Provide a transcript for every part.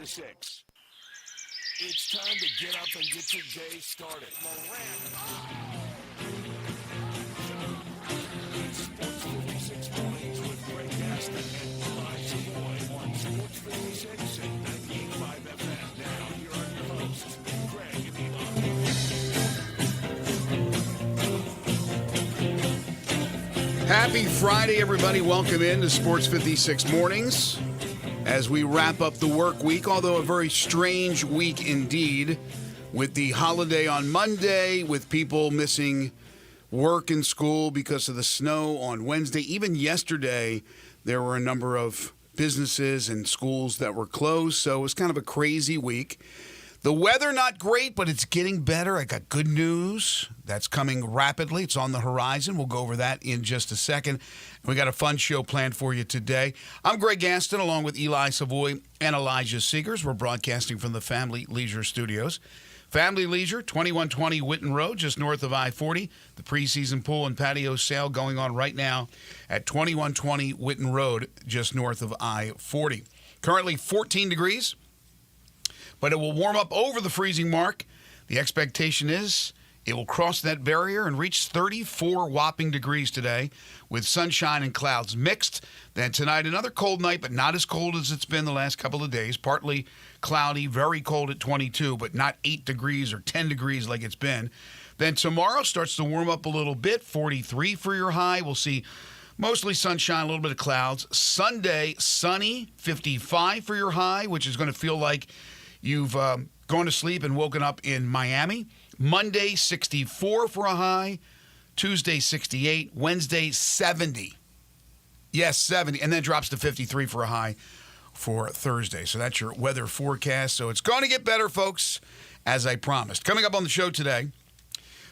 56. It's time to get up and get your day started. It's Sports 56 mornings with Greg Gaston and Elijah Boy on Sports 56 and 98.5 FM. Now, here are your hosts, Greg and Eli. Happy Friday, everybody. Welcome in to Sports 56 Mornings as we wrap up the work week, although a very strange week indeed, with the holiday on Monday, with people missing work and school because of the snow on Wednesday. Even yesterday, there were a number of businesses and schools that were closed, so it was kind of a crazy week. The weather, not great, but it's getting better. I got good news. That's coming rapidly. It's on the horizon. We'll go over that in just a second. We got a fun show planned for you today. I'm Greg Gaston, along with Eli Savoy and Elijah Seegers. We're broadcasting from the Family Leisure Studios. Family Leisure, 2120 Whitten Road, just north of I-40. The preseason pool and patio sale going on right now at 2120 Whitten Road, just north of I-40. Currently 14 degrees. But it will warm up over the freezing mark. The expectation is it will cross that barrier and reach 34 whopping degrees today with sunshine and clouds mixed. Then tonight, another cold night, but not as cold as it's been the last couple of days. Partly cloudy, very cold at 22, but not 8 degrees or 10 degrees like it's been. Then tomorrow starts to warm up a little bit, 43 for your high. We'll see mostly sunshine, a little bit of clouds. Sunday, sunny, 55 for your high, which is going to feel like you've gone to sleep and woken up in Miami. Monday, 64 for a high. Tuesday, 68. Wednesday, 70. Yes, 70. And then drops to 53 for a high for Thursday. So that's your weather forecast. So it's going to get better, folks, as I promised. Coming up on the show today,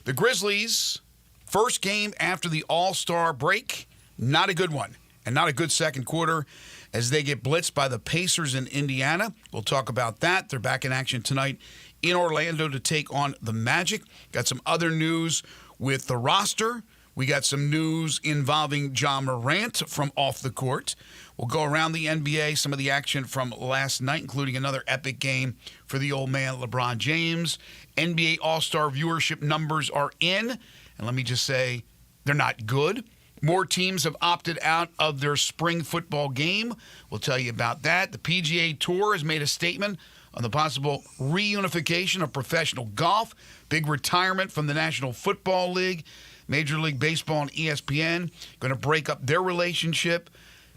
the Grizzlies' first game after the All-Star break. Not a good one. And not a good second quarter as they get blitzed by the Pacers in Indiana. We'll talk about that. They're back in action tonight in Orlando to take on the Magic. Got some other news with the roster. We got some news involving Ja Morant from off the court. We'll go around the NBA, some of the action from last night, including another epic game for the old man LeBron James. NBA All-Star viewership numbers are in. And let me just say, they're not good. More teams have opted out of their spring football game. We'll tell you about that. The PGA Tour has made a statement on the possible reunification of professional golf. Big retirement from the National Football League. Major League Baseball and ESPN going to break up their relationship.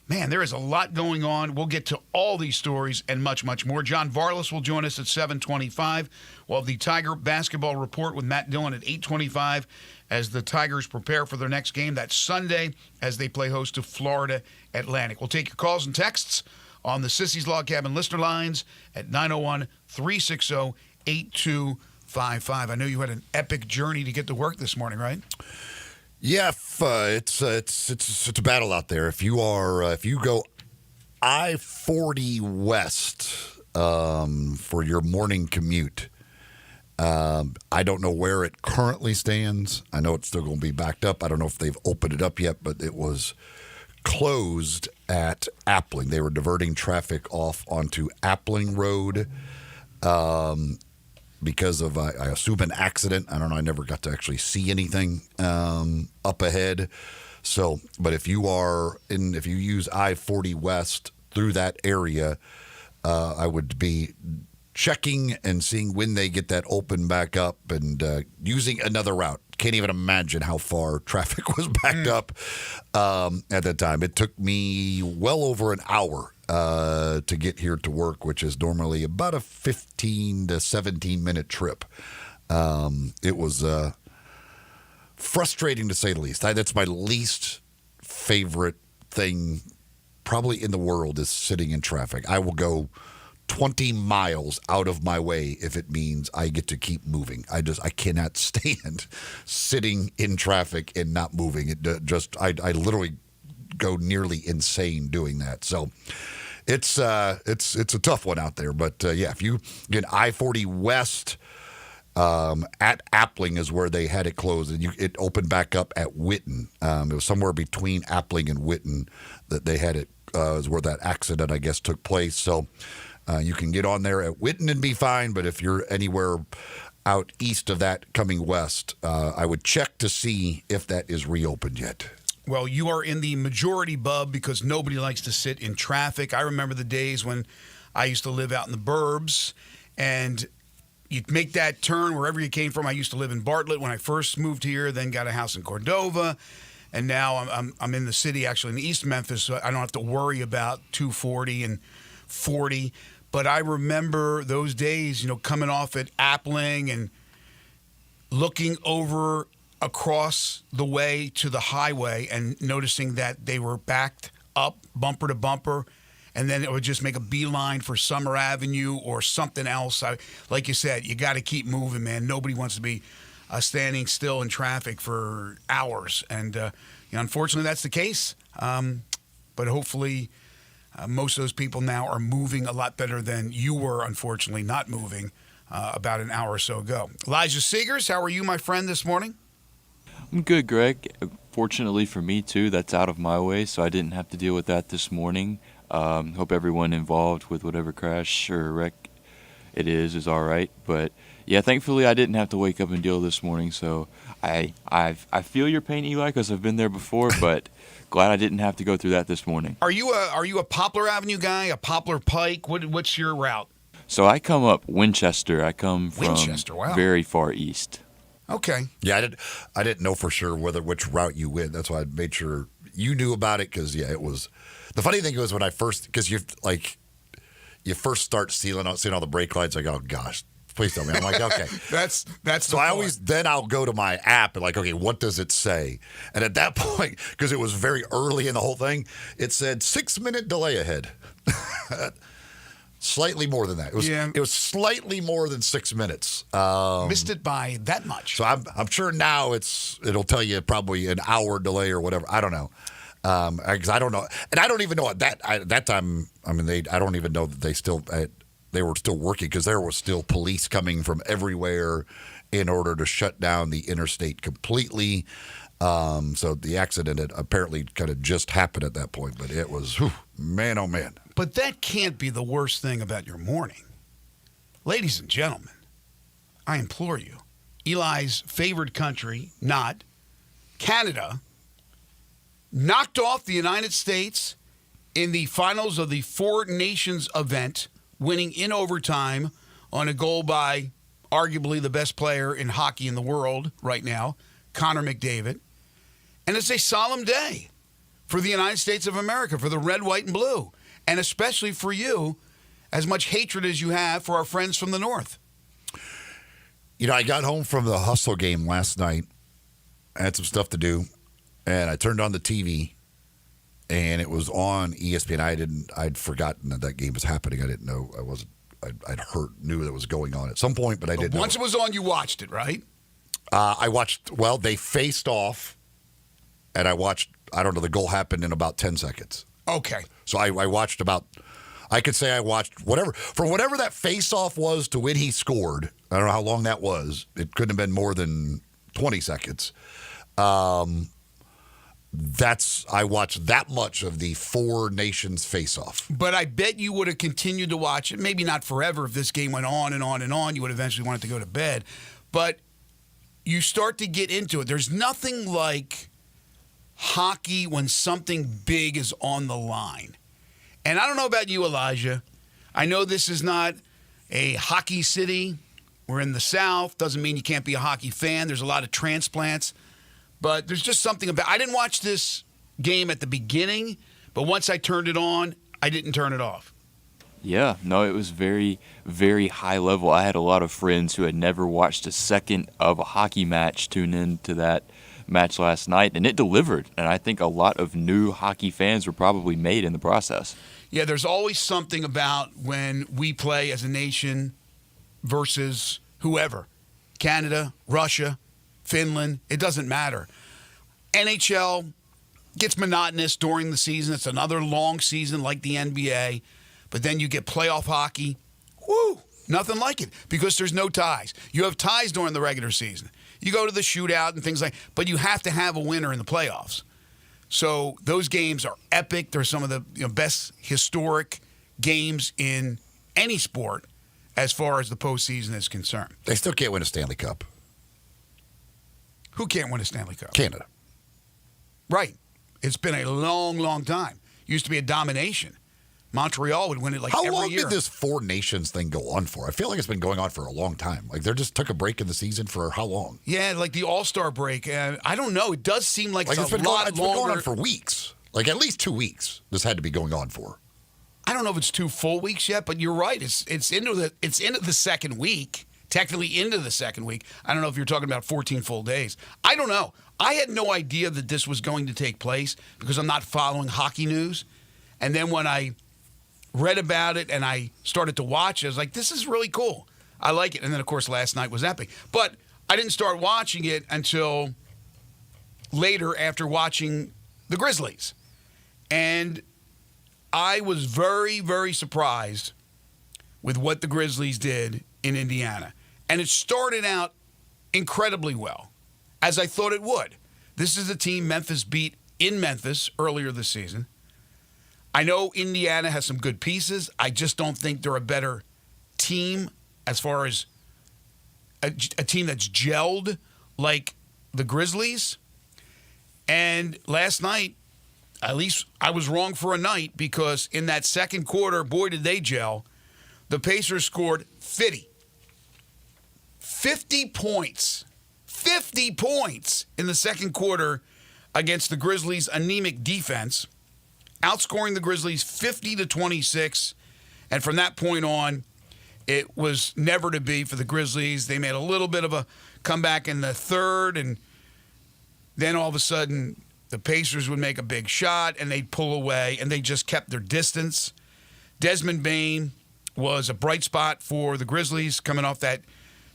Man, there is a lot going on. We'll get to all these stories and much, much more. John Varlas will join us at 7:25. We'll have the Tiger basketball report with Matt Dillon at 8:25 as the Tigers prepare for their next game. That's Sunday as they play host to Florida Atlantic. We'll take your calls and texts on the Sissy's Log Cabin listener lines at 901-360-8255. I know you had an epic journey to get to work this morning, right? Yeah, it's a battle out there. If you go I-40 west for your morning commute, I don't know where it currently stands. I know it's still going to be backed up. I don't know if they've opened it up yet, but it was closed at Appling. They were diverting traffic off onto Appling Road because of, I assume, an accident. I don't know. I never got to actually see anything up ahead. So, but if you use I-40 West through that area, I would be checking and seeing when they get that open back up and using another route. Can't even imagine how far traffic was backed up at that time. It took me well over an hour to get here to work, which is normally about a 15 to 17-minute trip. It was frustrating to say the least. That's my least favorite thing probably in the world is sitting in traffic. I will go 20 miles out of my way if it means I get to keep moving. I cannot stand sitting in traffic and not moving. I literally go nearly insane doing that. So it's a tough one out there. But yeah, if you get I-40 West at Appling is where they had it closed, and it opened back up at Whitten. It was somewhere between Appling and Whitten that they had it. Is where that accident, I guess, took place. So You can get on there at Winton and be fine, but if you're anywhere out east of that coming west, I would check to see if that is reopened yet. Well, you are in the majority, bub, because nobody likes to sit in traffic. I remember the days when I used to live out in the burbs, and you'd make that turn wherever you came from. I used to live in Bartlett when I first moved here, then got a house in Cordova, and now I'm in the city, actually in East Memphis, so I don't have to worry about 240 and 40. But I remember those days, coming off at Appling and looking over across the way to the highway and noticing that they were backed up bumper to bumper, and then it would just make a beeline for Summer Avenue or something else. Like you said, you got to keep moving, man. Nobody wants to be standing still in traffic for hours, and unfortunately that's the case. But hopefully most of those people now are moving a lot better than you were, unfortunately, not moving about an hour or so ago. Elijah Seegers, how are you, my friend, this morning? I'm good, Greg. Fortunately for me, too, that's out of my way, so I didn't have to deal with that this morning. Hope everyone involved with whatever crash or wreck it is all right. But, yeah, thankfully I didn't have to wake up and deal this morning, so I feel your pain, Eli, because I've been there before, but glad I didn't have to go through that this morning. Are you a Poplar Avenue guy, a Poplar Pike? What's your route? So I come up Winchester. I come from Winchester, wow. Very far east. Okay. Yeah, I didn't know for sure which route you went. That's why I made sure you knew about it, because it was. The funny thing was when I first, because you first start seeing all the brake lights, like, oh gosh, please tell me. I'm like, okay, that's so I'll go to my app and like, okay, what does it say? And at that point, because it was very early in the whole thing, it said 6-minute delay ahead. Slightly more than that. It was slightly more than 6 minutes. Missed it by that much. So I'm sure now it'll tell you probably an hour delay or whatever. I don't know. Because I don't know, and I don't even know at that time. I mean, I don't even know that they were still working, because there was still police coming from everywhere in order to shut down the interstate completely. So the accident had apparently kind of just happened at that point, but it was, man, oh man. But that can't be the worst thing about your morning. Ladies and gentlemen, I implore you, Eli's favored country, not Canada, knocked off the United States in the finals of the Four Nations event, winning in overtime on a goal by arguably the best player in hockey in the world right now, Connor McDavid. And it's a solemn day for the United States of America, for the red, white, and blue, and especially for you, as much hatred as you have for our friends from the North. I got home from the Hustle game last night. I had some stuff to do, and I turned on the TV, and it was on ESPN. I'd forgotten that game was happening. I didn't know. Knew that was going on at some point, but I didn't know. Once it was on, you watched it, right? I watched, they faced off, and I watched, the goal happened in about 10 seconds. Okay. So I watched I could say I watched whatever that face-off was to when he scored. I don't know how long that was. It couldn't have been more than 20 seconds. I watched that much of the Four Nations face-off. But I bet you would have continued to watch it. Maybe not forever. If this game went on and on and on, you would eventually want it to go to bed. But you start to get into it. There's nothing like hockey when something big is on the line. And I don't know about you, Elijah. I know this is not a hockey city. We're in the South. Doesn't mean you can't be a hockey fan. There's a lot of transplants. But there's just something about, I didn't watch this game at the beginning, but once I turned it on, I didn't turn it off. Yeah, no, it was very, very high level. I had a lot of friends who had never watched a second of a hockey match tune into that match last night, and it delivered. And I think a lot of new hockey fans were probably made in the process. Yeah, there's always something about when we play as a nation versus whoever. Canada, Russia, Finland, it doesn't matter. NHL gets monotonous during the season. It's another long season like the NBA. But then you get playoff hockey. Woo! Nothing like it, because there's no ties. You have ties during the regular season. You go to the shootout and things like that, but you have to have a winner in the playoffs. So those games are epic. They're some of the best historic games in any sport as far as the postseason is concerned. They still can't win a Stanley Cup. Who can't win a Stanley Cup? Canada. Right. It's been a long, long time. Used to be a domination. Montreal would win it How every long year. did this Four Nations thing go on for? I feel like it's been going on for a long time. Like, they just took a break in the season for how long? Yeah, like the All-Star break. I don't know. It does seem like it's been a lot it's longer. been going on for weeks. Like, at least 2 weeks this had to be going on for. I don't know if it's 2 full weeks yet, but you're right. It's into the second week, technically into the second week. I don't know if you're talking about 14 full days. I don't know. I had no idea that this was going to take place because I'm not following hockey news. And then when I read about it and I started to watch it, I was like, this is really cool. I like it. And then, of course, last night was epic. But I didn't start watching it until later after watching the Grizzlies. And I was very, very surprised with what the Grizzlies did in Indiana. And it started out incredibly well, as I thought it would. This is a team Memphis beat in Memphis earlier this season. I know Indiana has some good pieces. I just don't think they're a better team as far as a team that's gelled like the Grizzlies. And last night, at least I was wrong for a night, because in that second quarter, boy, did they gel. The Pacers scored 50 points. 50 points in the second quarter against the Grizzlies' anemic defense, outscoring the Grizzlies 50-26. And from that point on, it was never to be for the Grizzlies. They made a little bit of a comeback in the third, and then all of a sudden the Pacers would make a big shot and they'd pull away, and they just kept their distance. Desmond Bane was a bright spot for the Grizzlies coming off that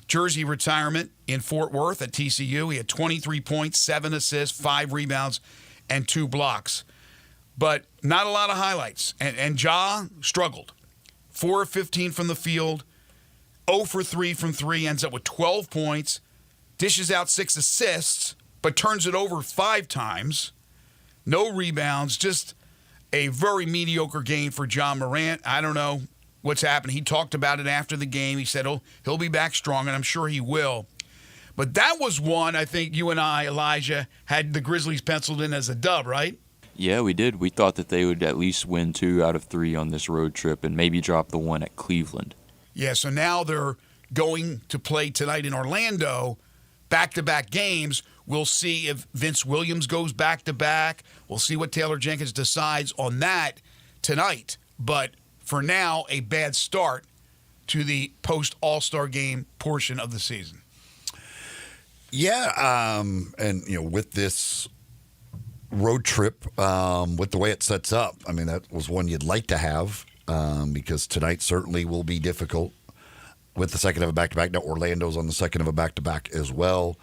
jersey retirement in Fort Worth at TCU. He had 23 points, 7 assists, 5 rebounds, and 2 blocks. But not a lot of highlights. And Ja struggled. 4 of 15 from the field, 0 for 3 from 3, ends up with 12 points, dishes out 6 assists, but turns it over 5 times. No rebounds, just a very mediocre game for Ja Morant. I don't know what's happened. He talked about it after the game. He said he'll be back strong, and I'm sure he will. But that was one I think you and I, Elijah, had the Grizzlies penciled in as a dub, right? Yeah, we did. We thought that they would at least win 2 out of 3 on this road trip and maybe drop the one at Cleveland. Yeah, so now they're going to play tonight in Orlando, back-to-back games. We'll see if Vince Williams goes back-to-back. We'll see what Taylor Jenkins decides on that tonight. But for now, a bad start to the post-All-Star game portion of the season. Yeah, and, with this road trip, with the way it sets up, I mean, that was one you'd like to have, because tonight certainly will be difficult with the second of a back-to-back. Now, Orlando's on the second of a back-to-back as well.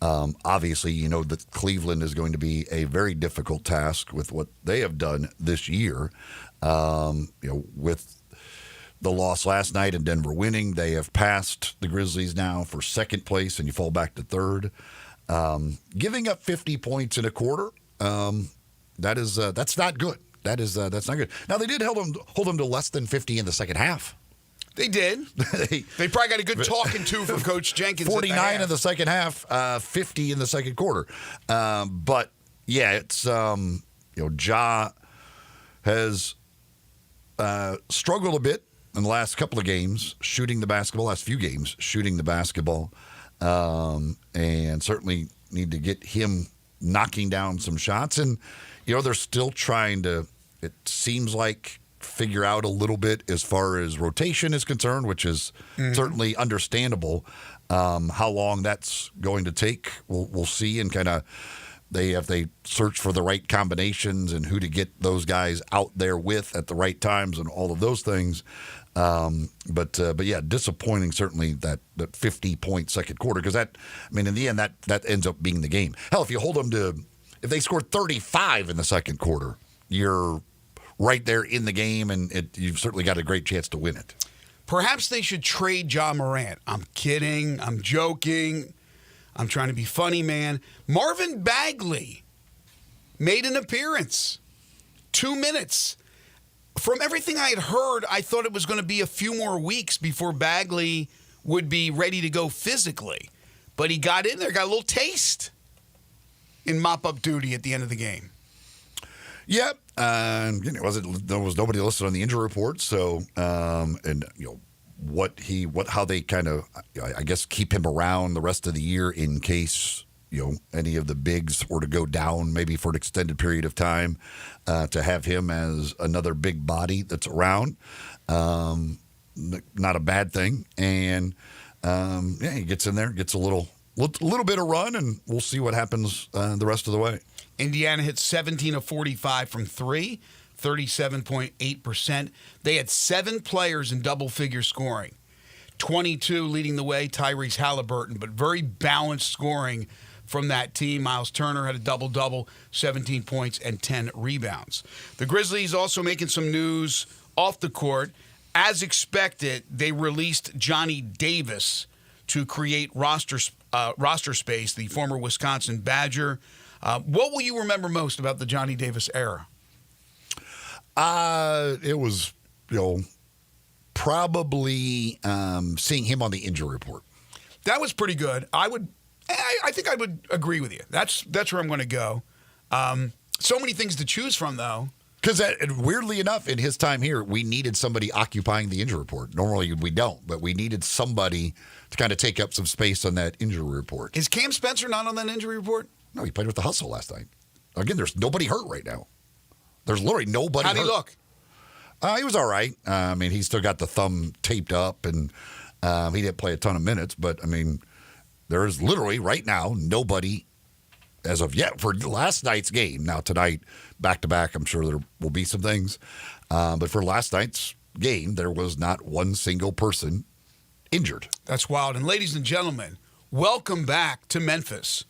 Obviously, that Cleveland is going to be a very difficult task with what they have done this year. With the loss last night and Denver winning, they have passed the Grizzlies now for second place, and you fall back to third. Giving up 50 points in a quarter, that's not good. That's not good. Now, they did hold them to less than 50 in the second half. They did. They probably got a good talking to from Coach Jenkins. 49 in the second half, 50 in the second quarter. But yeah, it's Ja has struggled a bit in the last couple of games shooting the basketball. Last few games shooting the basketball, and certainly need to get him knocking down some shots. And they're still trying to. It seems like, figure out a little bit as far as rotation is concerned, which is certainly understandable. How long that's going to take, we'll see, and kind of they search for the right combinations and who to get those guys out there with at the right times and all of those things. But yeah, disappointing certainly that 50-point second quarter, because in the end that ends up being the game. Hell, if you hold them if they scored 35 in the second quarter, you're right there in the game, and you've certainly got a great chance to win it. Perhaps they should trade Ja Morant. I'm kidding. I'm joking. I'm trying to be funny, man. Marvin Bagley made an appearance. 2 minutes. From everything I had heard, I thought it was going to be a few more weeks before Bagley would be ready to go physically. But he got in there, got a little taste in mop-up duty at the end of the game. Yep. There was nobody listed on the injury report. So, how they kind of, I guess, keep him around the rest of the year in case, any of the bigs were to go down maybe for an extended period of time, to have him as another big body that's around. Not a bad thing. And, he gets in there, gets a little bit of run, and we'll see what happens the rest of the way. Indiana hit 17 of 45 from three, 37.8%. They had 7 players in double-figure scoring. 22 leading the way, Tyrese Halliburton, but very balanced scoring from that team. Miles Turner had a double-double, 17 points and 10 rebounds. The Grizzlies also making some news off the court. As expected, they released Johnny Davis to create roster space, the former Wisconsin Badger. What will you remember most about the Johnny Davis era? It was, probably seeing him on the injury report. That was pretty good. I think I would agree with you. That's where I'm going to go. So many things to choose from, though. Because weirdly enough, in his time here, we needed somebody occupying the injury report. Normally we don't, but we needed somebody to kind of take up some space on that injury report. Is Cam Spencer not on that injury report? No, he played with the Hustle last night. Again, there's nobody hurt right now. There's literally nobody hurt. How'd he look? He was all right. He's still got the thumb taped up, and he didn't play a ton of minutes. But, there is literally right now nobody as of yet for last night's game. Now, tonight, back-to-back, I'm sure there will be some things. But for last night's game, there was not one single person injured. That's wild. And ladies and gentlemen, welcome back to Memphis,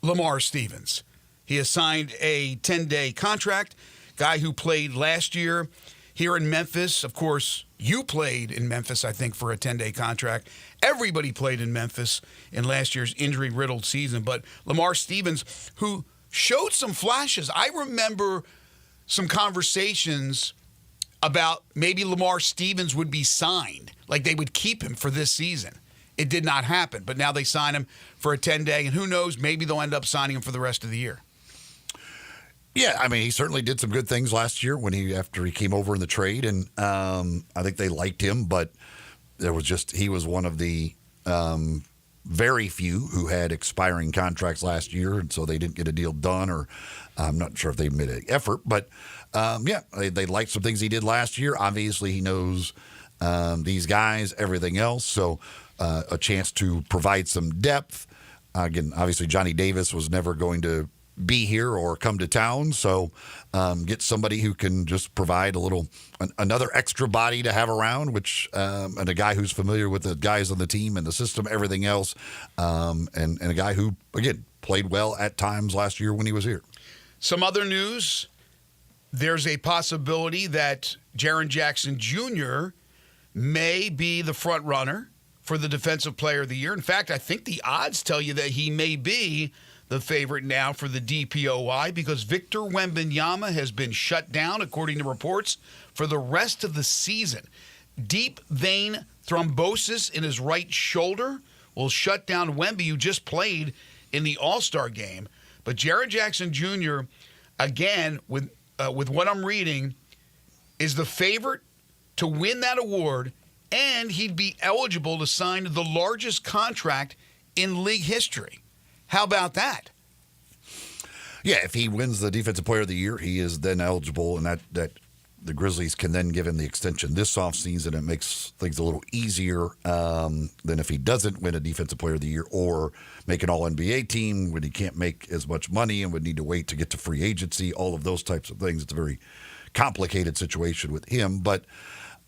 Lamar Stevens. He has signed a 10-day contract, guy who played last year here in Memphis. Of course, you played in Memphis, I think, for a 10-day contract. Everybody played in Memphis in last year's injury-riddled season. But Lamar Stevens, who showed some flashes. I remember some conversations about maybe Lamar Stevens would be signed, like they would keep him for this season. It did not happen, but now they sign him for a 10-day, and who knows, maybe they'll end up signing him for the rest of the year. Yeah, he certainly did some good things last year after he came over in the trade, and I think they liked him, but he was one of the very few who had expiring contracts last year, and so they didn't get a deal done, or I'm not sure if they made an effort, but they liked some things he did last year. Obviously, he knows these guys, everything else, so a chance to provide some depth. Again, obviously, Johnny Davis was never going to be here or come to town, so get somebody who can just provide another extra body to have around, and a guy who's familiar with the guys on the team and the system, everything else, and a guy who, again, played well at times last year when he was here. Some other news, there's a possibility that Jaren Jackson Jr. may be the front runner for the Defensive Player of the Year. In fact, I think the odds tell you that he may be the favorite now for the DPOY because Victor Wembanyama has been shut down, according to reports, for the rest of the season. Deep vein thrombosis in his right shoulder will shut down Wemby, who just played in the All-Star game. But Jaren Jackson Jr., again, with what I'm reading, is the favorite to win that award, and he'd be eligible to sign the largest contract in league history. How about that? Yeah, if he wins the Defensive Player of the Year, he is then eligible, and that the Grizzlies can then give him the extension this offseason. It makes things a little easier than if he doesn't win a Defensive Player of the Year or make an All-NBA team when he can't make as much money and would need to wait to get to free agency, all of those types of things. It's a very complicated situation with him. But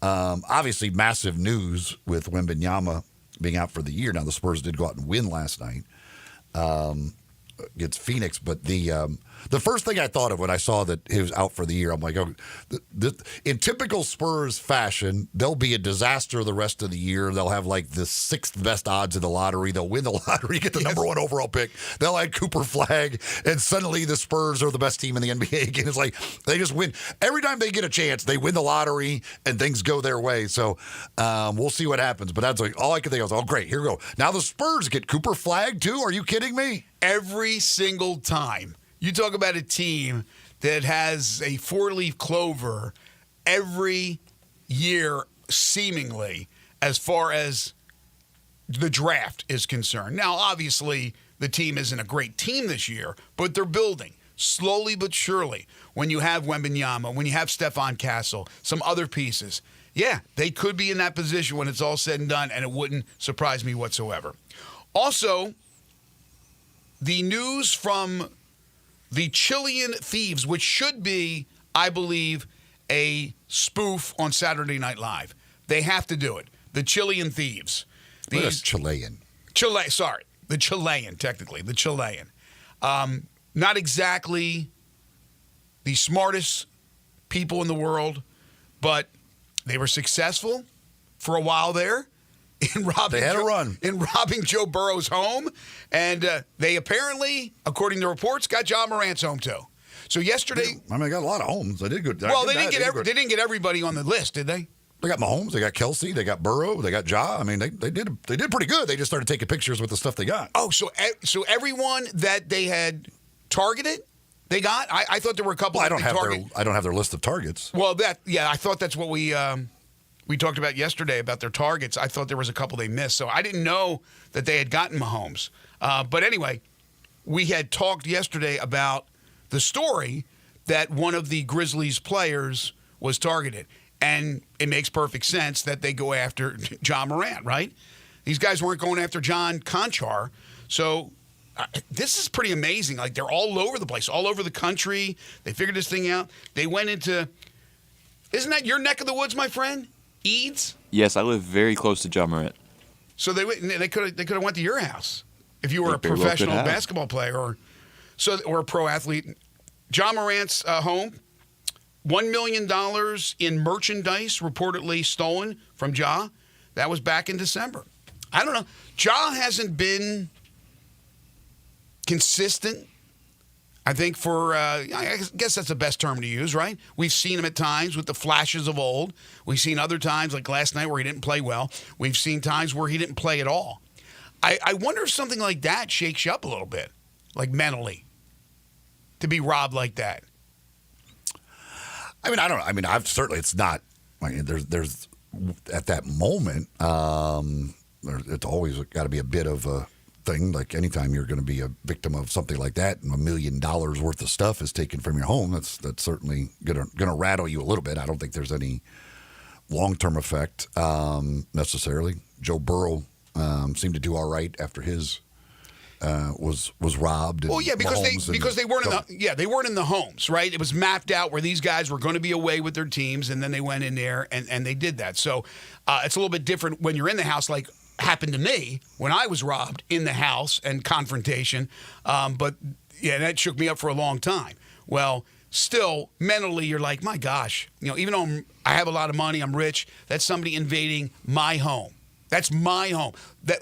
obviously massive news with Wembanyama being out for the year. Now, the Spurs did go out and win last night. against Phoenix. But the first thing I thought of when I saw that he was out for the year, I'm like, oh, in typical Spurs fashion, they'll be a disaster the rest of the year. They'll have like the 6th best odds in the lottery. They'll win the lottery, get the number 1 overall pick. They'll add Cooper Flag, and suddenly the Spurs are the best team in the NBA again. It's like they just win. Every time they get a chance, they win the lottery, and things go their way. So we'll see what happens. But that's like all I could think of was, oh, great, here we go. Now the Spurs get Cooper Flag, too? Are you kidding me? Every single time. You talk about a team that has a 4-leaf clover every year, seemingly, as far as the draft is concerned. Now, obviously, the team isn't a great team this year, but they're building slowly but surely. When you have Wembanyama, when you have Stephon Castle, some other pieces, yeah, they could be in that position when it's all said and done, and it wouldn't surprise me whatsoever. Also, the news from the Chilean Thieves, which should be, I believe, a spoof on Saturday Night Live. They have to do it. The Chilean Thieves. That's Chilean. The Chilean, technically. The Chilean. Not exactly the smartest people in the world, but they were successful for a while there. They had a run in robbing Joe Burrow's home, and they apparently, according to reports, got Ja Morant's home too. So yesterday, they got a lot of homes. They did good. Well, they didn't get everybody on the list, did they? They got Mahomes, they got Kelsey, they got Burrow, they got Ja. I mean, they did pretty good. They just started taking pictures with the stuff they got. Oh, so everyone that they had targeted, they got. I thought there were a couple. Well, I don't have their list of targets. Well, I thought that's what we talked about yesterday about their targets. I thought there was a couple they missed, so I didn't know that they had gotten Mahomes. But anyway, we had talked yesterday about the story that one of the Grizzlies players was targeted. And it makes perfect sense that they go after Ja Morant, right? These guys weren't going after John Conchar. So this is pretty amazing. Like, they're all over the place, all over the country. They figured this thing out. They went into, isn't that your neck of the woods, my friend? Eads? Yes, I live very close to Ja Morant. So they could have went to your house if you were a professional basketball player or a pro athlete. Ja Morant's home, $1 million in merchandise reportedly stolen from Ja. That was back in December. I don't know. Ja hasn't been consistent. I think I guess that's the best term to use, right? We've seen him at times with the flashes of old. We've seen other times, like last night, where he didn't play well. We've seen times where he didn't play at all. I wonder if something like that shakes you up a little bit, like mentally, to be robbed like that. I mean, I don't know. I mean, it's not. I mean, there's at that moment, it's always got to be a bit of a thing. Like anytime you're going to be a victim of something like that, and $1 million worth of stuff is taken from your home, that's certainly going to rattle you a little bit. I don't think there's any long-term effect necessarily. Joe Burrow seemed to do all right after his was robbed. Well, yeah, because they weren't they weren't in the homes, right? It was mapped out where these guys were going to be away with their teams, and then they went in there and they did that. So it's a little bit different when you're in the house, like happened to me when I was robbed in the house and confrontation. But yeah, that shook me up for a long time. Well, still mentally, you're like, my gosh, even though I have a lot of money, I'm rich. That's somebody invading my home. That's my home.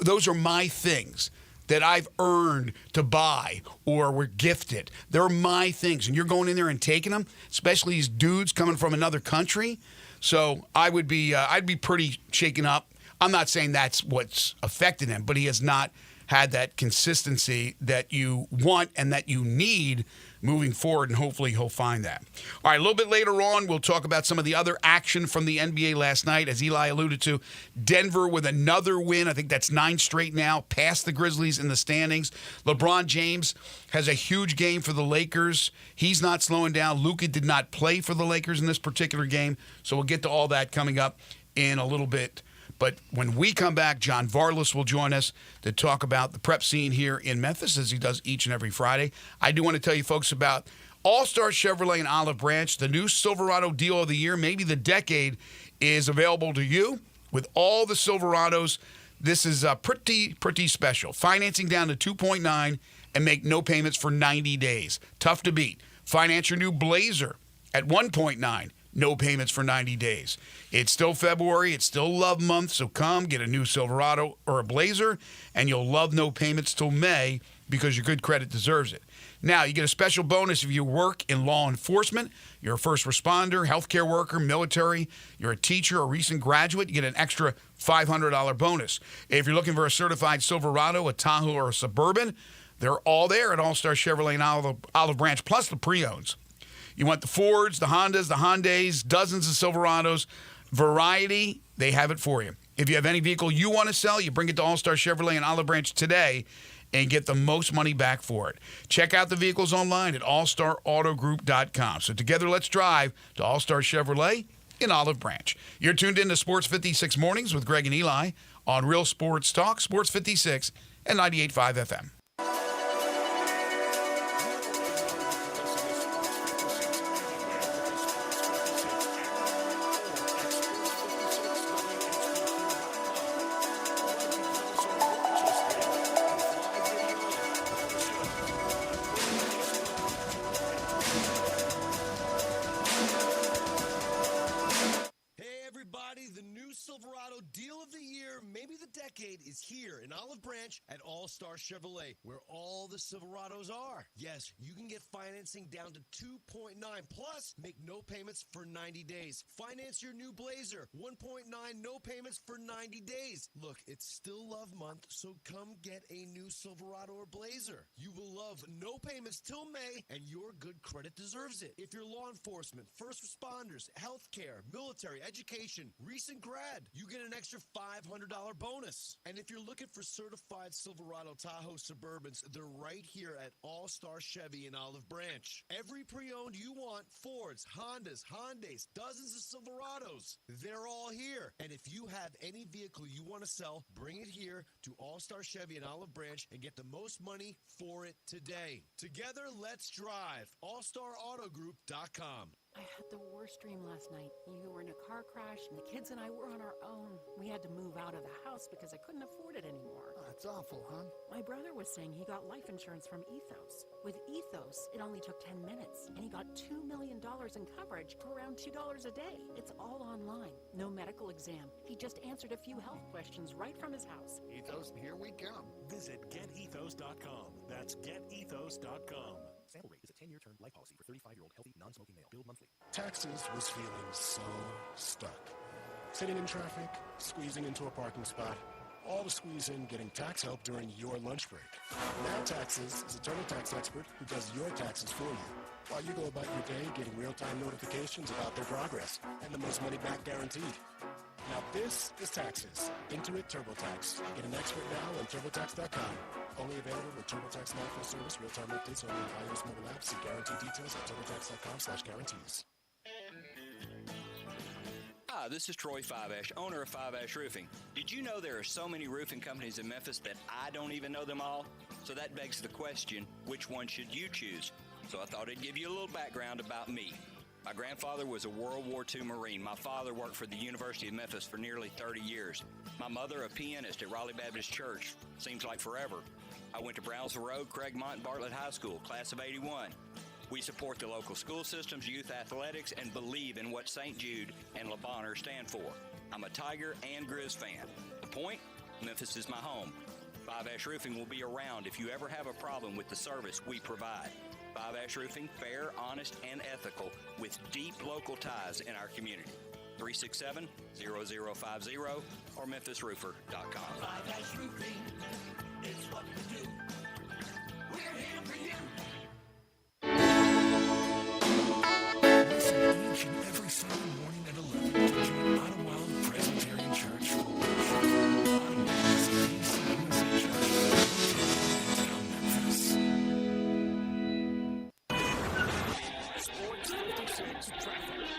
Those are my things that I've earned to buy or were gifted. They're my things, and you're going in there and taking them, especially these dudes coming from another country. So I'd be pretty shaken up. I'm not saying that's what's affected him, but he has not had that consistency that you want and that you need moving forward, and hopefully he'll find that. All right, a little bit later on, we'll talk about some of the other action from the NBA last night. As Eli alluded to, Denver with another win. I think that's 9 straight now, past the Grizzlies in the standings. LeBron James has a huge game for the Lakers. He's not slowing down. Luka did not play for the Lakers in this particular game, so we'll get to all that coming up in a little bit. But when we come back, John Varlas will join us to talk about the prep scene here in Memphis, as he does each and every Friday. I do want to tell you folks about All-Star Chevrolet in Olive Branch. The new Silverado deal of the year, maybe the decade, is available to you with all the Silverados. This is pretty special. Financing down to 2.9 and make no payments for 90 days. Tough to beat. Finance your new Blazer at 1.9. No payments for 90 days. It's still February. It's still love month. So come get a new Silverado or a Blazer, and you'll love no payments till May because your good credit deserves it. Now, you get a special bonus if you work in law enforcement, you're a first responder, healthcare worker, military, you're a teacher, a recent graduate, you get an extra $500 bonus. If you're looking for a certified Silverado, a Tahoe, or a Suburban, they're all there at All-Star Chevrolet and Olive Branch, plus the pre-owns. You want the Fords, the Hondas, the Hyundais, dozens of Silverados, variety, they have it for you. If you have any vehicle you want to sell, you bring it to All-Star Chevrolet and Olive Branch today and get the most money back for it. Check out the vehicles online at allstarautogroup.com. So together, let's drive to All-Star Chevrolet in Olive Branch. You're tuned in to Sports 56 Mornings with Greg and Eli on Real Sports Talk, Sports 56 and 98.5 FM. Silverado deal of the year, maybe the decade, is here in Olive Branch at All-Star Chevrolet, where all the Silverados are. Yes, you can get financing down to 2.9, plus make no payments for 90 days. Finance your new Blazer, 1.9, no payments for 90 days. Look, it's still love month, so come get a new Silverado or Blazer. You will love no payments till May, and your good credit deserves it. If you're law enforcement, first responders, healthcare, military, education, recent grad, you get an extra $500 bonus. And if you're looking for certified Silverado Tahoe Suburbans, they're right here at All-Star Chevy in Olive Branch. Every pre-owned you want, Fords, Hondas, Hyundais, dozens of Silverados, they're all here. And if you have any vehicle you want to sell, bring it here to All-Star Chevy in Olive Branch and get the most money for it today. Together, let's drive. AllStarAutoGroup.com. I had the worst dream last night. You were in a car crash, and the kids and I were on our own. We had to move out of the house because I couldn't afford it anymore. Oh, that's awful, hon. My brother was saying he got life insurance from Ethos. With Ethos, it only took 10 minutes, and he got $2 million in coverage for around $2 a day. It's all online. No medical exam. He just answered a few health questions right from his house. Ethos, here we come. Visit getethos.com. That's getethos.com. Sample rate is a 10-year term life policy for 35-year-old healthy, non-smoking male. Billed monthly. Taxes was feeling so stuck. Sitting in traffic, squeezing into a parking spot, all to squeeze in getting tax help during your lunch break. Now Taxes is a TurboTax expert who does your taxes for you, while you go about your day getting real-time notifications about their progress and the most money back guaranteed. Now this is Taxes. Intuit TurboTax. Get an expert now on TurboTax.com. Only available with TurboTax Monthly Service. Real-time updates only on iOS mobile apps. See guarantee details at TurboTax.com/guarantees. Hi, this is Troy Five Ash, owner of Five Ash Roofing. Did you know there are so many roofing companies in Memphis that I don't even know them all? So that begs the question, which one should you choose? So I thought I'd give you a little background about me. My grandfather was a World War II Marine. My father worked for the University of Memphis for nearly 30 years. My mother, a pianist at Raleigh Baptist Church. Seems like forever. I went to Brownsville Road, Craigmont, and Bartlett High School, class of 81. We support the local school systems, youth athletics, and believe in what St. Jude and Le Bonheur stand for. I'm a Tiger and Grizz fan. The point? Memphis is my home. Five Ash Roofing will be around if you ever have a problem with the service we provide. Five Ash Roofing, fair, honest, and ethical, with deep local ties in our community. 367-0050 or memphisroofer.com. Five Ash Roofing is what we do. We're here for you. Listen each and every Sunday morning at 11 to join Ottawa Presbyterian Church for worship. Ottawa's PCUSA Church in Memphis. Sports 56 traffic.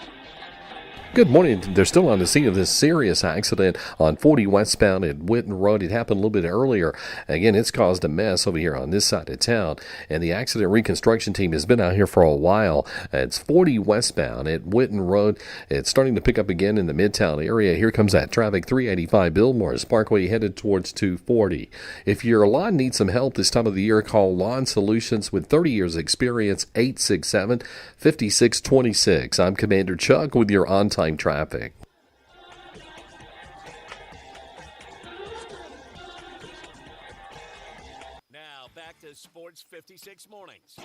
Good morning. They're still on the scene of this serious accident on 40 westbound at Witten Road. It happened a little bit earlier. Again, it's caused a mess over here on this side of town, and the accident reconstruction team has been out here for a while. It's 40 westbound at Witten Road. It's starting to pick up again in the Midtown area. Here comes that traffic, 385 Billmores Parkway headed towards 240. If your lawn needs some help this time of the year, call Lawn Solutions with 30 years experience, 867-5626. I'm Commander Chuck with your on-time traffic. Now back to Sports 56 mornings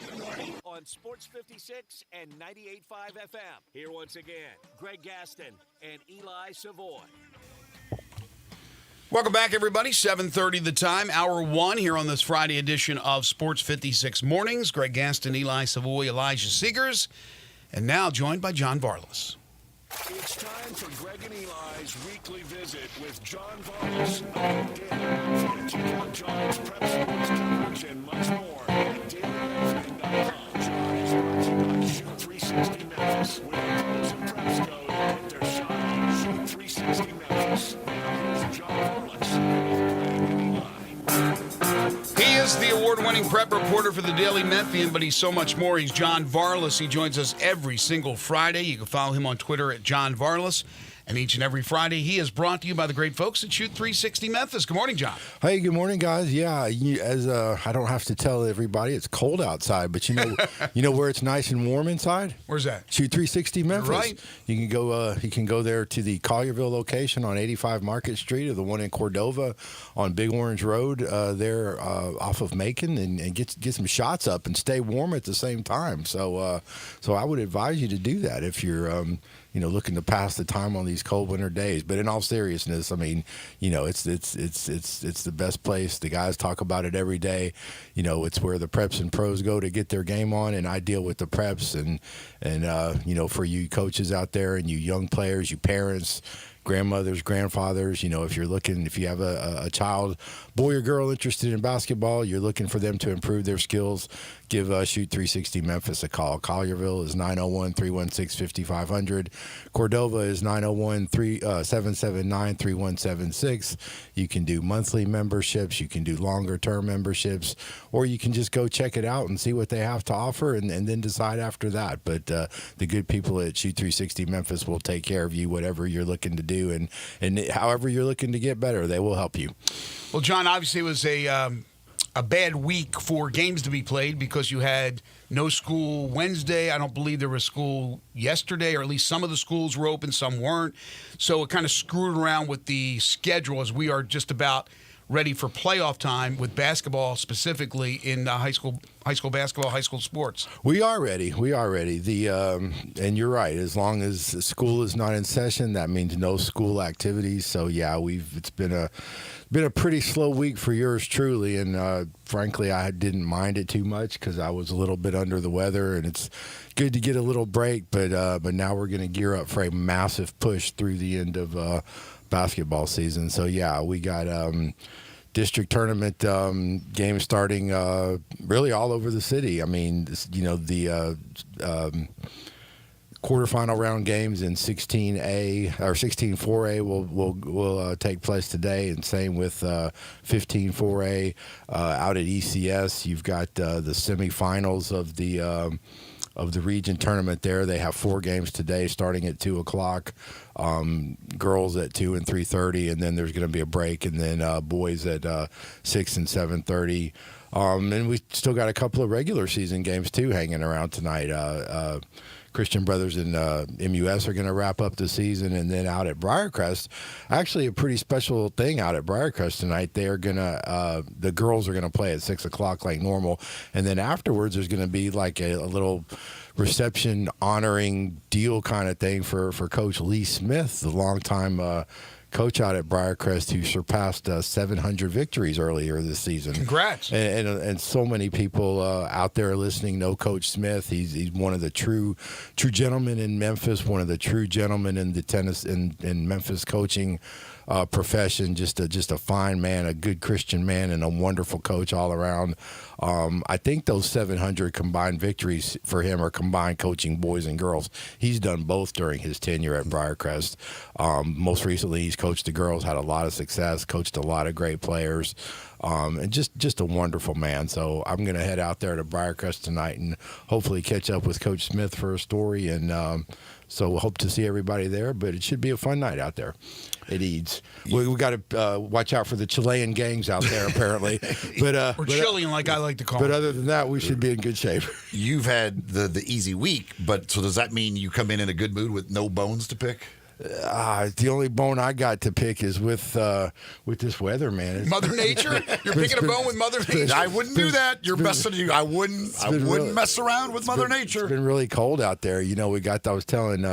on Sports 56 and 98.5 FM. Here once again, Greg Gaston and Eli Savoy. Welcome back, everybody. 7:30 the time, hour one here on this Friday edition of Sports 56 Mornings. Greg Gaston, Eli Savoy, Elijah Seegers, and now joined by John Varlas. It's time for Greg and Eli's weekly visit with John Varlas. Check out John's prep sports coverage and much more at dailyredfan.com. John is brought to you by Shoot 360 Memphis, where the pros and preps go to get their shot on Shoot 360 Memphis. Now here's John Varlas with Greg and Eli. He is the award-winning prep reporter for the Daily Memphian, but he's so much more. He's John Varlas. He joins us every single Friday. You can follow him on Twitter at John Varlas. And each and every Friday, he is brought to you by the great folks at Shoot 360 Memphis. Good morning, John. Hey, good morning, guys. Yeah, I don't have to tell everybody it's cold outside, but you know where it's nice and warm inside? Where's that? Shoot 360 Memphis. Right. You can go. You can go there to the Collierville location on 85 Market Street, or the one in Cordova on Big Orange Road, there off of Macon, and get some shots up and stay warm at the same time. So I would advise you to do that if you're looking to pass the time on these cold winter days. But in all seriousness, I mean, it's the best place. The guys talk about it every day. It's where the preps and pros go to get their game on, and I deal with the preps and for you coaches out there and you young players, you parents, grandmothers, grandfathers, if you have a child, boy or girl interested in basketball, you're looking for them to improve their skills, give Shoot 360 Memphis a call. Collierville is 901-316-5500. Cordova is 901-779-3176. You can do monthly memberships. You can do longer-term memberships. Or you can just go check it out and see what they have to offer and then decide after that. But the good people at Shoot 360 Memphis will take care of you, whatever you're looking to do. And however you're looking to get better, they will help you. Well, John, obviously it was a bad week for games to be played because you had no school Wednesday. I don't believe there was school yesterday, or at least some of the schools were open, some weren't. So it kind of screwed around with the schedule as we are just about ready for playoff time with basketball, specifically in high school basketball, high school sports. We are ready. And you're right. As long as school is not in session, that means no school activities. So yeah, it's been a pretty slow week for yours truly, and frankly, I didn't mind it too much because I was a little bit under the weather, and it's good to get a little break. But now we're going to gear up for a massive push through the end of basketball season. So yeah, we got district tournament games starting really all over the city. I mean, the quarterfinal round games in 16A or 16-4A will take place today, and same with 15-4A out at ECS. You've got the semifinals of the region tournament there. They have 4 games today starting at 2 o'clock. Girls at 2 and 3:30, and then there's going to be a break, and then boys at 6 and 7:30. And we still got a couple of regular season games too hanging around tonight. Christian Brothers and MUS are going to wrap up the season, and then out at Briarcrest, actually a pretty special thing out at Briarcrest tonight. They're gonna the girls are going to play at 6 o'clock like normal, and then afterwards there's going to be like a little reception honoring deal kind of thing for Coach Lee Smith, the longtime coach out at Briarcrest who surpassed 700 victories earlier this season. Congrats! And so many people out there listening know Coach Smith. He's one of the true gentlemen in Memphis, one of the true gentlemen in the tennis in Memphis coaching profession. Just a fine man, a good Christian man, and a wonderful coach all around. I think those 700 combined victories for him are combined coaching boys and girls. He's done both during his tenure at Briarcrest. Most recently, he's coached the girls, had a lot of success, coached a lot of great players, and just a wonderful man. So I'm going to head out there to Briarcrest tonight and hopefully catch up with Coach Smith for a story. And so hope to see everybody there. But it should be a fun night out there at Eads. We got to watch out for the Chilean gangs out there, apparently. Or Chilean, like I like to call But them. other than that, we should be in good shape. You've had the easy week, but so does that mean you come in a good mood with no bones to pick? The only bone I got to pick is with this weather, man. Mother Nature? You're picking a bone with Mother Nature? I wouldn't do that. You're messing. I wouldn't mess around with Mother Nature. It's been really cold out there. I was telling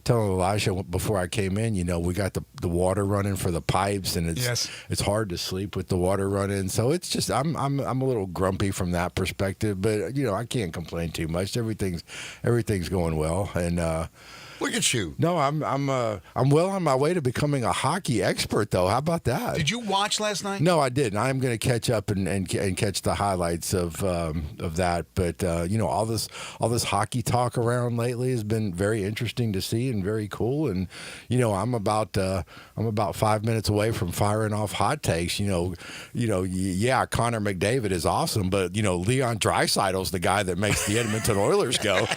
Elijah before I came in, we got the water running for the pipes, and it's hard to sleep with the water running. So it's just I'm a little grumpy from that perspective, but I can't complain too much. Everything's going well, and. Look at you. No, I'm well on my way to becoming a hockey expert, though. How about that? Did you watch last night? No, I didn't. I'm going to catch up and catch the highlights of that. But all this hockey talk around lately has been very interesting to see and very cool. And I'm about 5 minutes away from firing off hot takes. Connor McDavid is awesome, but Leon Draisaitl's the guy that makes the Edmonton Oilers go.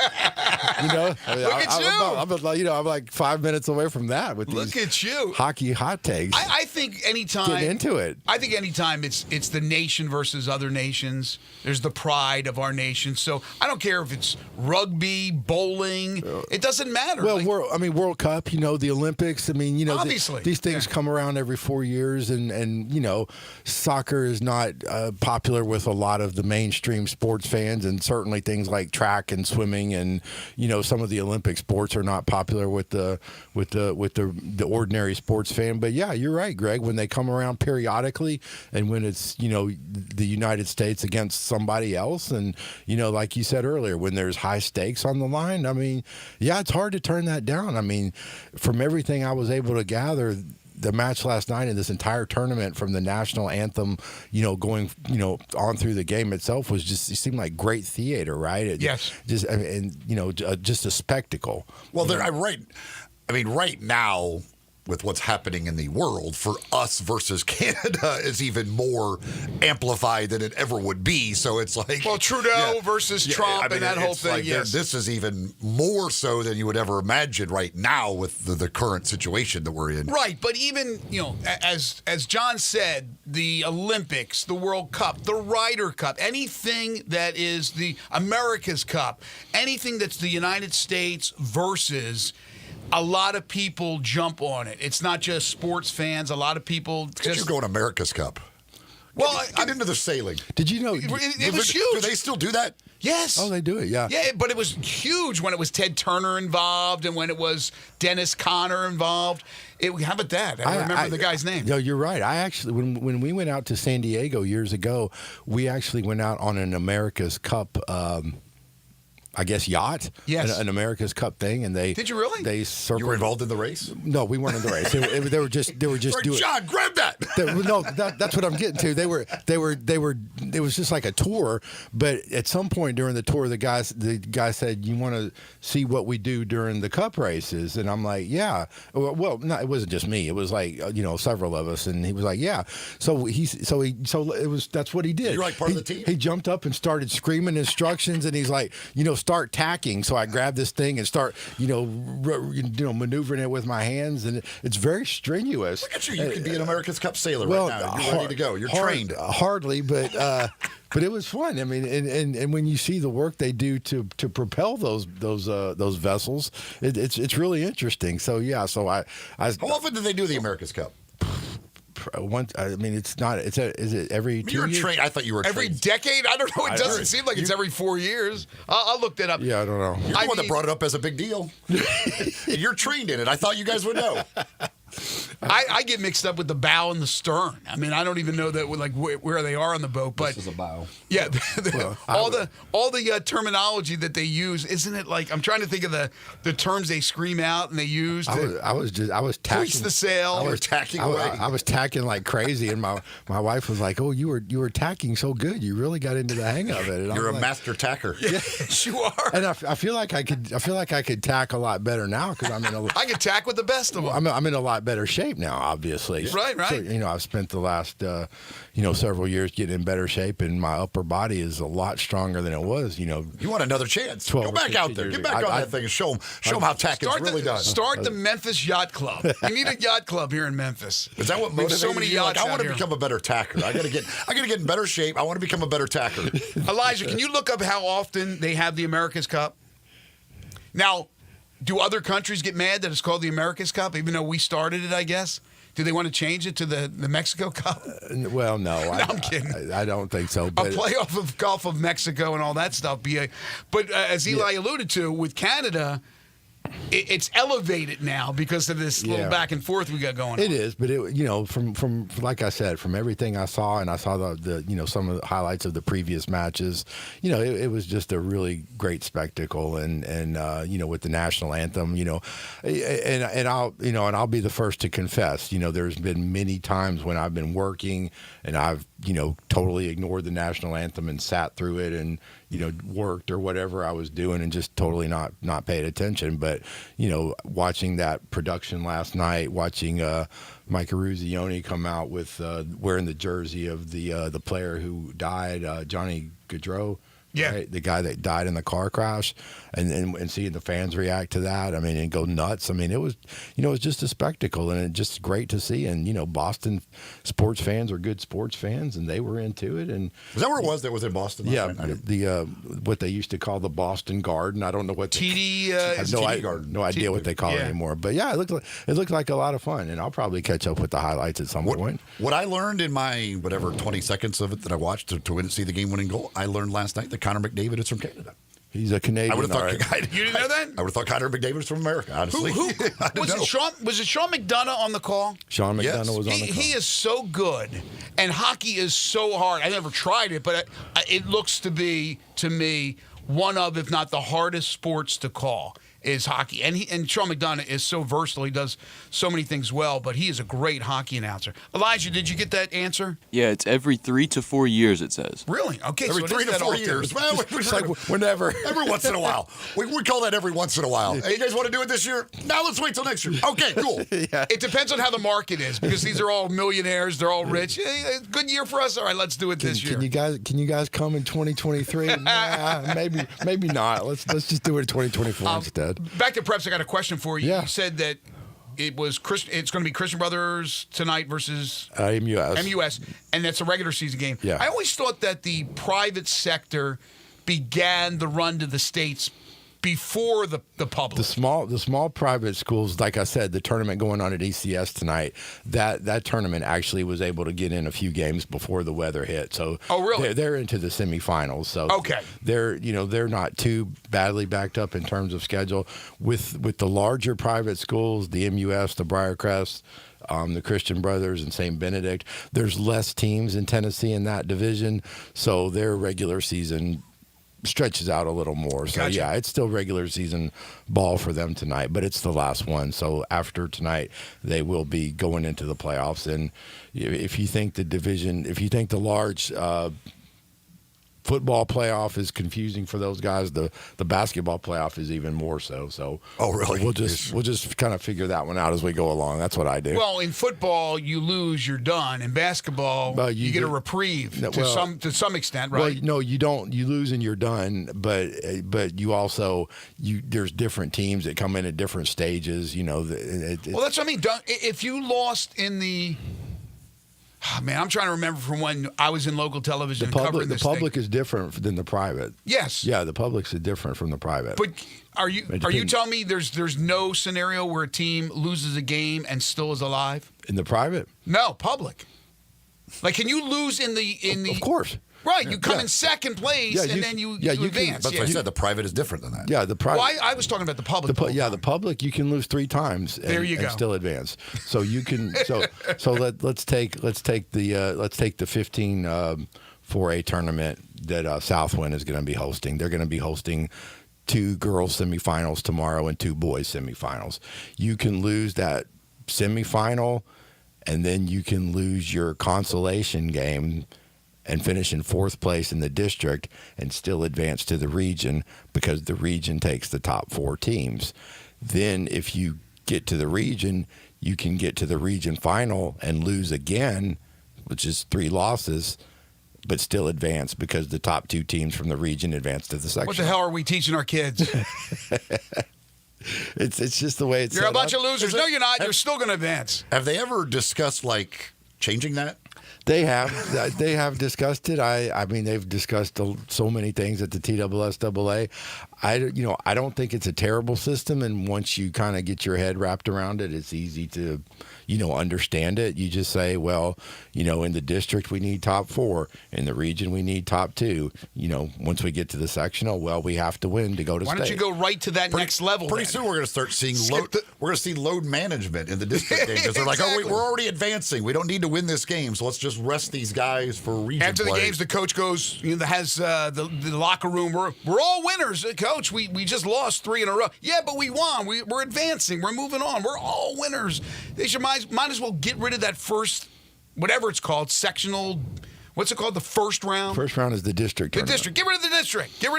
Look at you. I'm like 5 minutes away from that with Look these at you. hockey hot takes. I think anytime Get into it. I think anytime it's the nation versus other nations. There's the pride of our nation. So I don't care if it's rugby, bowling. It doesn't matter. Well, World Cup. The Olympics. Obviously, these things come around every 4 years, and soccer is not popular with a lot of the mainstream sports fans, and certainly things like track and swimming, and some of the Olympic sports are not popular with the ordinary sports fan. But yeah, you're right, Greg. When they come around periodically, and when it's the United States against somebody else, and like you said earlier, when there's high stakes on the line, it's hard to turn that down. From everything I was able to gather, the match last night and this entire tournament, from the national anthem, going, on through the game itself, it seemed like great theater, right? Yes. Just a spectacle. Well, right now, with what's happening in the world, for us versus Canada is even more amplified than it ever would be. So it's like, well, Trudeau versus Trump and that whole thing. Like this is even more so than you would ever imagine right now with the current situation that we're in. Right, but even as John said, the Olympics, the World Cup, the Ryder Cup, anything that is the America's Cup, anything that's the United States versus. A lot of people jump on it. It's not just sports fans. A lot of people You're going America's Cup. Well, get into the sailing. Did you know it was huge? Do they still do that? Yes. Oh, they do it. Yeah. Yeah, but it was huge when it was Ted Turner involved and when it was Dennis Conner involved. How about that? I remember the guy's name. No, you're right. I actually, when we went out to San Diego years ago, we actually went out on an America's Cup. I guess yacht, yes, an America's Cup thing, and they did you really? They circled. You were involved in the race? No, we weren't in the race. They were just doing. John, grab that. That's what I'm getting to. They were. It was just like a tour, but at some point during the tour, the guy said, "You want to see what we do during the Cup races?" And I'm like, "Yeah." Well, no, it wasn't just me. It was like several of us, and he was like, "Yeah." So that's what he did. You're like part of the team. He jumped up and started screaming instructions, and he's like, start tacking. So I grabbed this thing and start, maneuvering it with my hands, and it's very strenuous. Look at you! You could be an America's Cup sailor right now. You're ready to go. You're trained. Hardly, but it was fun. And when you see the work they do to propel those vessels, it's really interesting. So yeah. So I how often do they do the America's Cup? Once, it's not. Is it every 2 years? I thought you were every decade. I don't know. It doesn't seem like it's every 4 years. I'll look that up. Yeah, I don't know. You're the one that brought it up as a big deal. You're trained in it. I thought you guys would know. I get mixed up with the bow and the stern. I mean, I don't even know that like where they are on the boat. But This is a bow. yeah, Well, all the terminology that they use, isn't it like I'm trying to think of the terms they scream out and they use. I was tacking hoist the sail. I or was tacking I, away. I was tacking like crazy, and my wife was like, "Oh, you were tacking so good. You really got into the hang of it." And You're I'm a like, master tacker. Yes, you are. And I feel like I could tack a lot better now because I'm in a. I can tack with the best of them. I'm in a lot better shape now, obviously. Right. So, I've spent the last, several years getting in better shape, and my upper body is a lot stronger than it was. You want another chance? 12 Go or back 15 out there. years Get back ago. on that thing and show them how tacking's really done. Start the Memphis Yacht Club. You need a yacht club here in Memphis. Is that what There's motivates so many you? Like, yachts I want out to here. become a better tacker. I gotta get in better shape. I want to become a better tacker. Elijah, can you look up how often they have the America's Cup? Now, do other countries get mad that it's called the America's Cup, even though we started it, I guess? Do they want to change it to the Mexico Cup? Well, no, I'm kidding. I don't think so. A But playoff of Gulf of Mexico and all that stuff. But as Eli alluded to, with Canada, it's elevated now because of this little back and forth we got going on. It is, but from like I said, from everything I saw, and I saw the some of the highlights of the previous matches, it was just a really great spectacle, and with the national anthem, and I'll be the first to confess, there's been many times when I've been working and I've totally ignored the national anthem and sat through it and worked or whatever I was doing and just totally not paid attention. But watching that production last night, watching Mike Eruzione come out with wearing the jersey of the player who died, Johnny Gaudreau. Yeah. Right? The guy that died in the car crash, and seeing the fans react to that, I mean, and go nuts. I mean, it was just a spectacle, and it's just great to see. And Boston sports fans are good sports fans, and they were into it. And is that where it was? That was in Boston. Yeah, the what they used to call the Boston Garden. I don't know what TD. I have no idea what they call it anymore. But yeah, it looked like a lot of fun, and I'll probably catch up with the highlights at some point. What I learned in my 20 seconds of it that I watched to see the game-winning goal, I learned last night that Connor McDavid is from Canada. He's a Canadian. I would have thought. You didn't know that? I would have thought Connor McDavid was from America. Honestly, was it Sean McDonough on the call? Sean McDonough was on the call. He is so good, and hockey is so hard. I never tried it, but it looks to be to me one of, if not the hardest sports to call. Is hockey, and Sean McDonough is so versatile. He does so many things well, but he is a great hockey announcer. Elijah, did you get that answer? Yeah, it's every 3 to 4 years, it says. Really? Okay, every so 3 to 4 years. Well, it's like whenever. Every once in a while. We call that every once in a while. Hey, you guys want to do it this year? Now let's wait till next year. Okay, cool. Yeah. It depends on how the market is, because these are all millionaires. They're all rich. Hey, good year for us. All right, let's do it this year. Can you guys come in 2023? Nah, maybe not. Let's just do it in 2024 instead. Back to preps. I got a question for you. Yeah. You said that it's going to be Christian Brothers tonight versus MUS, and that's a regular season game. Yeah. I always thought that the private sector began the run to the States before the public. The small private schools, like I said, the tournament going on at ECS tonight, that tournament actually was able to get in a few games before the weather hit. So really? They're into the semifinals. So okay. They're not too badly backed up in terms of schedule. With the larger private schools, the MUS, the Briarcrest, the Christian Brothers and St. Benedict, there's less teams in Tennessee in that division, so their regular season stretches out a little more. So, gotcha. Yeah, it's still regular season ball for them tonight, but it's the last one. So after tonight, they will be going into the playoffs. And if you think the large football playoff is confusing for those guys, the basketball playoff is even more so. So really? We'll just kind of figure that one out as we go along. That's what I do. Well, in football, you lose, you're done. In basketball, you get a reprieve to some extent, right? Well, no, you don't. You lose and you're done. But you also there's different teams that come in at different stages. Well, that's what I mean. If you lost in the man, I'm trying to remember from when I was in local television covering this The public is different than the private. Yes. Yeah, the public's different from the private. But are you telling me there's no scenario where a team loses a game and still is alive? In the private? No, public. Like, can you lose in the Of course. Right, you come in second place, and then you advance. That's what I said. The private is different than that. Yeah, the private. Well, I was talking about the public. The public you can lose 3 times and still advance. So you can. So let's take the 15 4A tournament that Southwind is going to be hosting. They're going to be hosting 2 girls semifinals tomorrow and 2 boys semifinals. You can lose that semifinal, and then you can lose your consolation game and finish in 4th place in the district and still advance to the region because the region takes the top 4 teams. Then if you get to the region, you can get to the region final and lose again, which is 3 losses, but still advance because the top 2 teams from the region advance to the section. What the hell are we teaching our kids? It's just the way it's. You're set a bunch up. of losers. No, you're not. You're still going to advance. Have they ever discussed changing that? They have discussed it. I mean, they've discussed so many things at the TSSAA. I don't think it's a terrible system, and once you kind of get your head wrapped around it, it's easy to, understand it. You just say, well, in the district we need top 4, in the region we need top 2. Once we get to the sectional, well, we have to win to go to state. Why don't you go right to that next level? Pretty soon we're going to start seeing load management in the district game because they're like, oh, we're already advancing. We don't need to win this game, so let's just rest these guys for region After play. the games, the coach goes, has the locker room. We're all winners, coach. We just lost 3 in a row. Yeah, but we won. We're advancing. We're moving on. We're all winners. They should might as well get rid of that first, whatever it's called, sectional. What's it called? The first round. First round is the district. The tournament. district. Get rid of the district. Get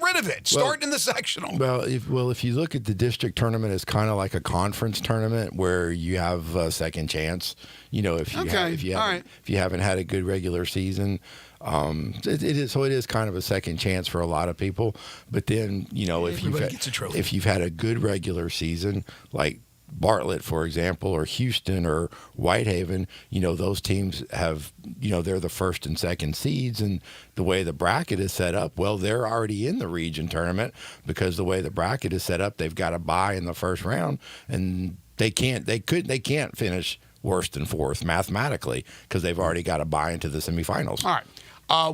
rid of it. Start in the sectional. Well, if you look at the district tournament as kind of like a conference tournament where you have a second chance. If you haven't had a good regular season, it is kind of a second chance for a lot of people. But then if you've had a good regular season, like Bartlett, for example, or Houston or Whitehaven, those teams have, they're the first and second seeds, and the way the bracket is set up, well, they're already in the region tournament because the way the bracket is set up, they've got to bye in the first round, and they can't finish worse than 4th mathematically because they've already got to bye into the semifinals. All right.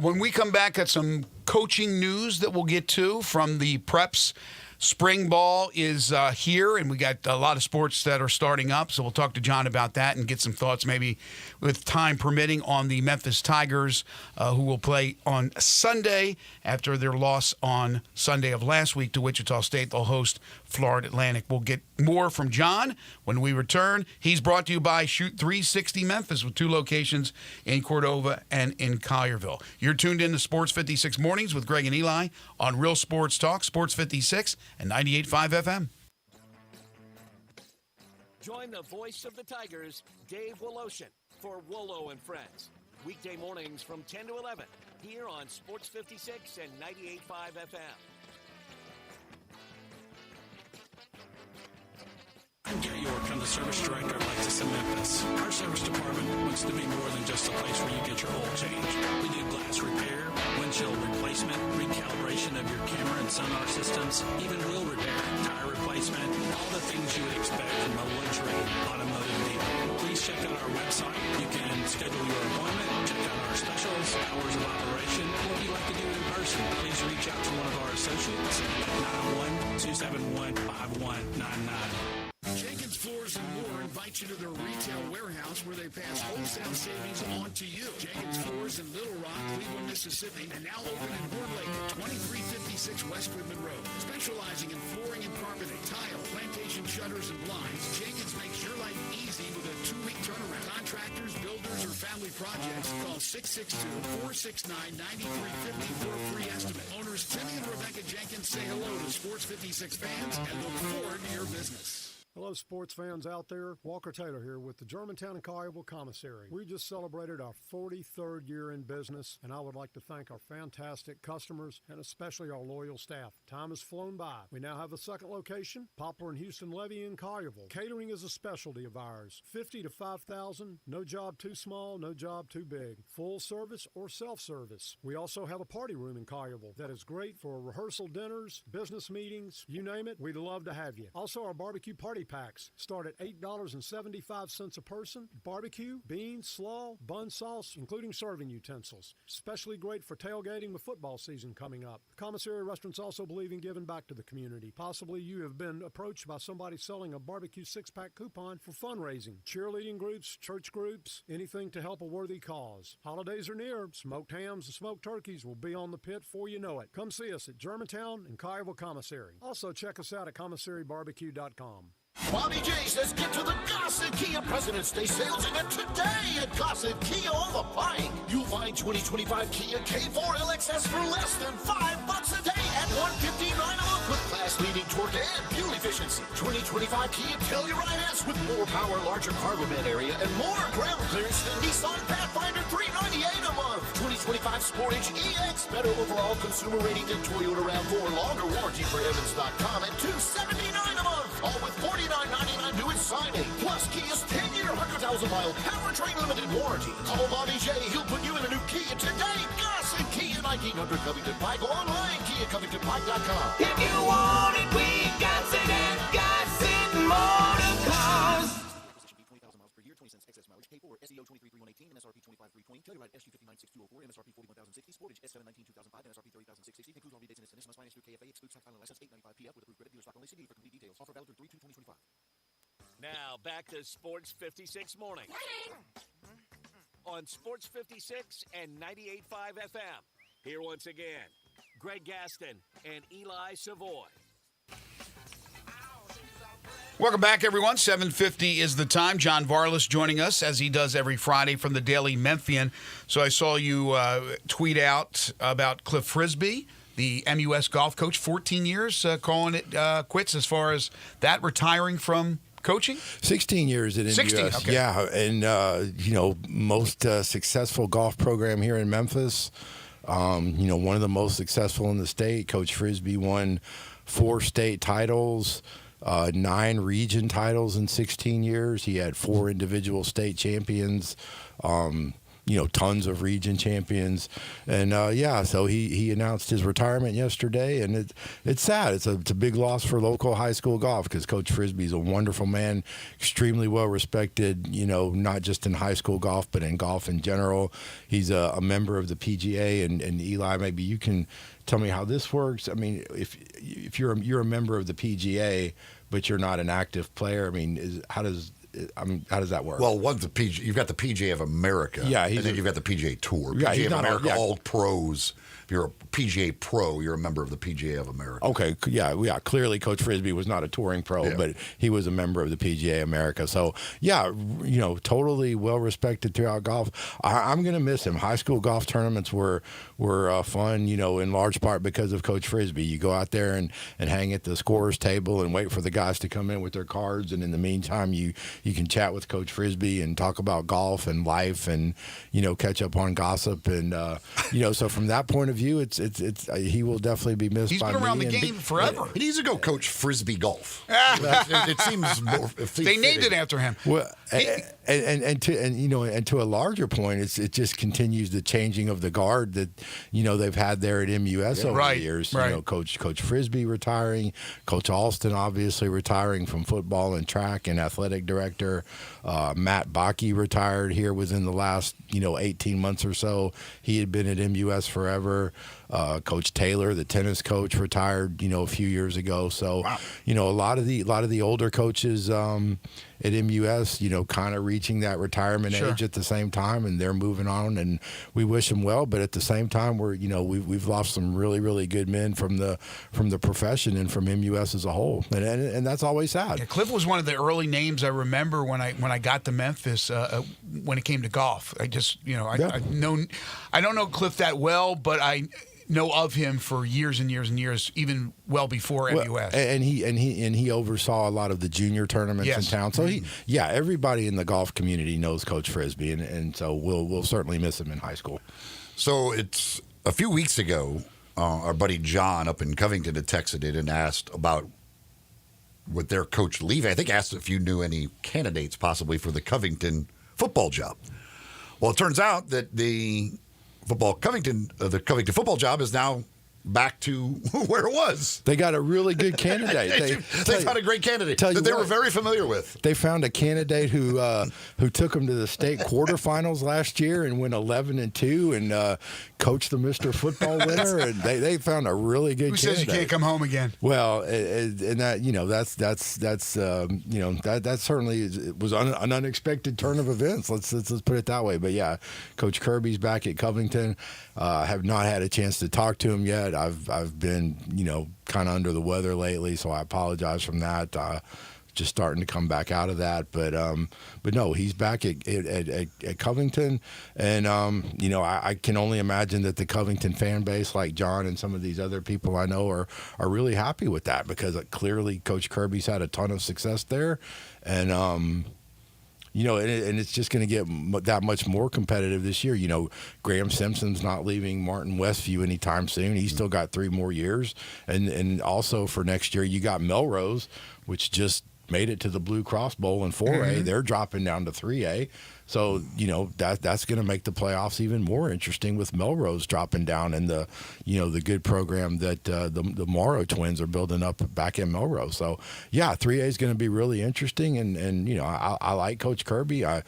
When we come back, got some coaching news that we'll get to from the Preps. Spring ball is here, and we got a lot of sports that are starting up, so we'll talk to John about that and get some thoughts, maybe with time permitting, on the Memphis Tigers, who will play on Sunday after their loss on Sunday of last week to Wichita State. They'll host Florida Atlantic. We'll get more from John when we return. He's brought to you by Shoot 360 Memphis with 2 locations in Cordova and in Collierville. You're tuned in to Sports 56 Mornings with Greg and Eli on Real Sports Talk, Sports 56 and 98.5 FM. Join the voice of the Tigers, Dave Woloshin, for Wolo and Friends. Weekday mornings from 10 to 11 here on Sports 56 and 98.5 FM. I'm Gary York. I'm the service director of Lexus in Memphis. Our service department wants to be more than just a place where you get your oil changed. We do glass repair, windshield replacement, recalibration of your camera and sonar systems, even wheel repair, tire replacement, all the things you would expect from a luxury automotive dealer. Please check out our website. You can schedule your appointment, check out our specials, hours of operation, or if you'd like to do it in person, please reach out to one of our associates at 901-271-5199. Jenkins Floors and More invite you to their retail warehouse where they pass wholesale savings on to you. Jenkins Floors in Little Rock, Cleveland, Mississippi, and now open in Horn Lake at 2356 West Goodman Road. Specializing in flooring and carpeting, tile, plantation shutters, and blinds, Jenkins makes your life easy with a 2-week turnaround. Contractors, builders, or family projects, call 662-469-9350 for a free estimate. Owners Timmy and Rebecca Jenkins say hello to Sports 56 fans and look forward to your business. Hello, sports fans out there. Walker Taylor here with the Germantown and Collierville Commissary. We just celebrated our 43rd year in business, and I would like to thank our fantastic customers and especially our loyal staff. Time has flown by. We now have a second location, Poplar and Houston Levy in Collierville. Catering is a specialty of ours. 50 to 5,000, no job too small, no job too big. Full service or self-service. We also have a party room in Collierville that is great for rehearsal dinners, business meetings, you name it, we'd love to have you. Also, our barbecue party packs start at $8.75 a person. Barbecue, beans, slaw, bun sauce, including serving utensils. Especially great for tailgating with football season coming up. Commissary restaurants also believe in giving back to the community. Possibly you have been approached by somebody selling a barbecue 6-pack coupon for fundraising. Cheerleading groups, church groups, anything to help a worthy cause. Holidays are near. Smoked hams and smoked turkeys will be on the pit before you know it. Come see us at Germantown and Collierville Commissary. Also check us out at commissarybarbecue.com. Bobby J says get to the Gossett Kia President's Day sales event today at Gossett Kia on the Pike. You'll find 2025 Kia K4 LXS for less than $5 a day at $159 a month with class-leading torque and fuel efficiency. 2025 Kia Telluride S with more power, larger cargo bed area, and more ground clearance than Nissan Pathfinder $398 a month. 2025 Sportage EX, better overall consumer rating than Toyota RAV4, longer warranty for Evans.com at $279 a month. All with $49.99 due at signing. Plus Kia's 10-year, 100,000-mile powertrain limited warranty. Call Bobby J. He'll put you in a new Kia today. Gossett Kia, 1900 Covington Pike. Go online, KiaCovingtonPike.com. If you want it, we got it at Gossett Motor Cars. 20,000 miles per year, 20 cents excess mileage. K4 SEO 233118, MSRP 25320. Telluride SG 59604, MSRP 41060. Sportage S719 2005, MSRP 30660. Includes all rebates and incentives. Must finance through KFA. Excludes tax final license 895 PF with approved credit. Dealer stock only. See dealer for complete details. Offer valid through 3/2/2025. Now back to Sports 56 Morning on Sports 56 and 98.5 FM. Here once again, Greg Gaston and Eli Savoy. Welcome back, everyone. 7:50 is the time. John Varlas joining us, as he does every Friday from the Daily Memphian. So I saw you tweet out about Cliff Frisbee, the MUS golf coach, 14 years, calling it quits as far as that, retiring from coaching? 16 years at MUS. 16, okay. Yeah, and, most successful golf program here in Memphis. One of the most successful in the state. Coach Frisbee won 4 state titles. 9 region titles in 16 years. He had 4 individual state champions, tons of region champions. And, so he announced his retirement yesterday, and it's sad. It's a big loss for local high school golf because Coach Frisbee's a wonderful man, extremely well respected, not just in high school golf, but in golf in general. He's a member of the PGA, and Eli, maybe you can tell me how this works. I mean, if you're a member of the PGA, but you're not an active player, I mean, how does that work? Well, you've got the PGA of America, and then you've got the PGA Tour. PGA of America, all pros. If you're a PGA pro, you're a member of the PGA of America. Okay, yeah. Clearly, Coach Frisbee was not a touring pro, but he was a member of the PGA America. So, totally well respected throughout golf. I'm going to miss him. High school golf tournaments were fun, in large part because of Coach Frisbee. You go out there and hang at the scorer's table and wait for the guys to come in with their cards, and in the meantime, you can chat with Coach Frisbee and talk about golf and life, and catch up on gossip, and so from that point of view, it's he will definitely be missed. He's by been around me the game forever. He needs to go coach Frisbee golf. It seems more. They named it after him. Well, and to a larger point, it just continues the changing of the guard that they've had there at MUS over the years. Right. Coach Frisbee retiring, Coach Alston obviously retiring from football and track and athletic director. Matt Bakke retired here within the last 18 months or so. He had been at MUS forever. Coach Taylor, the tennis coach, retired a few years ago. So a lot of the older coaches at MUS, kind of reaching that retirement age at the same time, and they're moving on, and we wish them well. But at the same time, we've lost some really, really good men from the profession and from MUS as a whole, and that's always sad. Yeah, Cliff was one of the early names I remember when I got to Memphis when it came to golf. I just I don't know Cliff that well, but I know of him for years and years and years, even well before MUS. And he oversaw a lot of the junior tournaments in town. So everybody in the golf community knows Coach Frisbee, and so we'll certainly miss him in high school. So it's a few weeks ago, our buddy John up in Covington had texted in and asked about with their coach leaving. I think asked if you knew any candidates possibly for the Covington football job. Well, it turns out that the Covington football job is now back to where it was. They got a really good candidate. They found a great candidate that they were very familiar with. They found a candidate who took them to the state quarterfinals last year and went 11-2 and coached the Mr. Football winner. And they found a really good Who candidate. says you can't come home again? Well, and that that certainly was an unexpected turn of events. Let's put it that way. But yeah, Coach Kirby's back at Covington. Have not had a chance to talk to him yet. I've been kind of under the weather lately, so I apologize from that. Just starting to come back out of that, but no, he's back at Covington, and I can only imagine that the Covington fan base, like John and some of these other people I know, are really happy with that because clearly Coach Kirby's had a ton of success there, and and it's just going to get that much more competitive this year. Graham Simpson's not leaving Martin Westview anytime soon. He's still got 3 more years, and also for next year you got Melrose, which just made it to the Blue Cross Bowl in 4A. Mm-hmm. They're dropping down to 3A. So, that's going to make the playoffs even more interesting with Melrose dropping down and the good program that the Morrow twins are building up back in Melrose. So, yeah, 3A is going to be really interesting. And I like Coach Kirby. I'm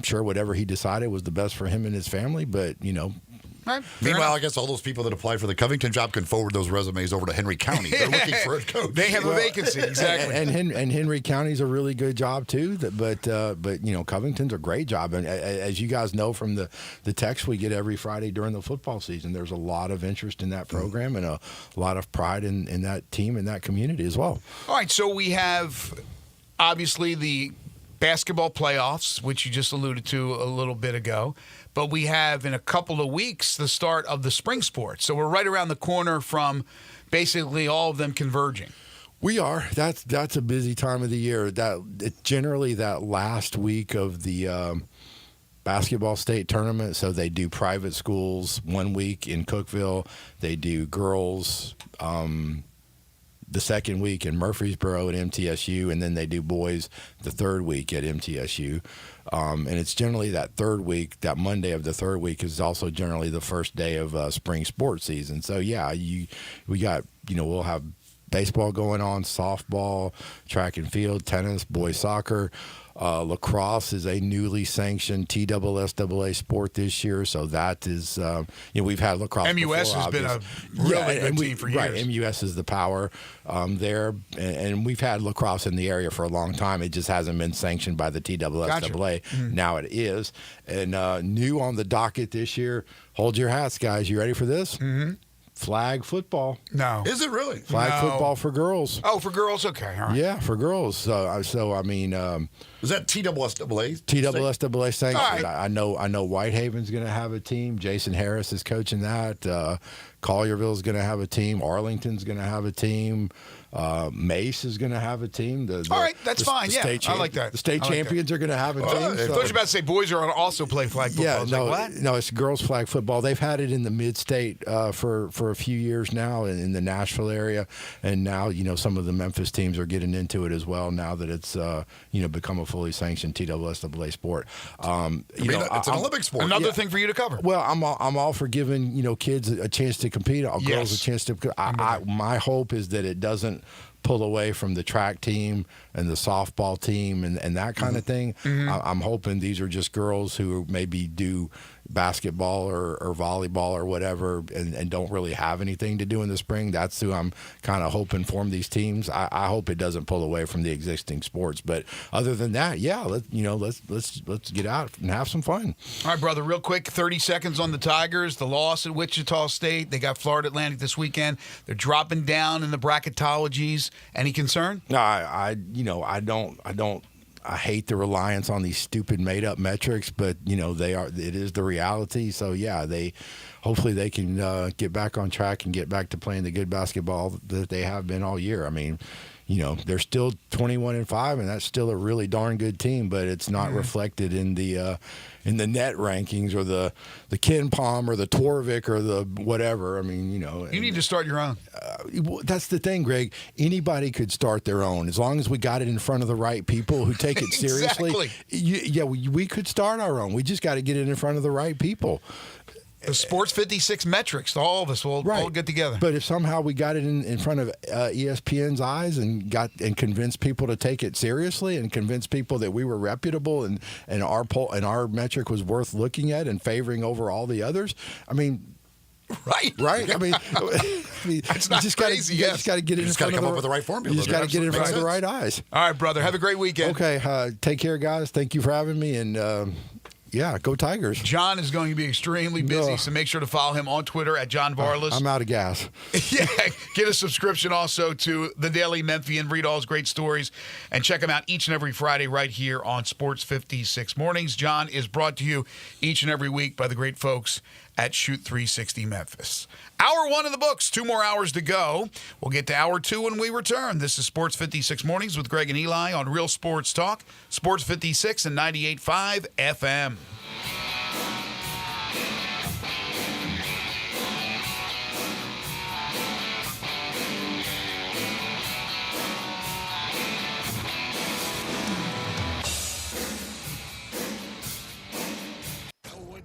sure whatever he decided was the best for him and his family. But, Right. Meanwhile, I guess all those people that applied for the Covington job can forward those resumes over to Henry County. They're looking for a coach. They have a vacancy, exactly. And Henry County's a really good job too. But Covington's a great job. And as you guys know from the text we get every Friday during the football season, there's a lot of interest in that program and a lot of pride in that team and that community as well. All right, so we have obviously the basketball playoffs, which you just alluded to a little bit ago. But we have in a couple of weeks the start of the spring sports. So we're right around the corner from basically all of them converging. We are. That's a busy time of the year. Generally that last week of the basketball state tournament. So they do private schools 1 week in Cookeville. They do girls the second week in Murfreesboro at MTSU, and then they do boys the third week at MTSU. And it's generally that third week, that Monday of the third week is also generally the first day of spring sports season. So, yeah, we'll have baseball going on, softball, track and field, tennis, boys soccer. Lacrosse is a newly sanctioned TSSAA sport this year, so that is we've had lacrosse. MUS before, has been a really good team for years. Right, MUS is the power there, and we've had lacrosse in the area for a long time. It just hasn't been sanctioned by the TSSAA. Gotcha. Mm-hmm. Now it is, and new on the docket this year. Hold your hats, guys. You ready for this? Mm-hmm. Flag football. No. Is it really? Flag football for girls. Oh, for girls? Okay. All right. Yeah, for girls. So I mean, is that TSSAA? TSSAA sanctioned. Right. I know Whitehaven's going to have a team. Jason Harris is coaching that. Collierville's going to have a team. Arlington's going to have a team. Mace is going to have a team. All right, that's fine. Yeah, I like that. The state champions are going to have a team. I thought you were about to say boys are also play flag football. Yeah, no, it's girls flag football. They've had it in the mid-state for a few years now in the Nashville area, and now some of the Memphis teams are getting into it as well. Now that it's become a fully sanctioned TSSAA sport. It's an Olympic sport. Another thing for you to cover. Well, I'm all for giving kids a chance to compete. Girls a chance to. My hope is that it doesn't pull away from the track team and the softball team and that kind of thing. Mm-hmm. I'm hoping these are just girls who maybe do basketball or volleyball or whatever and don't really have anything to do in the spring. That's who I'm kind of hoping form these teams. I hope it doesn't pull away from the existing sports. But other than that, yeah, let's get out and have some fun. All right, brother, real quick, 30 seconds on the Tigers. The loss at Wichita State. They got Florida Atlantic this weekend. They're dropping down in the bracketologies. Any concern? No, I don't. I hate the reliance on these stupid made-up metrics, but it is the reality. So yeah, hopefully they can get back on track and get back to playing the good basketball that they have been all year. I mean, they're still 21-5, and that's still a really darn good team, but it's not reflected in the net rankings or the Ken Palm or the Torvik or the whatever. I mean, you need to start your own. That's the thing, Greg. Anybody could start their own as long as we got it in front of the right people who take it seriously. Exactly. We could start our own. We just got to get it in front of the right people. The Sports 56 metrics, all of us will all get together. But if somehow we got it in front of ESPN's eyes and convinced people to take it seriously and convinced people that we were reputable and our poll and our metric was worth looking at and favoring over all the others, I mean. Right. I mean, it's not crazy. You just got to get it in front of come up with the right formula. You just got to get it in front of the right eyes. All right, brother. Have a great weekend. Okay. Take care, guys. Thank you for having me. And yeah, go Tigers. John is going to be extremely busy, so make sure to follow him on Twitter at John Varlas. I'm out of gas. Yeah, get a subscription also to the Daily Memphian. Read all his great stories and check him out each and every Friday right here on Sports 56 Mornings. John is brought to you each and every week by the great folks at Shoot 360 Memphis. Hour 1 in the books, 2 more hours to go. We'll get to hour 2 when we return. This is Sports 56 Mornings with Greg and Eli on Real Sports Talk, Sports 56 and 98.5 FM.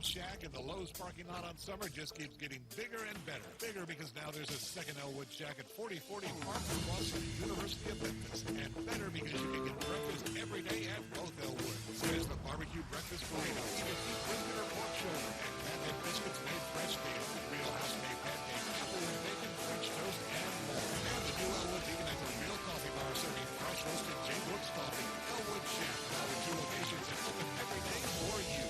Shack and the Lowe's parking lot on Summer just keeps getting bigger and better. Bigger because now there's a second Elwood Shack at 4040 Park across from the University of Memphis. And better because you can get breakfast every day at both Elwoods. There's the barbecue breakfast burrito, either beef brisket or pork shoulder, and pancake biscuits made fresh daily. Real house-made pancakes, apple and bacon, French toast, and more. And the new Elwoods even has a real coffee bar serving fresh roasted J. Brooks coffee. Elwood Shack, now with 2 locations and open every day for you.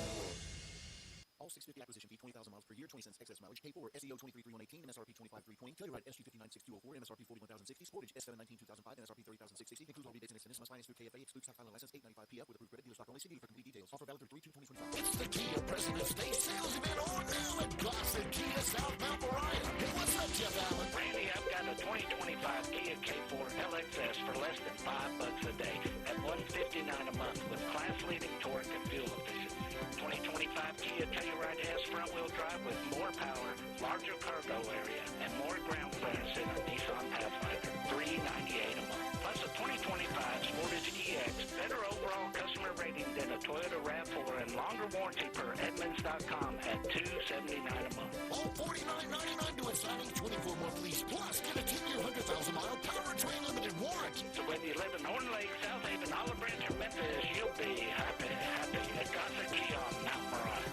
All 650 acquisition fee, 20,000 miles per year, 20 cents excess mileage. Pay for SEO 233118, MSRP 25320. Telluride SG59624, MSRP 41060. Sportage S719 2005, MSRP 30660. Includes all rebates and incentives. Must finance through KFA. Excludes top final license 895 PF with approved credit. Dealer stock only. See dealer for complete details. Offer valid through 3/2/2025. It's the Kia President's Day sales event on now at Classic Kia Southbound Mariah. Hey, what's up, Jeff Allen? Randy, I've got a 2025 Kia K4 LXS for less than $5 a day at $159 a month with class-leading torque and fuel efficiency. 2025 Kia Telluride has front-wheel drive with more power, larger cargo area, and more ground clearance than a Nissan Pathfinder. $398 a month. Plus a 2025 Sportage EX, better overall customer rating than a Toyota RAV4 and longer warranty per Edmunds.com at $279 a month. All $49.99 to a signing, 24 month lease. Plus, get a 10-year, 100,000-mile powertrain limited warrant. So whether you live in Horn Lake, South Haven, Olive Branch, or Memphis, you'll be happy at Classic Kia on Mount Moriah.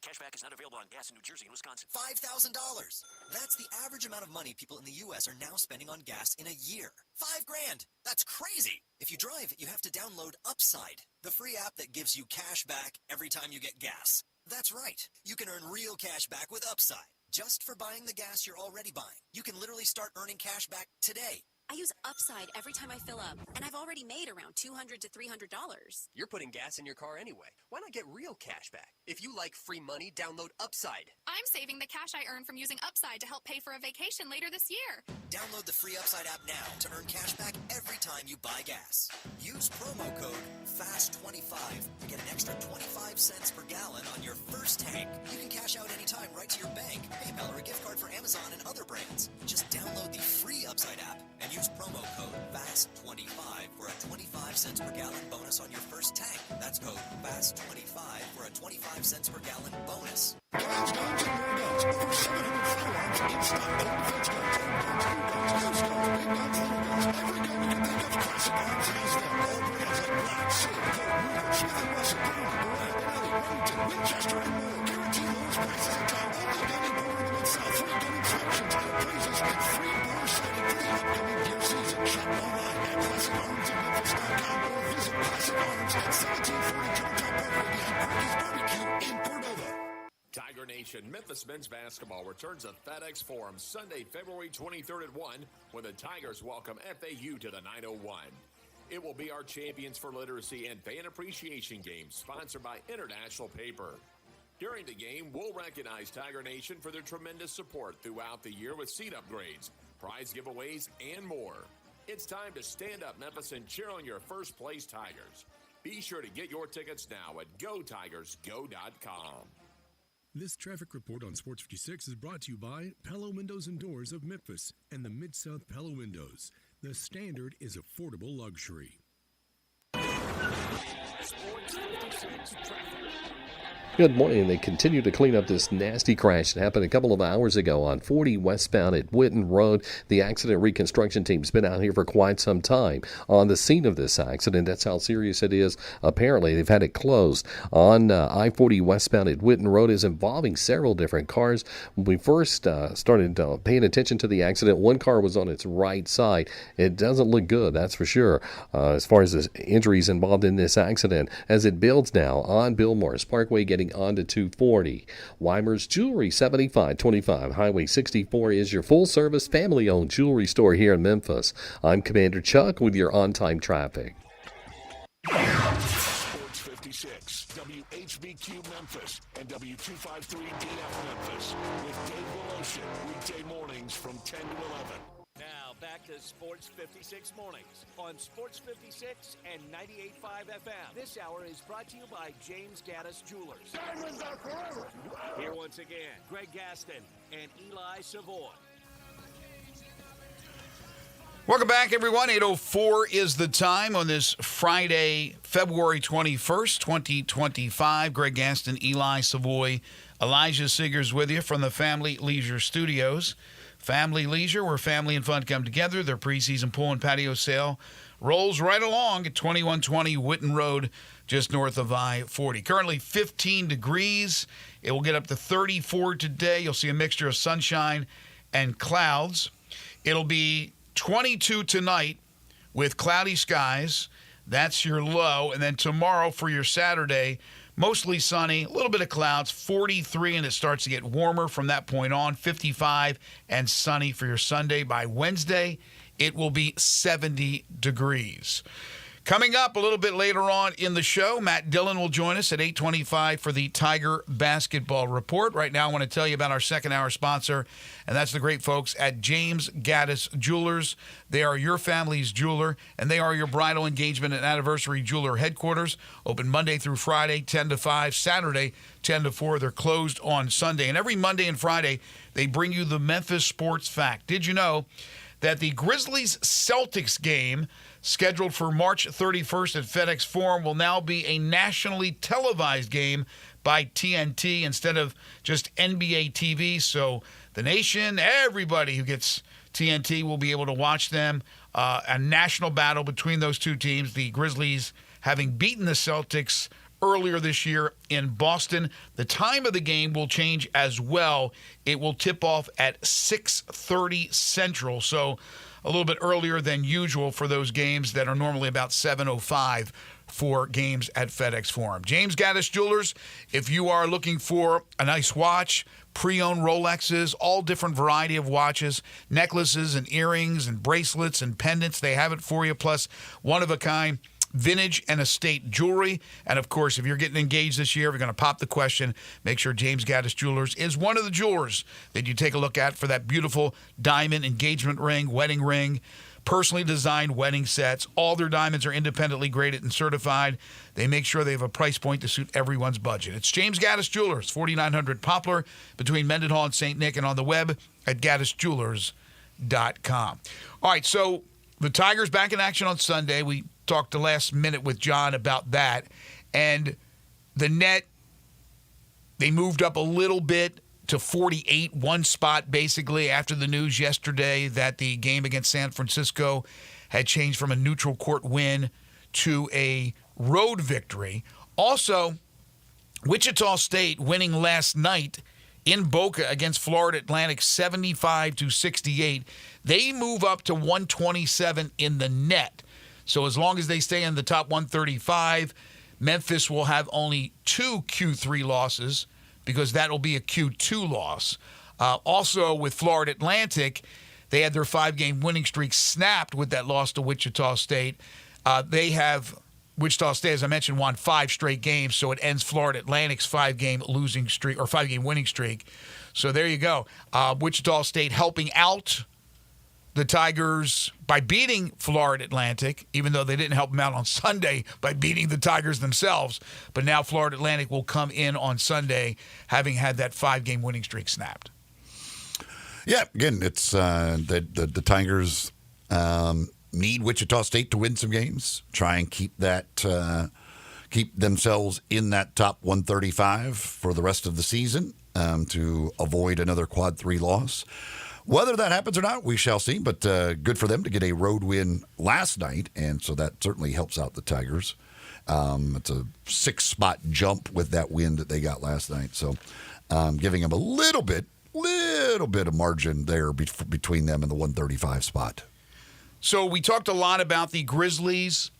Cashback is not available on gas in New Jersey and Wisconsin. $5,000. That's the average amount of money people in the U.S. are now spending on gas in a year. $5,000. That's crazy. If you drive, you have to download Upside, the free app that gives you cash back every time you get gas. That's right. You can earn real cash back with Upside, just for buying the gas you're already buying. You can literally start earning cash back today. I use Upside every time I fill up, and I've already made around $200 to $300. You're putting gas in your car anyway. Why not get real cash back? If you like free money, download Upside. I'm saving the cash I earn from using Upside to help pay for a vacation later this year. Download the free Upside app now to earn cash back every time you buy gas. Use promo code FAST25 to get an extra 25 cents per gallon on your first tank. You can cash out anytime right to your bank, PayPal, or a gift card for Amazon and other brands. Just download the free Upside app and use promo code FAST25 for a 25 cents per gallon bonus on your first tank. That's code FAST25 for a 25 cents per gallon bonus. Guns, guns, and more guns. Over 700 firearms in stock. Home defense guns, home guns, new guns, used guns, big guns, little guns. Every gun you can think of, Classic Arms has them. All brands like Black, Sig, Colt, Ruger, Smith & Wesson, Browning, Beretta, Benelli, Remington, Winchester, and more. Guaranteed lowest prices in town. Only gun importer in the Mid-South. Free gun inspections, appraisals, and free border sighting for the upcoming deer season. Shop online at ClassicArmsInMemphis.com or visit Classic Arms at 1740 Turntop Parkway behind Parky's Barbecue in Cordova. Tiger Nation Memphis men's basketball returns at FedEx Forum Sunday, February 23rd at 1 when the Tigers welcome FAU to the 901. It will be our Champions for Literacy and Fan Appreciation game, sponsored by International Paper. During the game, we'll recognize Tiger Nation for their tremendous support throughout the year with seat upgrades, prize giveaways, and more. It's time to stand up, Memphis, and cheer on your first place Tigers. Be sure to get your tickets now at GoTigersGo.com. This traffic report on Sports 56 is brought to you by Palo Windows and Doors of Memphis and the Mid-South Palo Windows. The standard is affordable luxury. Sports 56 traffic. Good morning. They continue to clean up this nasty crash that happened a couple of hours ago on 40 westbound at Witten Road. The accident reconstruction team's been out here for quite some time on the scene of this accident. That's how serious it is. Apparently, they've had it closed on I-40 westbound at Witten Road. Is involving several different cars. When we first started paying attention to the accident, one car was on its right side. It doesn't look good, that's for sure, as far as the injuries involved in this accident. As it builds now on Bill Morris Parkway, getting onto 240. Weimer's Jewelry, 7525 Highway 64 is your full-service, family-owned jewelry store here in Memphis. I'm Commander Chuck with your on-time traffic. Sports 56, WHBQ Memphis, and W253DF Memphis, with Dave Willotion, weekday mornings from 10 to 11. Now back to Sports 56 mornings on Sports 56 and 98.5 FM. This hour is brought to you by James Gaddis Jewelers. Diamonds are forever. Here once again, Greg Gaston and Eli Savoy. Welcome back, everyone. 8:04 is the time on this Friday, February 21st, 2025. Greg Gaston, Eli Savoy, Elijah Siggers with you from the Family Leisure Studios. Family Leisure, where family and fun come together. Their preseason pool and patio sale rolls right along at 2120 Witten Road, just north of I-40. Currently 15 degrees. It will get up to 34 today. You'll see a mixture of sunshine and clouds. It'll be 22 tonight with cloudy skies. That's your low. And then tomorrow for your Saturday, mostly sunny, a little bit of clouds, 43, and it starts to get warmer from that point on, 55 and sunny for your Sunday. By Wednesday, it will be 70 degrees. Coming up a little bit later on in the show, Matt Dillon will join us at 8:25 for the Tiger Basketball Report. Right now, I want to tell you about our second hour sponsor, and that's the great folks at James Gaddis Jewelers. They are your family's jeweler, and they are your bridal, engagement, and anniversary jeweler headquarters. Open Monday through Friday, 10 to 5, Saturday, 10 to 4. They're closed on Sunday. And every Monday and Friday, they bring you the Memphis Sports Fact. Did you know that the Grizzlies-Celtics game, scheduled for March 31st at FedEx Forum, will now be a nationally televised game by TNT instead of just NBA TV? So the nation, everybody who gets TNT will be able to watch them. A national battle between those two teams, the Grizzlies having beaten the Celtics earlier this year in Boston. The time of the game will change as well. It will tip off at 6:30 Central, so a little bit earlier than usual for those games that are normally about 7:05 for games at FedEx Forum. James Gaddis Jewelers, if you are looking for a nice watch, pre-owned Rolexes, all different variety of watches, necklaces and earrings and bracelets and pendants, they have it for you, plus one-of-a-kind vintage and estate jewelry. And, of course, if you're getting engaged this year, if you're going to pop the question, make sure James Gaddis Jewelers is one of the jewelers that you take a look at for that beautiful diamond engagement ring, wedding ring, personally designed wedding sets. All their diamonds are independently graded and certified. They make sure they have a price point to suit everyone's budget. It's James Gaddis Jewelers, 4900 Poplar, between Mendenhall and St. Nick, and on the web at gaddisjewelers.com. All right, so the Tigers back in action on Sunday. We talked the last minute with John about that. And the net, they moved up a little bit to 48, one spot basically after the news yesterday that the game against San Francisco had changed from a neutral court win to a road victory. Also, Wichita State winning last night in Boca against Florida Atlantic 75-68. They move up to 127 in the net. So as long as they stay in the top 135, Memphis will have only 2 Q3 losses because that will be a Q2 loss. Also, with Florida Atlantic, they had their 5-game winning streak snapped with that loss to Wichita State. They have, Wichita State, as I mentioned, won 5 straight games, so it ends Florida Atlantic's 5-game losing streak or 5-game winning streak. So there you go. Wichita State helping out the Tigers by beating Florida Atlantic, even though they didn't help them out on Sunday by beating the Tigers themselves. But now Florida Atlantic will come in on Sunday having had that 5-game winning streak snapped. Yeah, again, it's the Tigers need Wichita State to win some games, try and keep that keep themselves in that top 135 for the rest of the season to avoid another quad 3 loss. Whether that happens or not, we shall see, but good for them to get a road win last night, and so that certainly helps out the Tigers. It's a 6-spot jump with that win that they got last night, so giving them a little bit of margin there between them and the 135 spot. So we talked a lot about the Grizzlies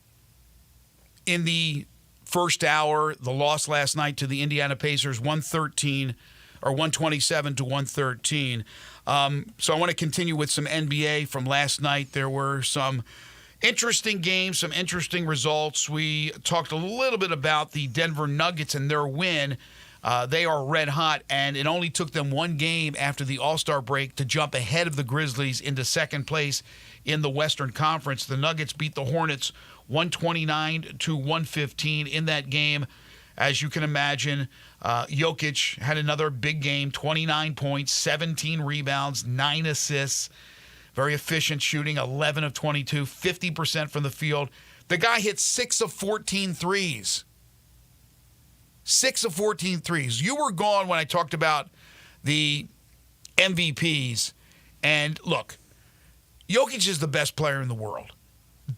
in the first hour, the loss last night to the Indiana Pacers, 127 to 113. So I want to continue with some NBA from last night. There were some interesting games, some interesting results. We talked a little bit about the Denver Nuggets and their win. They are red hot, and it only took them one game after the All-Star break to jump ahead of the Grizzlies into second place in the Western Conference. The Nuggets beat the Hornets 129 to 115 in that game. As you can imagine, Jokic had another big game, 29 points, 17 rebounds, 9 assists. Very efficient shooting, 11 of 22, 50% from the field. The guy hit 6 of 14 threes. 6 of 14 threes. You were gone when I talked about the MVPs. And look, Jokic is the best player in the world.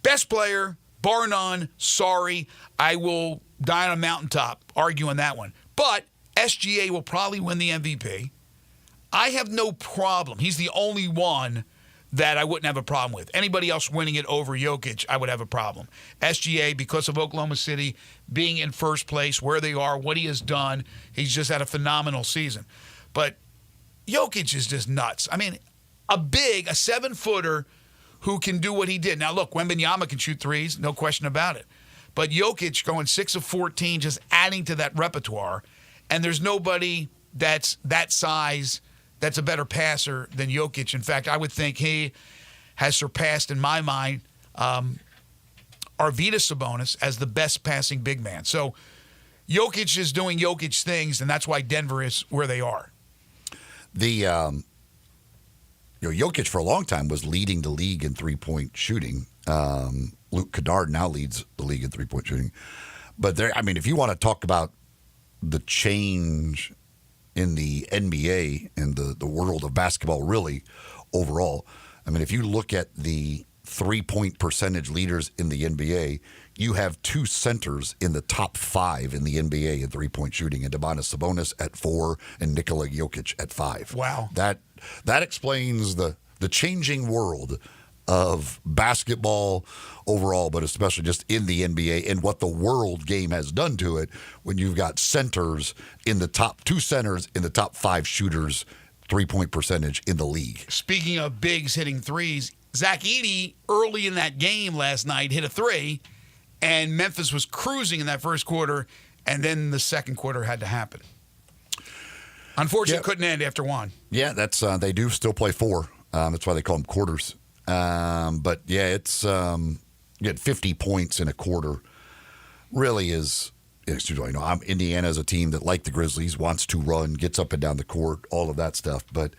Best player, bar none. Sorry, I will die on a mountaintop arguing that one. But SGA will probably win the MVP. I have no problem. He's the only one that I wouldn't have a problem with. Anybody else winning it over Jokic, I would have a problem. SGA, because of Oklahoma City being in first place, where they are, what he has done, he's just had a phenomenal season. But Jokic is just nuts. I mean, a 7-footer who can do what he did. Now, look, Wembanyama can shoot threes, no question about it. But Jokic going 6 of 14, just adding to that repertoire. And there's nobody that's that size that's a better passer than Jokic. In fact, I would think he has surpassed, in my mind, Arvydas Sabonis as the best passing big man. So Jokic is doing Jokic things, and that's why Denver is where they are. Jokic for a long time was leading the league in three-point shooting. Luke Kennard now leads the league in three-point shooting. But if you want to talk about the change in the NBA and the world of basketball really overall, if you look at the three-point percentage leaders in the NBA, you have 2 centers in the top 5 in the NBA in three-point shooting, and Domantas Sabonis at 4 and Nikola Jokic at 5. Wow. That explains the changing world of basketball overall, but especially just in the NBA and what the world game has done to it when you've got 2 centers in the top 5 shooters, three-point percentage in the league. Speaking of bigs hitting threes, Zach Edey early in that game last night hit a 3, and Memphis was cruising in that first quarter, and then the second quarter had to happen. Unfortunately, it couldn't end after 1. Yeah, that's they do still play 4. That's why they call them quarters. But yeah, it's you get 50 points in a quarter. Really is. Indiana is a team that, like the Grizzlies, wants to run, gets up and down the court, all of that stuff. But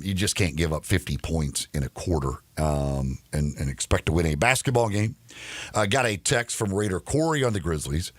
you just can't give up 50 points in a quarter and expect to win a basketball game. Got a text from Raider Corey on the Grizzlies.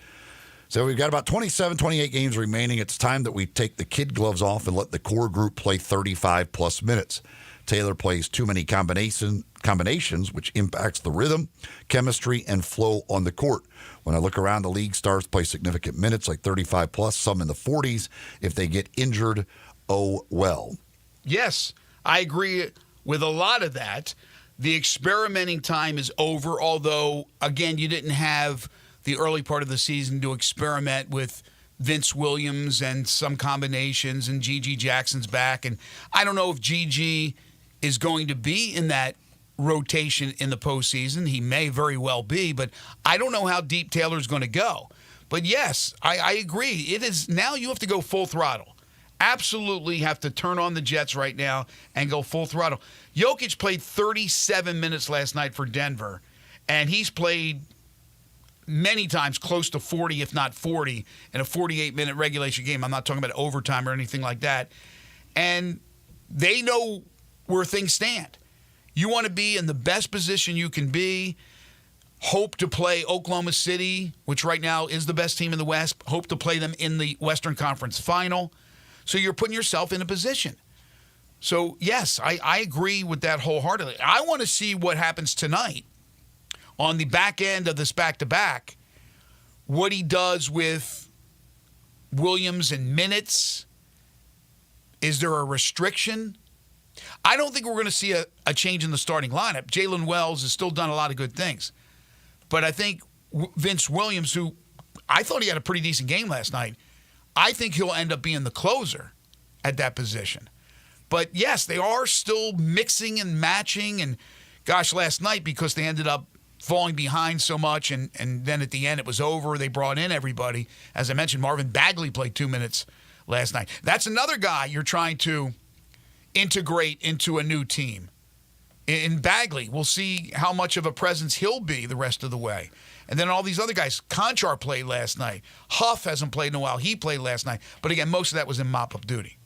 So we've got about 27, 28 games remaining. It's time that we take the kid gloves off and let the core group play 35-plus minutes. Taylor plays too many combinations, which impacts the rhythm, chemistry, and flow on the court. When I look around, the league stars play significant minutes, like 35-plus, some in the 40s. If they get injured, oh well. Yes, I agree with a lot of that. The experimenting time is over, although, again, you didn't have the early part of the season to experiment with Vince Williams and some combinations, and Gigi Jackson's back. And I don't know if Gigi is going to be in that rotation in the postseason. He may very well be, but I don't know how deep Taylor's going to go. But yes, I agree. It is now you have to go full throttle. Absolutely have to turn on the jets right now and go full throttle. Jokic played 37 minutes last night for Denver, and he's played many times close to 40, if not 40, in a 48-minute regulation game. I'm not talking about overtime or anything like that. And they know where things stand. You want to be in the best position you can be. hope to play Oklahoma City, which right now is the best team in the West, hope to play them in the Western Conference Final. So you're putting yourself in a position. So, yes, I agree with that wholeheartedly. I want to see what happens tonight on the back end of this back-to-back, what he does with Williams in minutes. Is there a restriction? I don't think we're going to see a change in the starting lineup. Jalen Wells has still done a lot of good things. But I think Vince Williams, who I thought he had a pretty decent game last night, I think he'll end up being the closer at that position. But, yes, they are still mixing and matching. And, gosh, last night, because they ended up falling behind so much, and then at the end it was over, they brought in everybody. As I mentioned, Marvin Bagley played 2 minutes last night. That's another guy you're trying to integrate into a new team. In Bagley, we'll see how much of a presence he'll be the rest of the way. And then all these other guys. Conchar played last night. Huff hasn't played in a while. He played last night. But, again, most of that was in mop-up duty.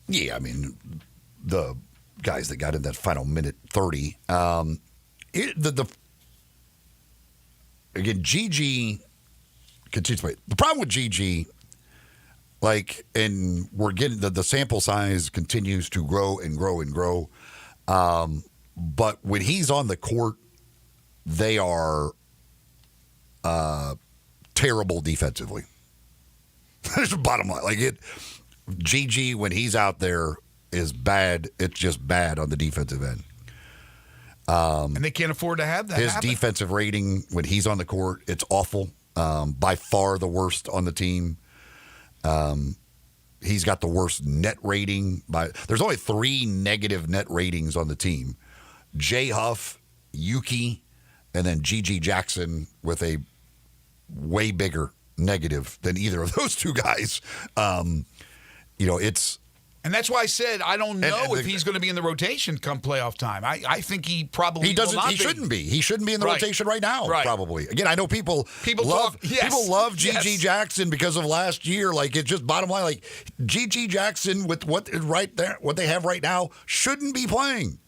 Yeah, I mean, the guys that got in that final minute 30. Again, GG continues to play. The problem with GG, and we're getting the sample size continues to grow and grow and grow. But when he's on the court, they are terrible defensively. That's the bottom line. GG, when he's out there, is bad. It's just bad on the defensive end. And they can't afford to have that His happen. defensive rating, when he's on the court, it's awful. By far the worst on the team. He's got the worst net rating. There's only 3 negative net ratings on the team. Jay Huff, Yuki, and then GG Jackson with a way bigger negative than either of those two guys. It's... And that's why I said I don't know if he's going to be in the rotation come playoff time. I think he probably he doesn't. Will not he shouldn't be. He shouldn't be in the rotation right now. Right. Probably. Again, I know people love GG Jackson because of last year. It's just bottom line. GG Jackson with what they have right now shouldn't be playing.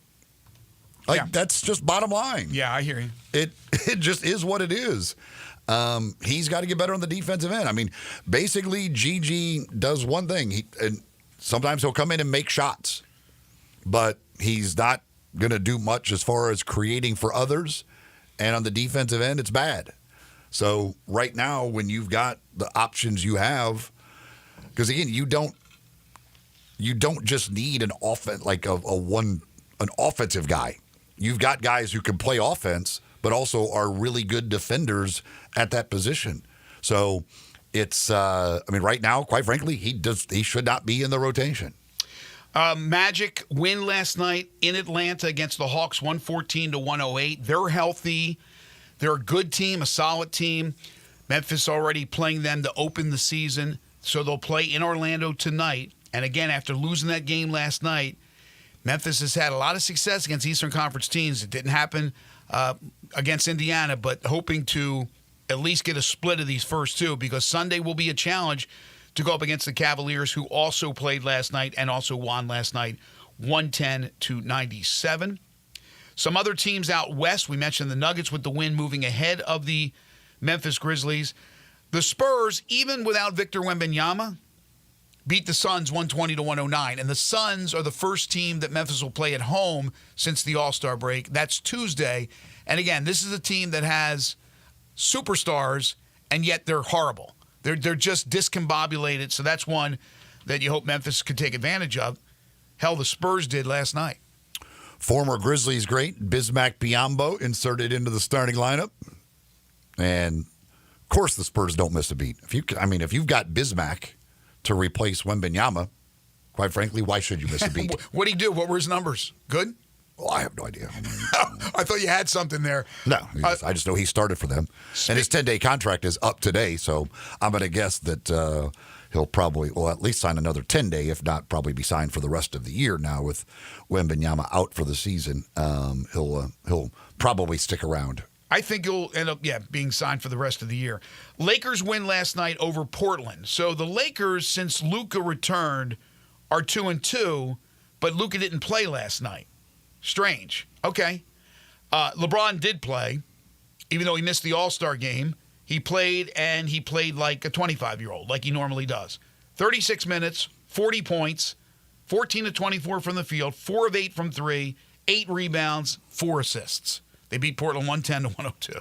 That's just bottom line. Yeah, I hear you. It just is what it is. He's got to get better on the defensive end. I mean, basically, GG does one thing. Sometimes he'll come in and make shots, but he's not going to do much as far as creating for others. And on the defensive end, it's bad. So right now, when you've got the options you have, because again, you don't just need an offensive guy. You've got guys who can play offense, but also are really good defenders at that position. So. It's, right now, quite frankly, he should not be in the rotation. Magic win last night in Atlanta against the Hawks, 114-108. They're healthy. They're a good team, a solid team. Memphis already playing them to open the season, so they'll play in Orlando tonight. And again, after losing that game last night, Memphis has had a lot of success against Eastern Conference teams. It didn't happen against Indiana, but hoping to at least get a split of these first two, because Sunday will be a challenge to go up against the Cavaliers, who also played last night and also won last night 110-97. Some other teams out west, we mentioned the Nuggets with the win moving ahead of the Memphis Grizzlies. The Spurs, even without Victor Wembanyama, beat the Suns 120-109. And the Suns are the first team that Memphis will play at home since the All-Star break. That's Tuesday. And again, this is a team that has superstars, and yet they're horrible. They're just discombobulated, so that's one that you hope Memphis could take advantage of. Hell, the Spurs did last night. Former Grizzlies great Bismack Biyombo inserted into the starting lineup. And, of course, the Spurs don't miss a beat. If you've got Bismack to replace Wembanyama, quite frankly, why should you miss a beat? What'd he do? What were his numbers? Good? Well, I have no idea. I thought you had something there. No, I just know he started for them. And his 10-day contract is up today, so I'm going to guess that he'll probably, at least sign another 10-day, if not probably be signed for the rest of the year now with Wembanyama out for the season. He'll probably stick around. I think he'll end up, being signed for the rest of the year. Lakers win last night over Portland. So the Lakers, since Luka returned, are 2-2, but Luka didn't play last night. Strange. Okay. LeBron did play. even though he missed the All-Star game, he played, and he played like a 25-year-old, like he normally does. 36 minutes, 40 points, 14 of 24 from the field, 4 of 8 from 3, 8 rebounds, 4 assists. They beat Portland 110 to 102.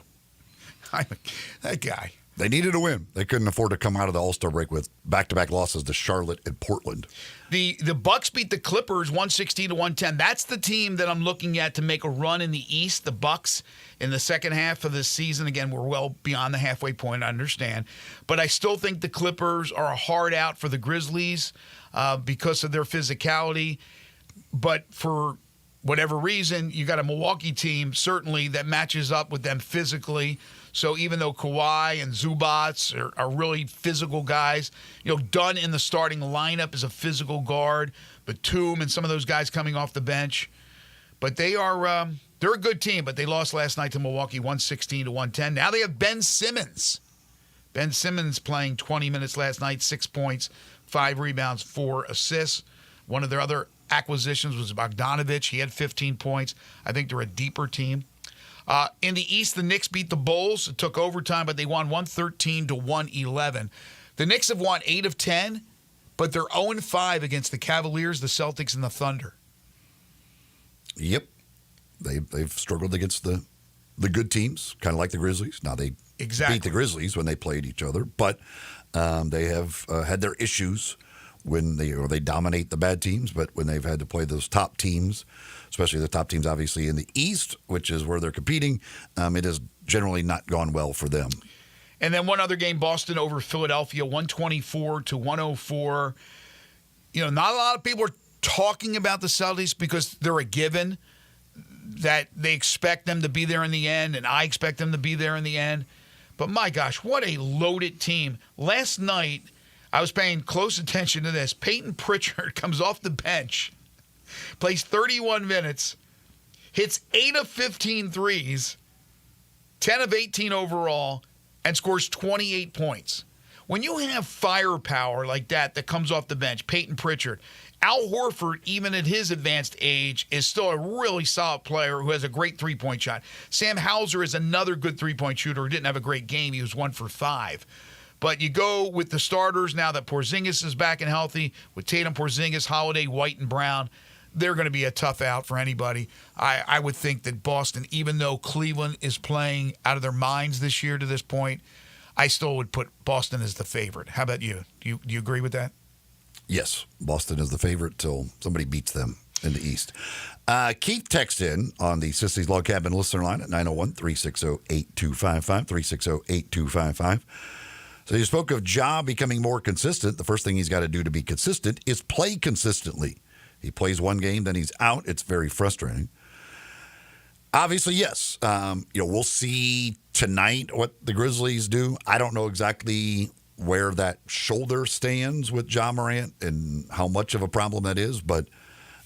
That guy. They needed a win. They couldn't afford to come out of the All-Star break with back-to-back losses to Charlotte and Portland. The Bucks beat the Clippers 116 to 110. That's the team that I'm looking at to make a run in the East. The Bucks in the second half of this season. Again, we're well beyond the halfway point, I understand. But I still think the Clippers are a hard out for the Grizzlies because of their physicality. But for whatever reason, you got a Milwaukee team, certainly, that matches up with them physically. So even though Kawhi and Zubats are really physical guys, Dunn in the starting lineup is a physical guard, Batum and some of those guys coming off the bench. But they're a good team, but they lost last night to Milwaukee 116 to 110. Now they have Ben Simmons. Ben Simmons playing 20 minutes last night, 6 points, 5 rebounds, 4 assists. One of their other acquisitions was Bogdanovich. He had 15 points. I think they're a deeper team. In the East, the Knicks beat the Bulls. It took overtime, but they won 113 to 111. The Knicks have won 8 of 10, but they're 0-5 against the Cavaliers, the Celtics, and the Thunder. Yep. They've struggled against the good teams, kind of like the Grizzlies. Now, they beat the Grizzlies when they played each other, but they have had their issues when they dominate the bad teams, but when they've had to play those top teams, especially the top teams obviously in the East, which is where they're competing, it has generally not gone well for them. And then one other game, Boston over Philadelphia, 124 to 104. Not a lot of people are talking about the Celtics because they're a given that they expect them to be there in the end, and I expect them to be there in the end. But my gosh, what a loaded team. Last night, I was paying close attention to this. Peyton Pritchard comes off the bench, plays 31 minutes, hits 8 of 15 threes, 10 of 18 overall, and scores 28 points. When you have firepower like that comes off the bench, Peyton Pritchard, Al Horford, even at his advanced age, is still a really solid player who has a great three-point shot. Sam Hauser is another good three-point shooter who didn't have a great game. He was 1 for 5. But you go with the starters now that Porzingis is back and healthy, with Tatum, Porzingis, Holiday, White, and Brown. They're going to be a tough out for anybody. I would think that Boston, even though Cleveland is playing out of their minds this year to this point, I still would put Boston as the favorite. How about you? Do you agree with that? Yes, Boston is the favorite till somebody beats them in the East. Keith texts in on the Sissy's Log Cabin listener line at 901-360-8255, 360-8255. So you spoke of Ja becoming more consistent. The first thing he's got to do to be consistent is play consistently. He plays one game, then he's out. It's very frustrating. Obviously, yes. We'll see tonight what the Grizzlies do. I don't know exactly where that shoulder stands with Ja Morant and how much of a problem that is, but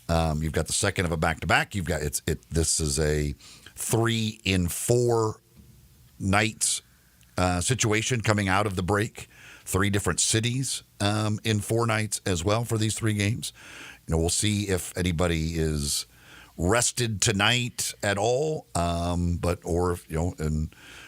you've got the second of a back-to-back. You've got this is a 3 in 4 nights situation coming out of the break. 3 different cities in 4 nights as well for these 3 games. We'll see if anybody is rested tonight at all,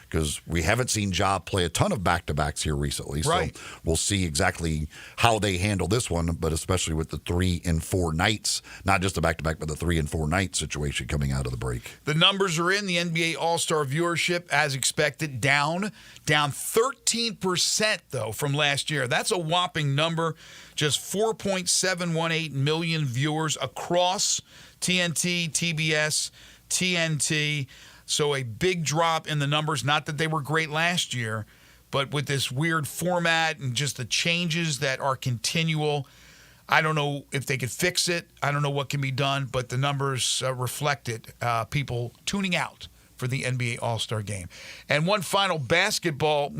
because we haven't seen Ja play a ton of back-to-backs here recently. Right. So we'll see exactly how they handle this one, but especially with the 3 in 4 nights, not just the back-to-back, but the 3 in 4 night situation coming out of the break. The numbers are in. The NBA All-Star viewership, as expected, down 13%, though, from last year. That's a whopping number. Just 4.718 million viewers across TNT, TBS, TNT. So a big drop in the numbers. Not that they were great last year, but with this weird format and just the changes that are continual, I don't know if they could fix it. I don't know what can be done, but the numbers reflected people tuning out for the NBA All-Star Game. And one final basketball,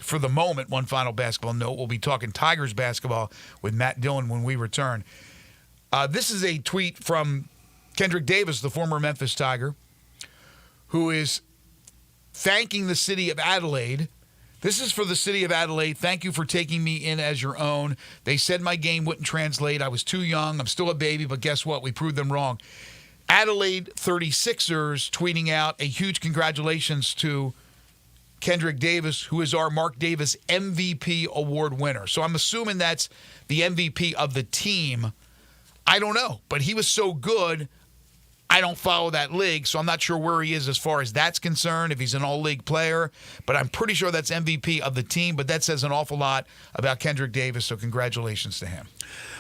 for the moment, one final basketball note. We'll be talking Tigers basketball with Matt Dillon when we return. This is a tweet from Kendrick Davis, the former Memphis Tiger, who is thanking the city of Adelaide. This is for the city of Adelaide. Thank you for taking me in as your own. They said my game wouldn't translate. I was too young. I'm still a baby, but guess what? We proved them wrong. Adelaide 36ers tweeting out a huge congratulations to Kendrick Davis, who is our Mark Davis MVP award winner. So I'm assuming that's the MVP of the team. I don't know, but he was so good. I don't follow that league, so I'm not sure where he is as far as that's concerned, if he's an all-league player. But I'm pretty sure that's MVP of the team, but that says an awful lot about Kendrick Davis, so congratulations to him.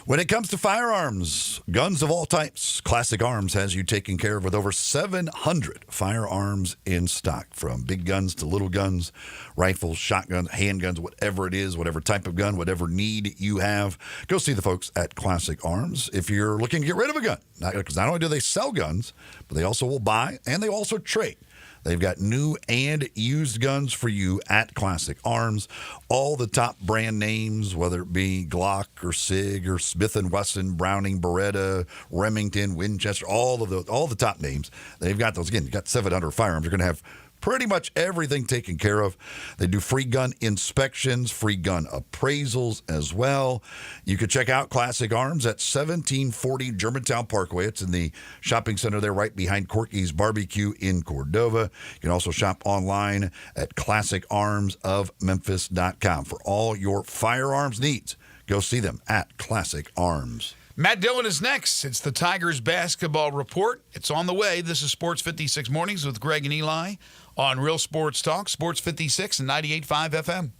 When it comes to firearms, guns of all types, Classic Arms has you taken care of with over 700 firearms in stock, from big guns to little guns, rifles, shotguns, handguns, whatever it is, whatever type of gun, whatever need you have. Go see the folks at Classic Arms if you're looking to get rid of a gun. Because not only do they sell guns, but they also will buy and they also trade. They've got new and used guns for you at Classic Arms. All the top brand names, whether it be Glock or SIG or Smith & Wesson, Browning, Beretta, Remington, Winchester, all the top names. They've got those. Again, you've got 700 firearms. You're going to have pretty much everything taken care of. They do free gun inspections, free gun appraisals as well. You can check out Classic Arms at 1740 Germantown Parkway. It's in the shopping center there right behind Corky's Barbecue in Cordova. You can also shop online at classicarmsofmemphis.com for all your firearms needs. Go see them at Classic Arms. Matt Dillon is next. It's the Tigers basketball report. It's on the way. This is Sports 56 Mornings with Greg and Eli on Real Sports Talk, Sports 56 and 98.5 FM.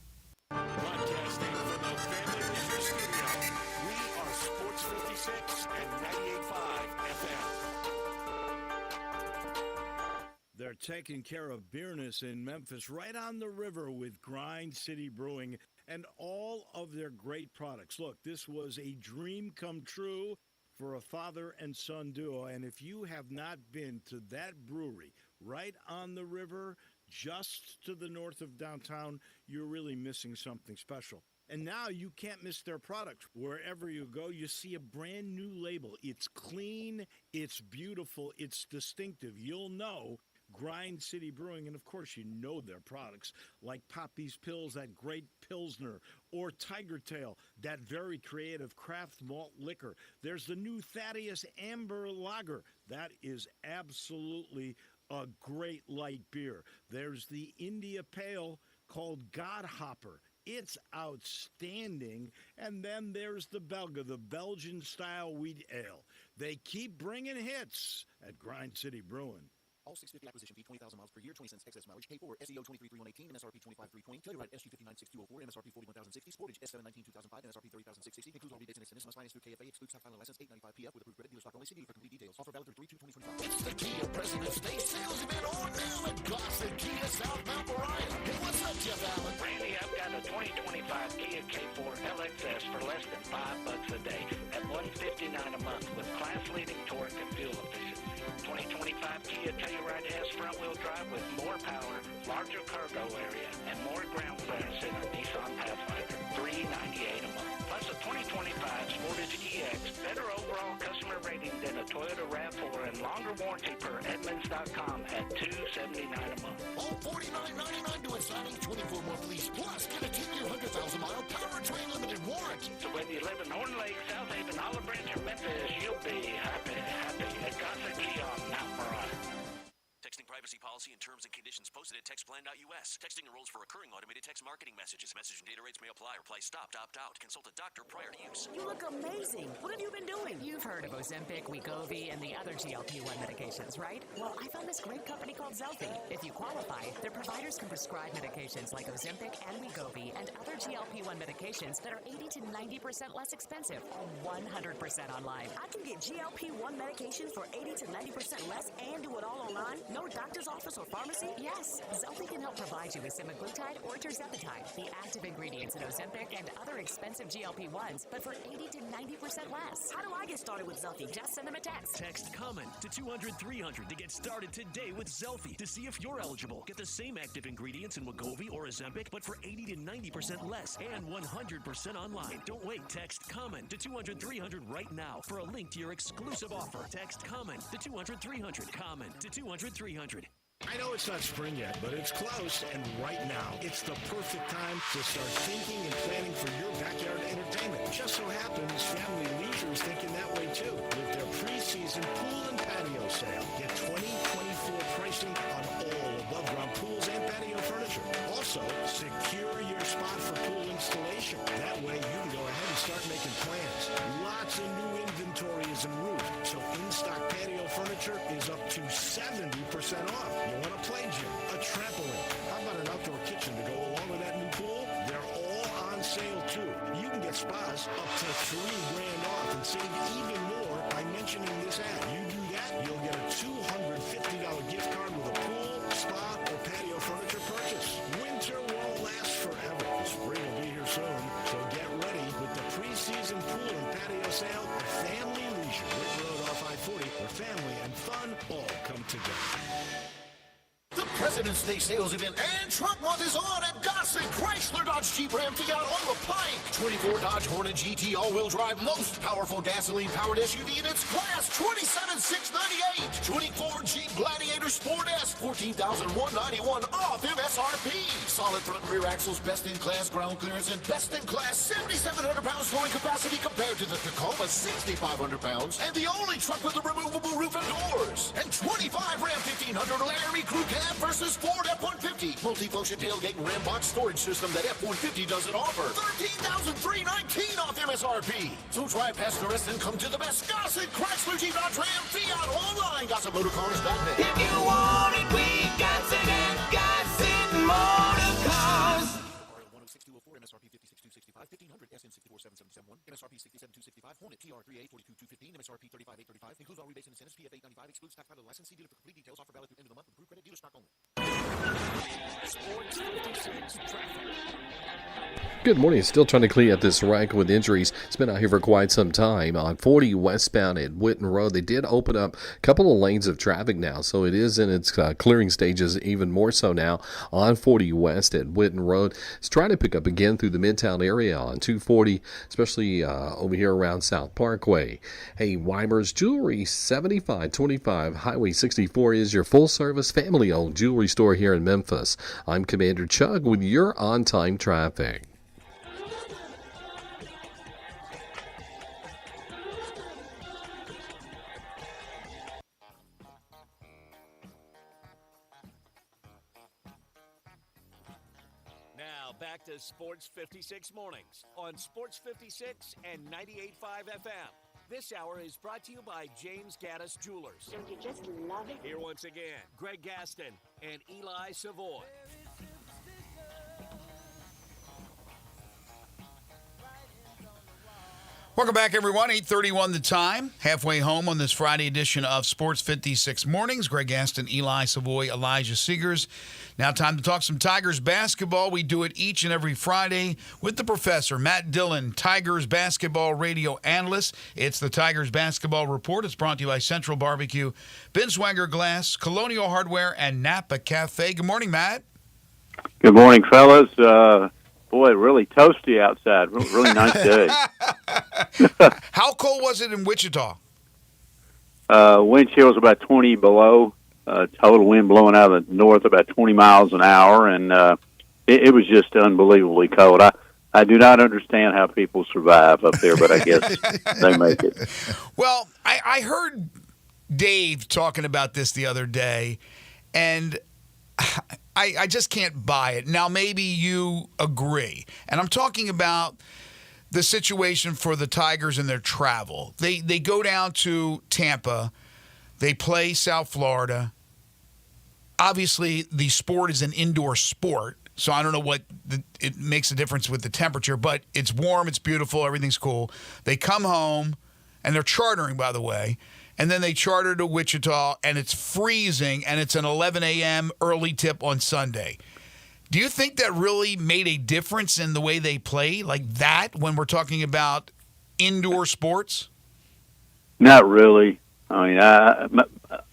Broadcasting from the Family Leisure Studio, we are Sports 56 and 98.5 FM. They're taking care of business in Memphis, right on the river with Grind City Brewing and all of their great products. Look, this was a dream come true for a father and son duo. And if you have not been to that brewery right on the river, just to the north of downtown, you're really missing something special. And now you can't miss their products. Wherever you go, you see a brand new label. It's clean, it's beautiful, it's distinctive. You'll know Grind City Brewing, and of course you know their products like Poppy's Pills, that great Pilsner, or Tiger Tail, that very creative craft malt liquor. There's the new Thaddeus Amber Lager. That is absolutely a great light beer. There's the India Pale called Godhopper. It's outstanding. And then there's the Belga, the Belgian-style wheat ale. They keep bringing hits at Grind City Brewing. All 650 acquisition fee, 20,000 miles per year, 20 cents excess mileage. Pay for SEO 233118, MSRP 25320. Telluride SG 596 MSRP 41060. Sportage S719 2005, MSRP 30660. Includes all rebates and incentives. Must finance through KFA. Excludes top final license 895 PF with approved credit. Dealer stock only. See dealer for complete details. Offer valid through 3/2/2025. It's the Kia President's Day sales event on now at Gossett Kia South Mount Moriah. Hey, what's up, Jeff Allen? Randy, I've got a 2025 Kia K4 LXS for less than $5 a day at $159 a month with class-leading torque and fuel efficiency. 2025 Kia Telluride has front-wheel drive with more power, larger cargo area, and more ground clearance than a Nissan Pathfinder. $398 a month. Plus a 2025 Sportage EX, better overall customer rating than a Toyota RAV4 and longer warranty per Edmunds.com at $279 a month. All $49.99 to a signing, 24-month lease. Plus, get a 10-year, 100,000-mile powertrain limited warranty. So whether you live in Horn Lake, South Haven, Olive Branch, or Memphis, you'll be happy at Gossett Kia on Mount Moriah. Texting privacy policy and terms and conditions posted at textplan.us. Texting enrolls for recurring automated text marketing messages. Message and data rates may apply. Reply stopped, opt out. Consult a doctor prior to use. You look amazing. What have you been doing? You've heard of Ozempic, Wegovy, and the other GLP-1 medications, right? Well, I found this great company called Zelfie. If you qualify, their providers can prescribe medications like Ozempic and Wegovy and other GLP-1 medications that are 80 to 90% less expensive and 100% online. I can get GLP-1 medication for 80 to 90% less and do it all online? No doctor's office or pharmacy? Yes. Zelfie can help provide you with semaglutide or tirzepatide, the active ingredients in Ozempic and other expensive GLP-1s, but for 80 to 90% less. How do I get started with Zelfie? Just send them a text. Text comment to 200-300 to get started today with Zelfie to see if you're eligible. Get the same active ingredients in Wegovy or Ozempic, but for 80 to 90% less and 100% online. Don't wait. Text comment to 200-300 right now for a link to your exclusive offer. Text comment to 200-300. Comment to 200-300. I know it's not spring yet, but it's close, and right now, it's the perfect time to start thinking and planning for your backyard entertainment. Just so happens Family Leisure is thinking that way too, with their preseason pool and patio sale. Get 2024 pricing on all above-ground pools and patio furniture. Also, special in-stock patio furniture is up to 70% off. You want a play gym, a trampoline, how about an outdoor kitchen to go along with that new pool? They're all on sale too. You can get spas up to $3,000 off and save even more by mentioning this ad. You do that, you'll get a $250 gift card with a pool, spa, or patio furniture purchase. Winter won't last forever. The spring will be here soon, so get ready with the preseason pool and patio sale at Family Leisure, Whit Road off I-40, where family and fun all come together. The President's Day sales event and Truck Month is on at Gossett Chrysler Dodge Jeep Ram Fiat on the Pike. 24 Dodge Hornet GT all-wheel drive, most powerful gasoline-powered SUV in its class, $27,698. 24 Jeep Gladiator Sport S, $14,191 off MSRP. Solid front and rear axles, best-in-class ground clearance, and best-in-class 7,700 pounds towing capacity compared to the Tacoma 6,500 pounds, and the only truck with a removable roof and doors. And 25 Ram 1500 Laramie Crew Cab versus Ford F-150. Multifunction tailgate and Ram box storage system that F-150 doesn't offer. $13,319 off MSRP. So drive past the rest and come to the best Gossett Chrysler Jeep Dodge Ram Fiat online. GossettMotorCars.net. If you want it, we got it at Gossett Motorcars. 106,204, MSRP 56,265, 1500, SN647,771, MSRP 67,265, Hornet TR38, 42,215, MSRP 35,835, includes all rebates and incentives, PF 895, excludes tax title license, see dealer for complete details, offer valid through end of the month, approved credit, dealer stock only. Sports 56 traffic. Good morning. Still trying to clean up this wreck with injuries. It's been out here for quite some time. On 40 westbound at Witten Road, they did open up a couple of lanes of traffic now, so it is in its clearing stages even more so now on 40 west at Witten Road. It's trying to pick up again through the Midtown area on 240, especially over here around South Parkway. Hey, Weimer's Jewelry, 7525 Highway 64 is your full-service family-owned jewelry store here in Memphis. I'm Commander Chug with your on-time traffic. Now back to Sports 56 Mornings on Sports 56 and 98.5 FM. This hour is brought to you by James Gaddis Jewelers. Don't you just love it? Here once again, Greg Gaston and Eli Savoy. Welcome back, everyone. 8:31 the time. Halfway home on this Friday edition of Sports 56 Mornings. Greg Gaston, Eli Savoy, Elijah Seegers. Now time to talk some Tigers basketball. We do it each and every Friday with the professor, Matt Dillon, Tigers basketball radio analyst. It's the Tigers basketball report. It's brought to you by Central Barbecue, Binswanger Glass, Colonial Hardware, and Napa Cafe. Good morning, Matt. Good morning, fellas. Boy, really toasty outside. Really nice day. How cold was it in Wichita? Wind chill was about 20 below. Total wind blowing out of the north about 20 miles an hour, and it was just unbelievably cold. I do not understand how people survive up there, but I guess they make it. Well, I heard Dave talking about this the other day, and I just can't buy it. Now, maybe you agree. And I'm talking about the situation for the Tigers and their travel. They go down to Tampa. They play South Florida. Obviously, the sport is an indoor sport, so I don't know what it makes a difference with the temperature, but it's warm, it's beautiful, everything's cool. They come home, and they're chartering, by the way, and then they charter to Wichita, and it's freezing, and it's an 11 a.m. early tip on Sunday. Do you think that really made a difference in the way they play like that when we're talking about indoor sports? Not really. I mean,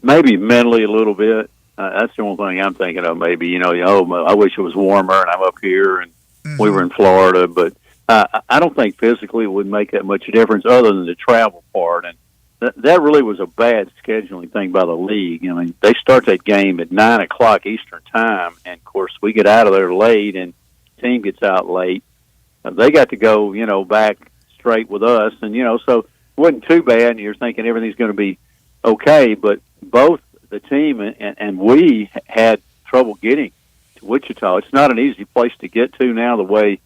maybe mentally a little bit. That's the only thing I'm thinking of. Maybe, I wish it was warmer, and I'm up here, and we were in Florida. But I don't think physically it would make that much difference other than the travel part. And that really was a bad scheduling thing by the league. I mean, they start that game at 9 o'clock Eastern time, and, of course, we get out of there late, and the team gets out late. They got to go, back straight with us, and, so it wasn't too bad, and you're thinking everything's going to be okay, but both the team and we had trouble getting to Wichita. It's not an easy place to get to now, the way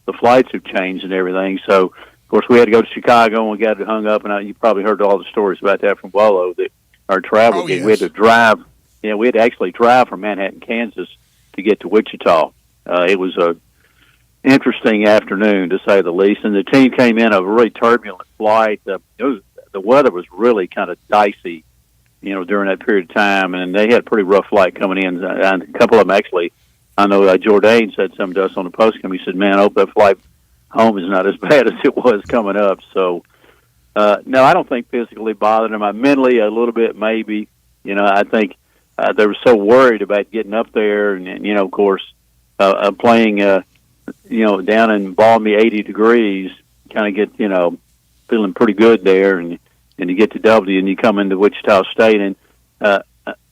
the flights have changed and everything, so Of course, we had to go to Chicago and we got it hung up, and you probably heard all the stories about that from Wolo, that our travel, we had to drive. Yeah, we had to actually drive from Manhattan, Kansas to get to Wichita. It was a interesting afternoon, to say the least, and the team came in a really turbulent flight. The weather was really kind of dicey, during that period of time, and they had a pretty rough flight coming in. And a couple of them actually, I know Jourdain said something to us on the postcom. He said, "Man, I hope that flight home is not as bad as it was coming up." So, no, I don't think physically bothered them. Mentally, a little bit maybe. I think they were so worried about getting up there, and of course, playing, down in balmy 80 degrees, kind of get, feeling pretty good there, and you get to W, and you come into Wichita State, and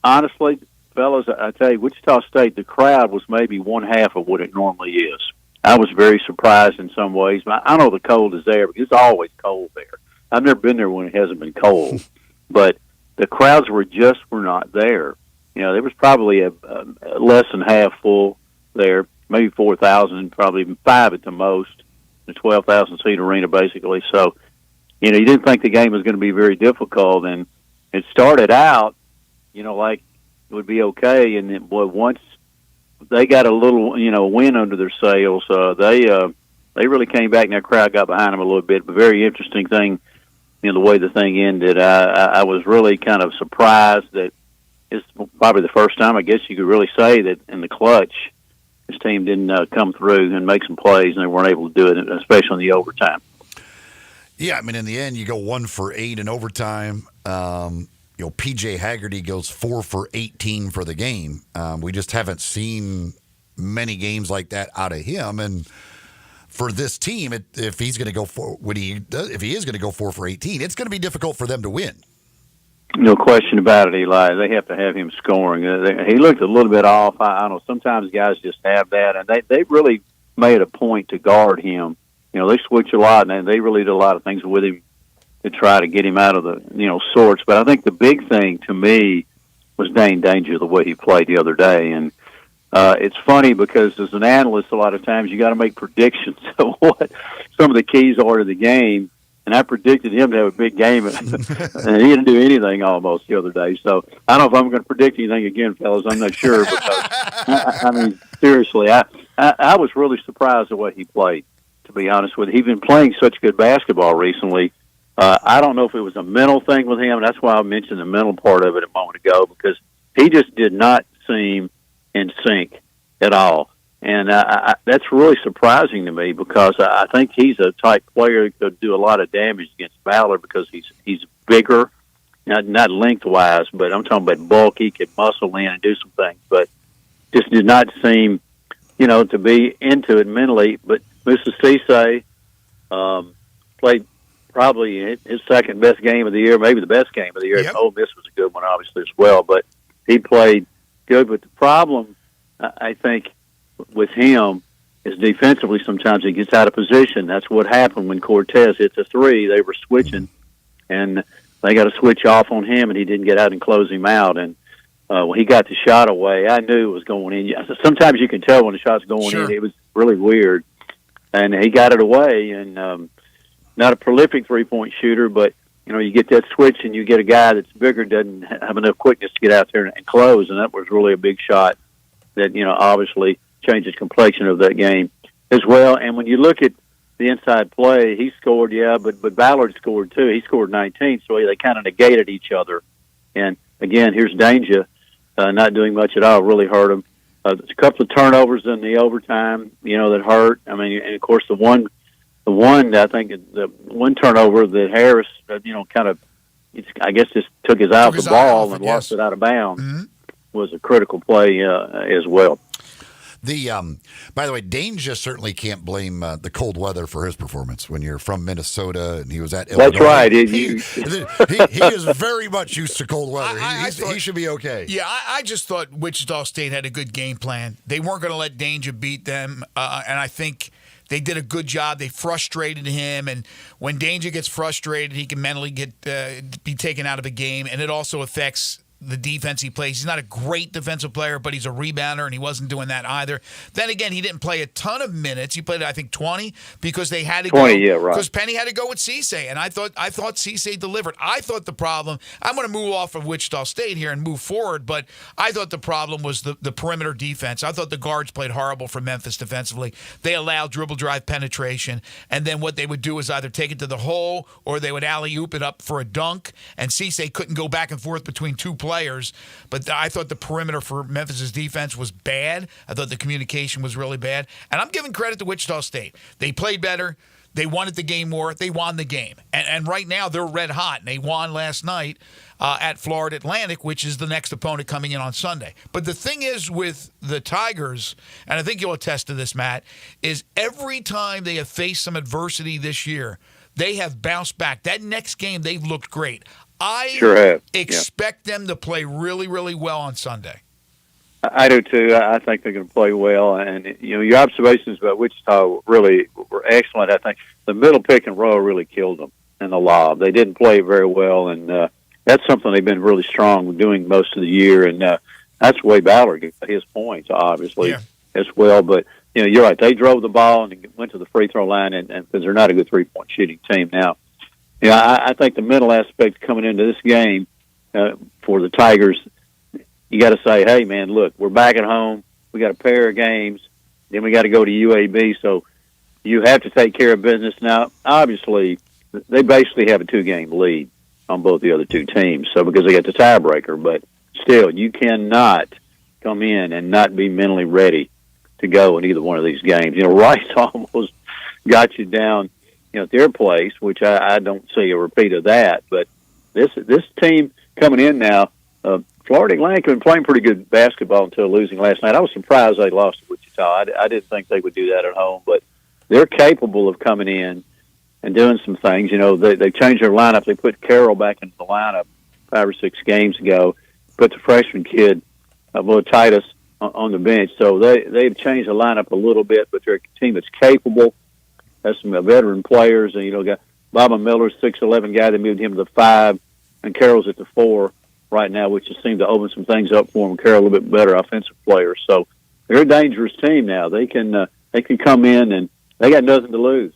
honestly, fellas, I tell you, Wichita State, the crowd was maybe one half of what it normally is. I was very surprised in some ways. I know the cold is there, because it's always cold there. I've never been there when it hasn't been cold, but the crowds were not there. There was probably a less than half full there, maybe 4,000, probably even 5 at the most, a 12,000-seat arena basically. So, you didn't think the game was going to be very difficult, and it started out, like it would be okay, and then, once they got a little, wind under their sails, they really came back, and their crowd got behind them a little bit. But very interesting thing, the way the thing ended. I was really kind of surprised that it's probably the first time, I guess you could really say, that in the clutch, this team didn't come through and make some plays, and they weren't able to do it, especially in the overtime. Yeah, I mean, in the end, you go 1 for 8 in overtime. P.J. Haggerty goes 4 for 18 for the game. We just haven't seen many games like that out of him. And for this team, if he's going to go if he is going to go 4 for 18, it's going to be difficult for them to win. No question about it, Eli. They have to have him scoring. He looked a little bit off. I don't know. Sometimes guys just have that, and they really made a point to guard him. They switch a lot, and they really did a lot of things with him to try to get him out of the, sorts. But I think the big thing to me was Dane Danger, the way he played the other day. And it's funny because as an analyst, a lot of times you got to make predictions of what some of the keys are to the game. And I predicted him to have a big game, and he didn't do anything almost the other day. So I don't know if I'm going to predict anything again, fellas. I'm not sure. Because, seriously, I was really surprised at what he played, to be honest with you. He's been playing such good basketball recently. I don't know if it was a mental thing with him. That's why I mentioned the mental part of it a moment ago, because he just did not seem in sync at all. And that's really surprising to me, because I think he's a type player that could do a lot of damage against Ballard, because he's bigger, not lengthwise, but I'm talking about bulk. He could muscle in and do some things, but just did not seem, to be into it mentally. But Mr. Cisse played probably his second best game of the year, maybe the best game of the year. Yep. Ole Miss was a good one, obviously, as well, but he played good. But the problem, I think, with him is defensively sometimes he gets out of position. That's what happened when Cortez hit the three. They were switching, and they got to switch off on him, and he didn't get out and close him out. And when he got the shot away, I knew it was going in. Sometimes you can tell when the shot's going in. It was really weird. And he got it away, and not a prolific three-point shooter, but, you get that switch and you get a guy that's bigger, doesn't have enough quickness to get out there and close, and that was really a big shot that, obviously changed the complexion of that game as well. And when you look at the inside play, he scored, but Ballard scored too. He scored 19, so they kind of negated each other. And, again, here's Danger not doing much at all, really hurt him. There's a couple of turnovers in the overtime, that hurt. I mean, and, of course, the one I think the one turnover that Harris, kind of, I guess, just took his eye off the ball and lost it out of bounds was a critical play as well. By the way, Dane just certainly can't blame the cold weather for his performance. When you're from Minnesota and he was at Illinois, that's right. He is very much used to cold weather. He should be okay. Yeah, I just thought Wichita State had a good game plan. They weren't going to let Danger beat them, and I think they did a good job. They frustrated him, and when Danger gets frustrated, he can mentally be taken out of a game, and it also affects the defense he plays. He's not a great defensive player, but he's a rebounder, and he wasn't doing that either. Then again, he didn't play a ton of minutes. He played, I think, 20 because they had to 20, go. yeah, right. Because Penny had to go with Cisse, and I thought Cisse delivered. I thought the problem. I'm going to move off of Wichita State here and move forward, but I thought the problem was the perimeter defense. I thought the guards played horrible for Memphis defensively. They allowed dribble drive penetration, and then what they would do is either take it to the hole or they would alley-oop it up for a dunk, and Cisse couldn't go back and forth between two players. But I thought the perimeter for Memphis's defense was bad. I thought the communication was really bad. And I'm giving credit to Wichita State. They played better. They wanted the game more. They won the game. And right now they're red hot. And they won last night at Florida Atlantic, which is the next opponent coming in on Sunday. But the thing is with the Tigers, and I think you'll attest to this, Matt, is every time they have faced some adversity this year, they have bounced back. That next game, they've looked great. I Sure have. expect them to play really, really well on Sunday. I do too. I think they're going to play well, and your observations about Wichita really were excellent. I think the middle pick and roll really killed them in the lob. They didn't play very well, and that's something they've been really strong doing most of the year. And that's the way Ballard got his points, obviously, as well. But you're right. They drove the ball and went to the free throw line, and because they're not a good 3-point shooting team now. I think the mental aspect coming into this game for the Tigers, you got to say, hey, man, look, we're back at home. We got a pair of games. Then we got to go to UAB. So you have to take care of business. Now, obviously, they basically have a 2-game lead on both the other two teams. So because they got the tiebreaker, but still, you cannot come in and not be mentally ready to go in either one of these games. Rice almost got you down at their place, which I don't see a repeat of that. But this team coming in now, Florida Atlantic had been playing pretty good basketball until losing last night. I was surprised they lost to Wichita. I didn't think they would do that at home, but they're capable of coming in and doing some things. They changed their lineup. They put Carroll back into the lineup 5 or 6 games ago, put the freshman kid, Titus, on the bench. So they've changed the lineup a little bit, but they're a team that's capable. Has some veteran players, and got Bobby Miller's 6'11" guy. They moved him to the 5, and Carroll's at the 4 right now, which just seemed to open some things up for him. Carroll a little bit better offensive player, so they're a dangerous team now. They can come in and they got nothing to lose,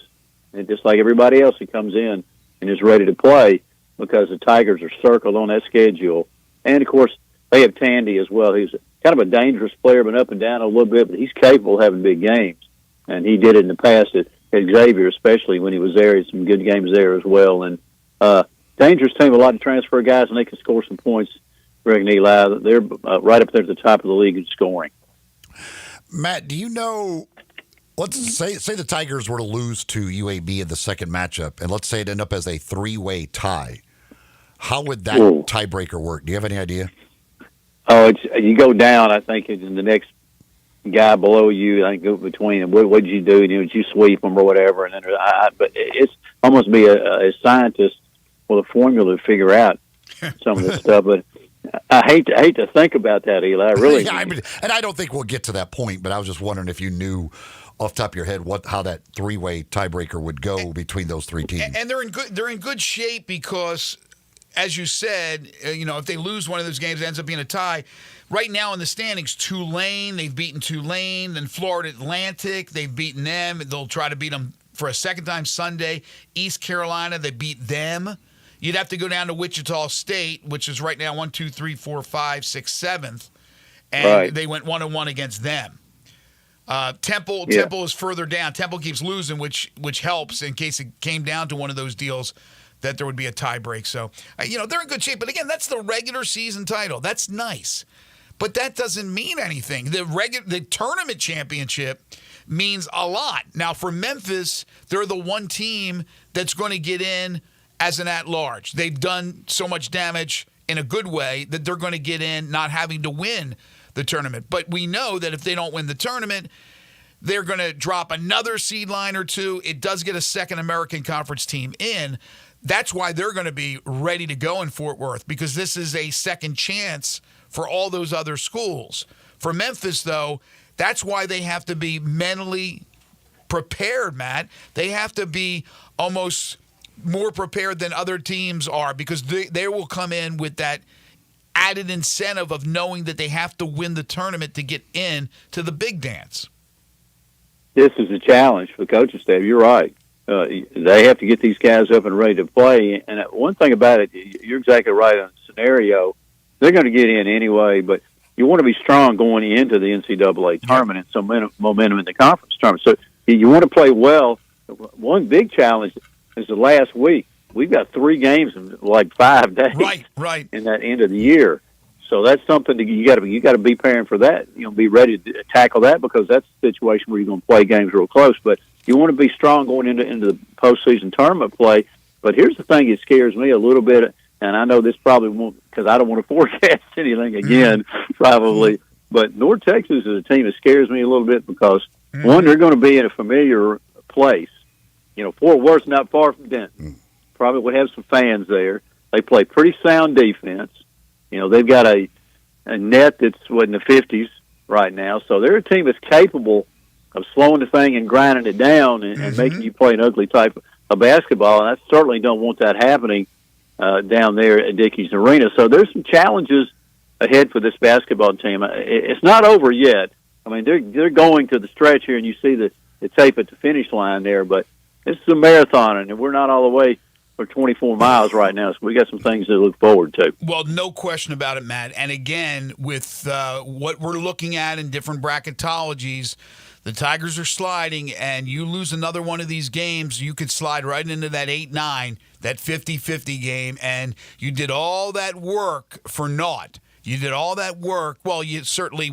and just like everybody else, he comes in and is ready to play because the Tigers are circled on that schedule, and of course they have Tandy as well. He's kind of a dangerous player, been up and down a little bit, but he's capable of having big games, and he did it in the past at Xavier, especially when he was there. He had some good games there as well. And dangerous team, a lot of transfer guys, and they can score some points. Greg and Eli, they're right up there at the top of the league in scoring. Matt, do you know, let's say the Tigers were to lose to UAB in the second matchup, and let's say it ended up as a 3-way tie. How would that tiebreaker work? Do you have any idea? Oh, you go down, I think, in the next guy below you, I think, go between them. What did you do? Did you sweep them or whatever? And then, but it's almost be a scientist with a formula to figure out some of this stuff. But I hate to think about that, Eli. Really, and I don't think we'll get to that point. But I was just wondering if you knew off the top of your head how that 3-way tiebreaker would go between those 3 teams. And they're in good shape because, as you said, if they lose one of those games, it ends up being a tie. Right now in the standings, Tulane, they've beaten Tulane. Then Florida Atlantic, they've beaten them. They'll try to beat them for a second time Sunday. East Carolina, they beat them. You'd have to go down to Wichita State, which is right now 1, 2, 3, 4, 5, 6, 7th. And they went 1-1 against them. Temple is further down. Temple keeps losing, which helps in case it came down to one of those deals that there would be a tie break. So, they're in good shape. But again, that's the regular season title. That's nice. But that doesn't mean anything. The tournament championship means a lot. Now, for Memphis, they're the one team that's going to get in as an at-large. They've done so much damage in a good way that they're going to get in not having to win the tournament. But we know that if they don't win the tournament, they're going to drop another seed line or two. It does get a second American Conference team in. That's why they're going to be ready to go in Fort Worth, because this is a second chance for all those other schools. For Memphis, though, that's why they have to be mentally prepared, Matt. They have to be almost more prepared than other teams are, because they will come in with that added incentive of knowing that they have to win the tournament to get in to the big dance. This is a challenge for the coaching staff. You're right. They have to get these guys up and ready to play. And one thing about it, you're exactly right on the scenario. They're going to get in anyway, but you want to be strong going into the NCAA tournament and some momentum in the conference tournament. So you want to play well. One big challenge is the last week. We've got 3 games in like 5 days. Right. In that end of the year. So that's something that you got to be preparing for that. Be ready to tackle that because that's a situation where you're going to play games real close. But you want to be strong going into the postseason tournament play. But here's the thing that scares me a little bit, and I know this probably won't because I don't want to forecast anything again, probably. But North Texas is a team that scares me a little bit because one, they're going to be in a familiar place. Fort Worth's not far from Denton. Probably would have some fans there. They play pretty sound defense. They've got a net that's in the 50s right now. So they're a team that's capable of slowing the thing and grinding it down and making you play an ugly type of basketball. And I certainly don't want that happening down there at Dickies Arena. So there's some challenges ahead for this basketball team. It's not over yet. I mean, they're going to the stretch here, and you see the tape at the finish line there. But this is a marathon, and we're not all the way for 24 miles right now, so we got some things to look forward to. Well, no question about it, Matt. And again, with what we're looking at in different bracketologies, the Tigers are sliding, and you lose another one of these games, you could slide right into that 8-9, that 50-50 game, and you did all that work for naught. You did all that work. Well, you certainly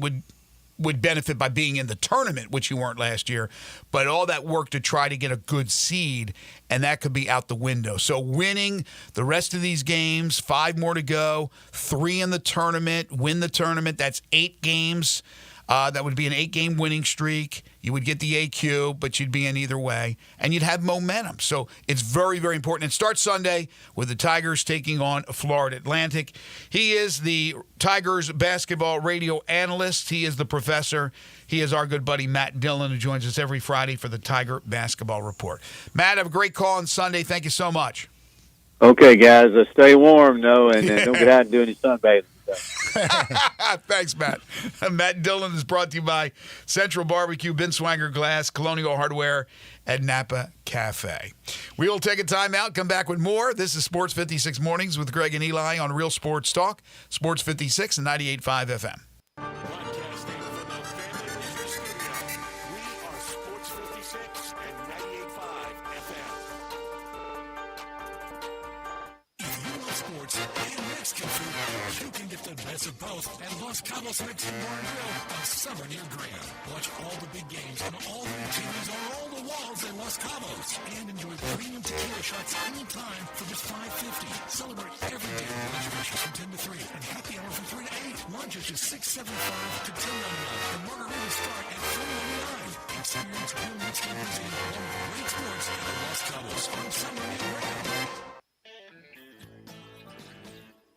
would benefit by being in the tournament, which you weren't last year, but all that work to try to get a good seed, and that could be out the window. So winning the rest of these games, 5 more to go, 3 in the tournament, win the tournament, that's 8 games. That would be an 8-game winning streak. You would get the AQ, but you'd be in either way, and you'd have momentum. So it's very, very important. It starts Sunday with the Tigers taking on Florida Atlantic. He is the Tigers basketball radio analyst. He is the professor. He is our good buddy Matt Dillon, who joins us every Friday for the Tiger Basketball Report. Matt, have a great call on Sunday. Thank you so much. Okay, guys. Stay warm, though, and don't get out and do any sunbathing. Thanks, Matt. Matt Dillon is brought to you by Central Barbecue, Binswanger Glass, Colonial Hardware, and Napa Cafe. We will take a timeout, come back with more. This is Sports 56 Mornings with Greg and Eli on Real Sports Talk, Sports 56 and 98.5 FM. Broadcasting from the Family Leisure Studio, we are Sports 56 and 98.5 FM. If you love sports and Mexican food, you can get the best of both at Los Cabos Mexican Bar and Grill on Summer near Grand. Watch all the big games and all the activities on all the walls at Los Cabos. And enjoy premium tequila shots anytime for just $5.50. Celebrate every day with reservations from 10 to 3 and happy hour from 3 to 8. Lunch is just $6.75 to $10.99 and margaritas start at $4.99. Experience real Mexican cuisine along with great sports at Los Cabos on Summer near Grand.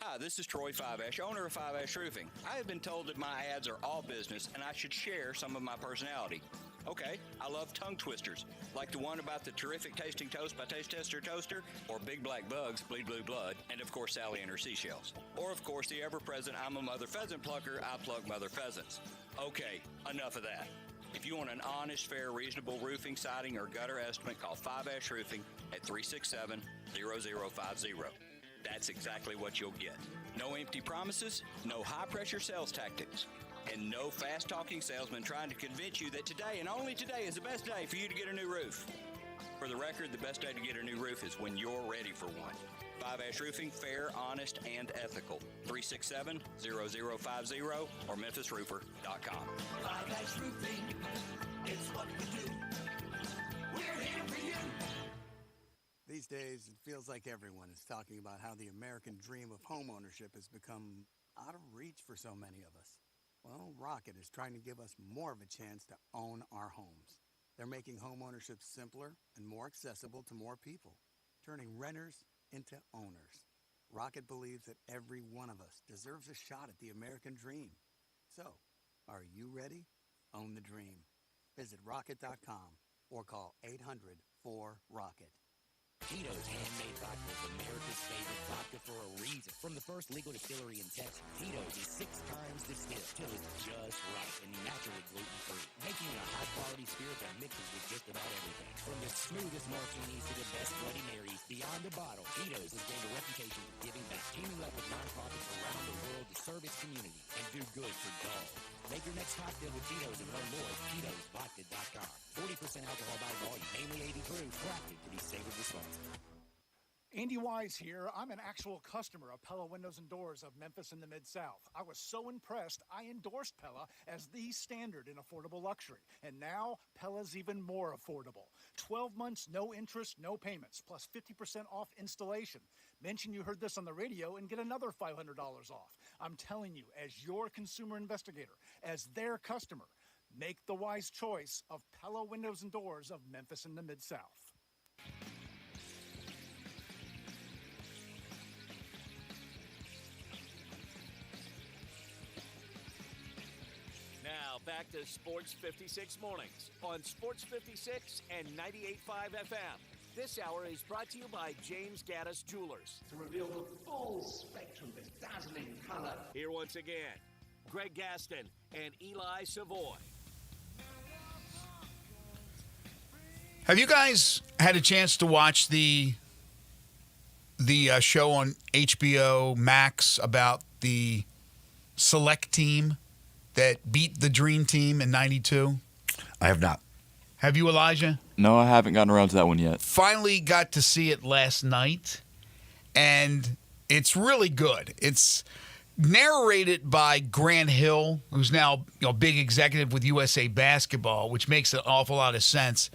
Hi, this is Troy Fiveash, owner of Fiveash Roofing. I have been told that my ads are all business and I should share some of my personality. Okay, I love tongue twisters, like the one about the terrific tasting toast by Taste Tester Toaster, or Big Black Bugs, Bleed Blue Blood, and of course Sally and her seashells. Or of course the ever-present I'm a Mother Pheasant Plucker, I plug Mother Pheasants. Okay, enough of that. If you want an honest, fair, reasonable roofing, siding, or gutter estimate, call Fiveash Roofing at 367-0050. That's exactly what you'll get. No empty promises, no high-pressure sales tactics, and no fast-talking salesman trying to convince you that today and only today is the best day for you to get a new roof. For the record, the best day to get a new roof is when you're ready for one. Fiveash Roofing, fair, honest, and ethical. 367-0050 or memphisroofer.com. Fiveash Roofing is what we do. We're here for you. These days, it feels like everyone is talking about how the American dream of homeownership has become out of reach for so many of us. Well, Rocket is trying to give us more of a chance to own our homes. They're making homeownership simpler and more accessible to more people, turning renters into owners. Rocket believes that every one of us deserves a shot at the American dream. So, are you ready? Own the dream. Visit rocket.com or call 800-4ROCKET. Tito's handmade vodka is America's favorite vodka for a reason. From the first legal distillery in Texas, Tito's is 6 times distilled till it's just right and naturally gluten-free, making it a high-quality spirit that mixes with just about everything. From the smoothest martinis to the best Bloody Marys, beyond the bottle, Tito's has gained a reputation for giving back, teaming up with nonprofits around the world to serve its community and do good for dogs. Make your next cocktail with Tito's and learn more at Tito'sVodka.com. 40% alcohol by volume, mainly 80 proof, crafted to be savored responsibly. Andy Wise here. I'm an actual customer of Pella Windows and Doors of Memphis in the Mid-South. I was so impressed, I endorsed Pella as the standard in affordable luxury. And now, Pella's even more affordable. 12 months, no interest, no payments, plus 50% off installation. Mention you heard this on the radio and get another $500 off. I'm telling you, as your consumer investigator, as their customer, make the wise choice of Pella Windows and Doors of Memphis in the Mid-South. Now back to Sports 56 mornings on Sports 56 and 98.5 FM. This hour is brought to you by James Gaddis Jewelers. To reveal the full spectrum of dazzling color. Here once again, Greg Gaston and Eli Savoy. Have you guys had a chance to watch the show on HBO Max about the select team that beat the Dream Team in '92? I have not. Have you, Elijah? No, I haven't gotten around to that one yet. Finally got to see it last night, and it's really good. It's narrated by Grant Hill, who's now a big executive with USA Basketball, which makes an awful lot of sense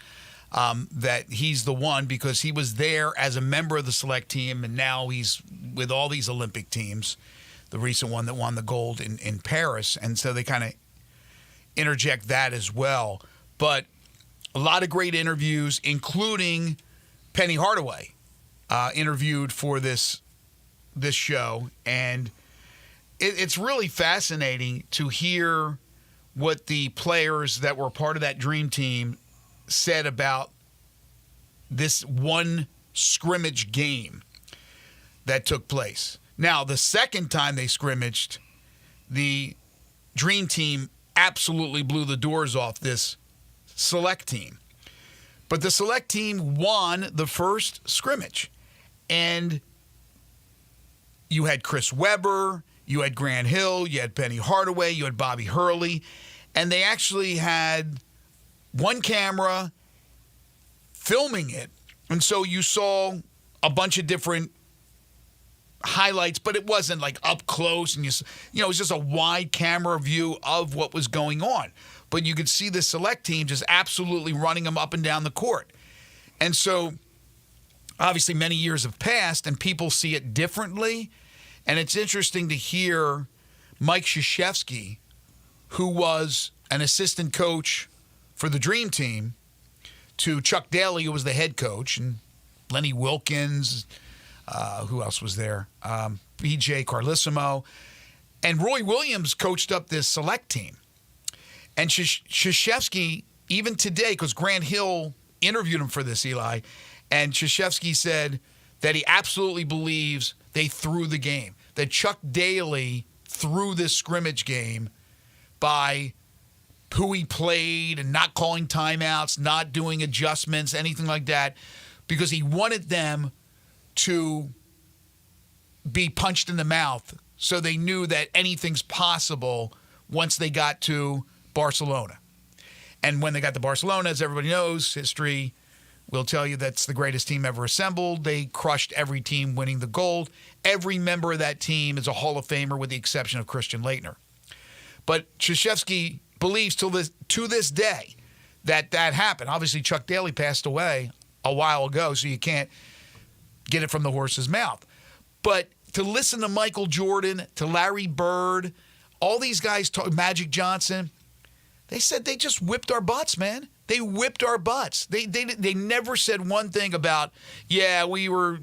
that he's the one because he was there as a member of the select team, and now he's with all these Olympic teams, the recent one that won the gold in Paris, and so they kind of interject that as well. But a lot of great interviews, including Penny Hardaway, interviewed for this show, and it's really fascinating to hear what the players that were part of that Dream Team said about this one scrimmage game that took place. Now, the second time they scrimmaged, the Dream Team absolutely blew the doors off this select team. But the select team won the first scrimmage. And you had Chris Webber, you had Grant Hill, you had Penny Hardaway, you had Bobby Hurley, and they actually had one camera filming it. And so you saw a bunch of different highlights, but it wasn't like up close, and it was just a wide camera view of what was going on. But you could see the select team just absolutely running them up and down the court. And so obviously many years have passed and people see it differently. And it's interesting to hear Mike Krzyzewski, who was an assistant coach for the Dream Team, to Chuck Daly, who was the head coach, and Lenny Wilkins, who else was there? B.J. Carlissimo. And Roy Williams coached up this select team. And Krzyzewski, even today, because Grant Hill interviewed him for this, Eli, and Krzyzewski said that he absolutely believes they threw the game, that Chuck Daly threw this scrimmage game by who he played and not calling timeouts, not doing adjustments, anything like that, because he wanted them to be punched in the mouth so they knew that anything's possible once they got to Barcelona. And when they got to Barcelona, as everybody knows, history will tell you that's the greatest team ever assembled. They crushed every team, winning the gold. Every member of that team is a Hall of Famer with the exception of Christian Laettner. But Krzyzewski believes to this day that happened. Obviously, Chuck Daly passed away a while ago, so you can't get it from the horse's mouth. But to listen to Michael Jordan, to Larry Bird, all these guys, Magic Johnson, they said they just whipped our butts, man. They whipped our butts. They never said one thing about, we were,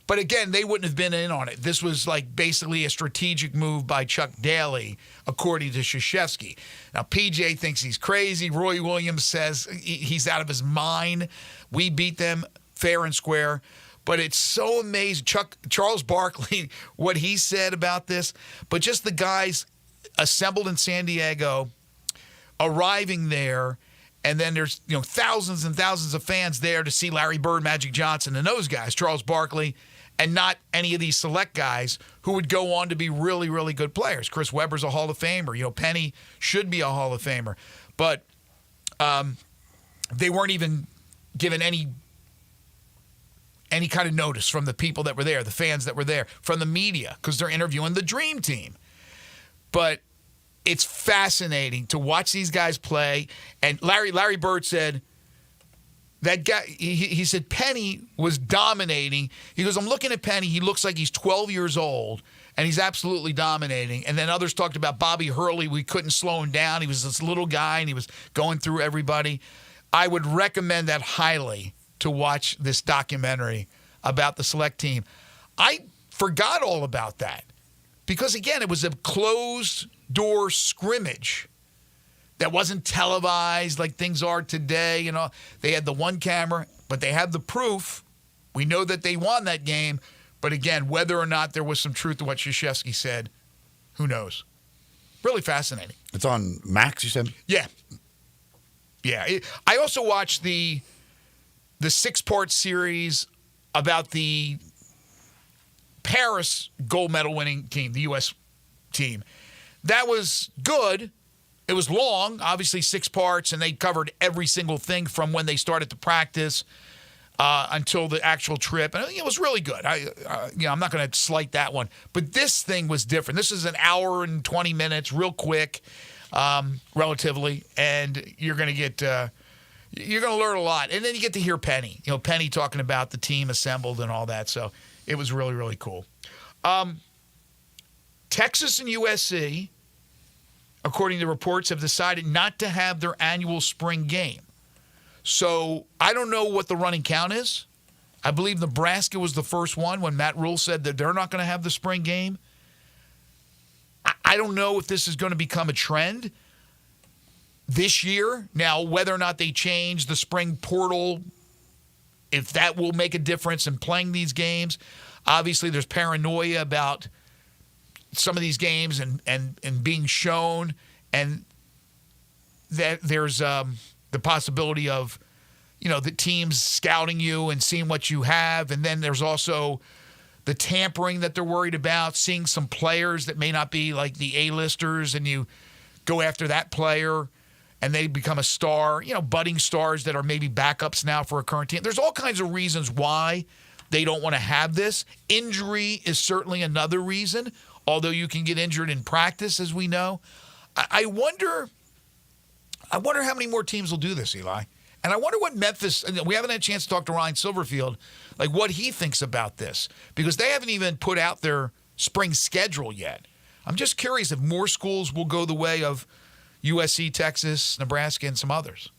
but again, they wouldn't have been in on it. This was like basically a strategic move by Chuck Daly, according to Krzyzewski. Now, PJ thinks he's crazy. Roy Williams says he's out of his mind. We beat them fair and square. But it's so amazing. Charles Barkley, what he said about this, but just the guys assembled in San Diego, arriving there, and then there's thousands and thousands of fans there to see Larry Bird, Magic Johnson, and those guys, Charles Barkley, and not any of these select guys who would go on to be really, really good players. Chris Webber's a Hall of Famer. Penny should be a Hall of Famer. But they weren't even given any kind of notice from the people that were there, the fans that were there, from the media, because they're interviewing the Dream Team. But it's fascinating to watch these guys play. And Larry Bird said, that guy, he said Penny was dominating. He goes, I'm looking at Penny. He looks like he's 12 years old, and he's absolutely dominating. And then others talked about Bobby Hurley. We couldn't slow him down. He was this little guy, and he was going through everybody. I would recommend that highly to watch this documentary about the select team. I forgot all about that because, again, it was a closed-door scrimmage that wasn't televised like things are today. They had the one camera, but they had the proof. We know that they won that game. But, again, whether or not there was some truth to what Krzyzewski said, who knows? Really fascinating. It's on Max, you said? Yeah. Yeah. I also watched the 6-part series about the Paris gold medal winning team, the U.S. team. That was good. It was long, obviously 6 parts, and they covered every single thing from when they started to practice until the actual trip. And it was really good. I'm not going to slight that one. But this thing was different. This is an hour and 20 minutes, real quick, relatively, and you're going to get you're going to learn a lot. And then you get to hear Penny. Penny talking about the team assembled and all that. So it was really, really cool. Texas and USC, according to reports, have decided not to have their annual spring game. So I don't know what the running count is. I believe Nebraska was the first one when Matt Rule said that they're not going to have the spring game. I don't know if this is going to become a trend this year. Now, whether or not they change the spring portal, if that will make a difference in playing these games. Obviously, there's paranoia about some of these games and being shown, and that there's the possibility of, the teams scouting you and seeing what you have. And then there's also the tampering that they're worried about, seeing some players that may not be like the A-listers, and you go after that player and they become a star, budding stars that are maybe backups now for a current team. There's all kinds of reasons why they don't want to have this. Injury is certainly another reason, although you can get injured in practice, as we know. I wonder how many more teams will do this, Eli. And I wonder what Memphis, and we haven't had a chance to talk to Ryan Silverfield, like what he thinks about this, because they haven't even put out their spring schedule yet. I'm just curious if more schools will go the way of USC, Texas, Nebraska, and some others.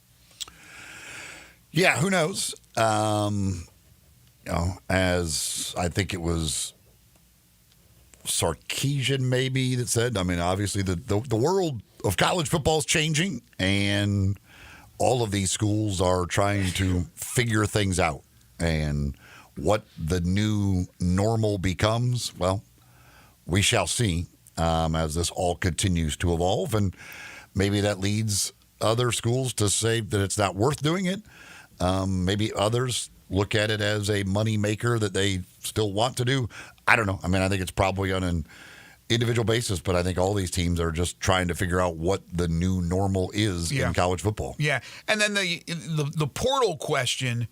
Yeah, who knows? As I think it was Sarkisian maybe that said, obviously the world of college football is changing, and all of these schools are trying to figure things out. And what the new normal becomes, well, we shall see as this all continues to evolve. And maybe that leads other schools to say that it's not worth doing it. Maybe others look at it as a money maker that they still want to do. I don't know. I think it's probably on an individual basis, but I think all these teams are just trying to figure out what the new normal is in college football. Yeah. And then the portal question,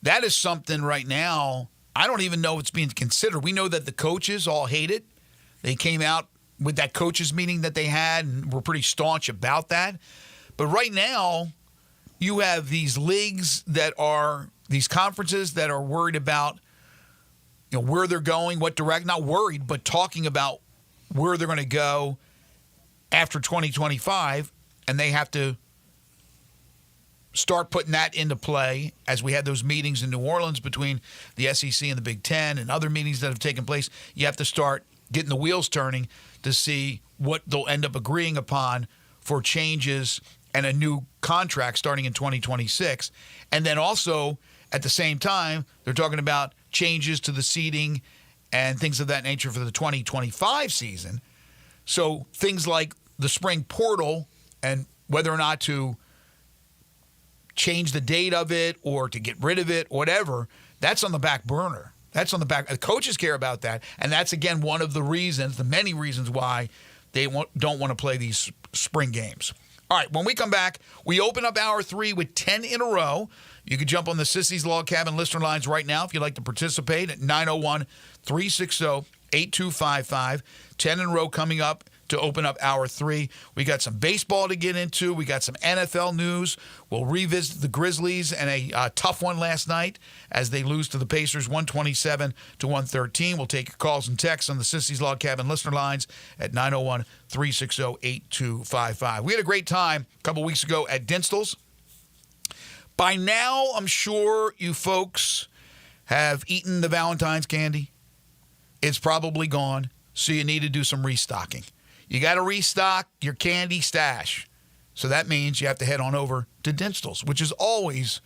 that is something right now, I don't even know if it's being considered. We know that the coaches all hate it. They came out with that coaches meeting that they had and were pretty staunch about that. But right now, you have these leagues that are, these conferences that are worried about, where they're going, what direct, not worried, but talking about where they're going to go after 2025, and they have to start putting that into play as we had those meetings in New Orleans between the SEC and the Big Ten and other meetings that have taken place. You have to start getting the wheels turning to see what they'll end up agreeing upon for changes and a new contract starting in 2026. And then also, at the same time, they're talking about changes to the seating and things of that nature for the 2025 season. So things like the spring portal and whether or not to change the date of it or to get rid of it, whatever, that's on the back burner. That's on the back. The coaches care about that. And that's, again, one of the reasons, the many reasons why they don't want to play these spring games. All right, when we come back, we open up Hour 3 with 10 in a row. You can jump on the Sissy's Log Cabin listener lines right now if you'd like to participate at 901-360-8255. 10 in a row coming up to open up Hour 3. We got some baseball to get into. We got some NFL news. We'll revisit the Grizzlies and a tough one last night as they lose to the Pacers 127-113. We'll take your calls and texts on the Sissy's Log Cabin listener lines at 901-360-8255. We had a great time a couple weeks ago at Dinstall's. By now, I'm sure you folks have eaten the Valentine's candy. It's probably gone, so you need to do some restocking. You got to restock your candy stash. So that means you have to head on over to Dinstall's, which is always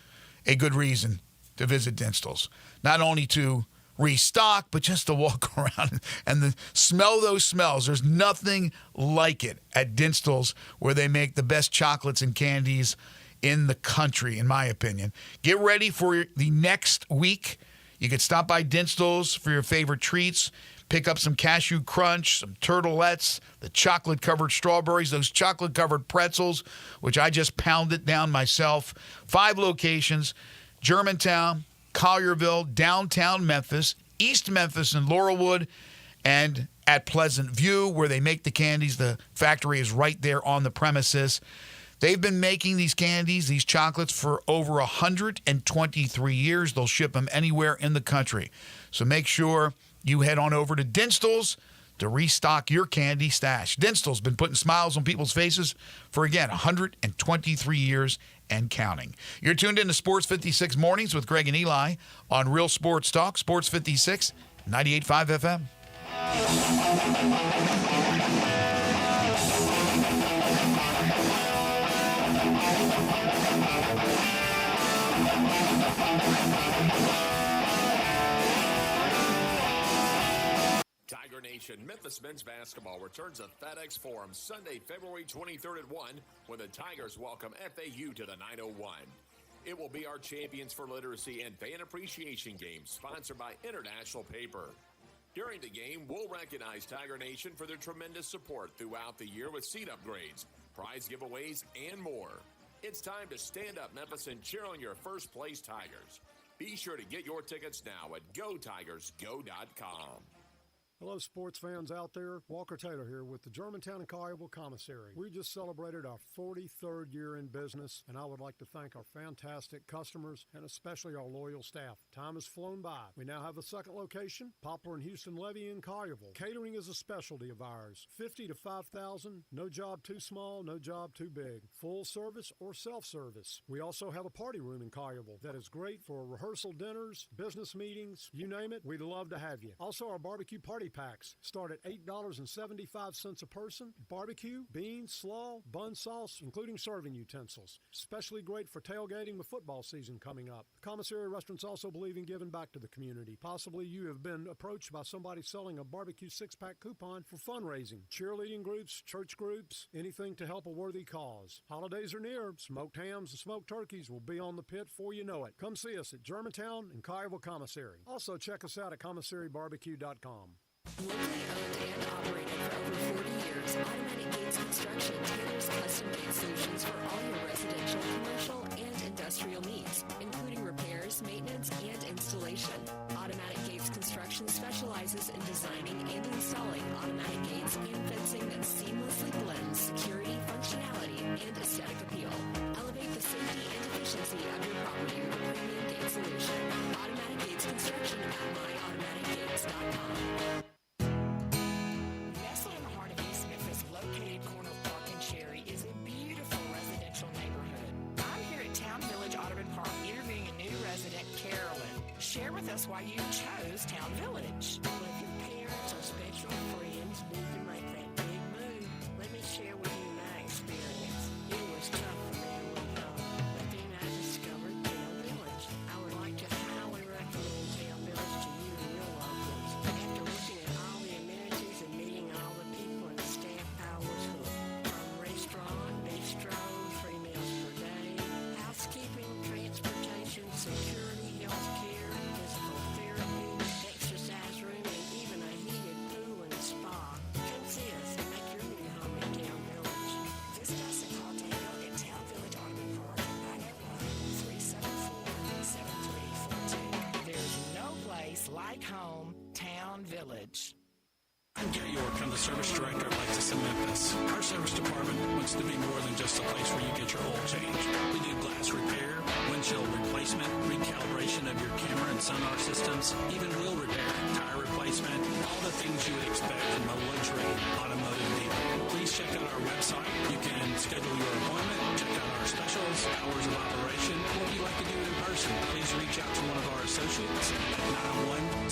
a good reason to visit Dinstall's. Not only to restock, but just to walk around and smell those smells. There's nothing like it at Dinstall's, where they make the best chocolates and candies in the country, in my opinion. Get ready for the next week. You can stop by Dinstall's for your favorite treats. Pick up some Cashew Crunch, some Turtlettes, the chocolate-covered strawberries, those chocolate-covered pretzels, which I just pounded down myself. 5 locations: Germantown, Collierville, downtown Memphis, East Memphis and Laurelwood, and at Pleasant View, where they make the candies. The factory is right there on the premises. They've been making these candies, these chocolates, for over 123 years. They'll ship them anywhere in the country. So make sure you head on over to Dinstall's to restock your candy stash. Dinstall's been putting smiles on people's faces for, again, 123 years and counting. You're tuned in to Sports 56 Mornings with Greg and Eli on Real Sports Talk, Sports 56, 98.5 FM. Tiger Nation, Memphis men's basketball returns at FedEx Forum Sunday, February 23rd at 1 when the Tigers welcome FAU to the 901. It will be our Champions for Literacy and Fan Appreciation game, sponsored by International Paper. During the game, we'll recognize Tiger Nation for their tremendous support throughout the year with seat upgrades, prize giveaways, and more. It's time to stand up, Memphis, and cheer on your first place Tigers. Be sure to get your tickets now at GoTigersGo.com. Hello, sports fans out there. Walker Taylor here with the Germantown and Collierville Commissary. We just celebrated our 43rd year in business, and I would like to thank our fantastic customers and especially our loyal staff. Time has flown by. We now have a second location, Poplar and Houston Levy in Collierville. Catering is a specialty of ours. 50 to 5,000, no job too small, no job too big. Full service or self-service. We also have a party room in Collierville that is great for rehearsal dinners, business meetings, you name it, we'd love to have you. Also, our barbecue party packs start at $8.75 a person. Barbecue, beans, slaw, bun sauce, including serving utensils. Especially great for tailgating with football season coming up. Commissary restaurants also believe in giving back to the community. Possibly you have been approached by somebody selling a barbecue 6-pack coupon for fundraising. Cheerleading groups, church groups, anything to help a worthy cause. Holidays are near. Smoked hams and smoked turkeys will be on the pit before you know it. Come see us at Germantown and Collierville Commissary. Also check us out at commissarybarbecue.com. Locally owned and operated for over 40 years, Automatic Gates Construction tailors custom gate solutions for all your residential, commercial, and industrial needs, including repairs, maintenance, and installation. Automatic Gates Construction specializes in designing and installing automatic gates and fencing that seamlessly blends security, functionality, and aesthetic appeal. Elevate the safety and efficiency of your property with a premium gate solution. Automatic Gates Construction at myautomaticgates.com. Nestled in the heart of East Memphis, located corner of Park and Cherry, is a beautiful residential neighborhood. I'm here at Town Village Audubon Park interviewing a new resident, Carolyn. Share with us why you chose Town Village. Well, if your parents or special friends need to make that big move, let me share with you my experience. It was tough for me early on, but then I discovered Town Village. I would like to like home, town, village. I'm Gary York. I'm the service director at Lexus in Memphis. Our service department wants to be more than just a place where you get your oil changed. We do glass repair, windshield replacement, recalibration of your camera and sonar systems, even wheel repair, tire replacement, all the things you would expect from a luxury automotive dealer. Please check out our website. You can schedule your appointment, check out our specials, hours of operation, or if you'd like to do it in person, please reach out to one of our associates at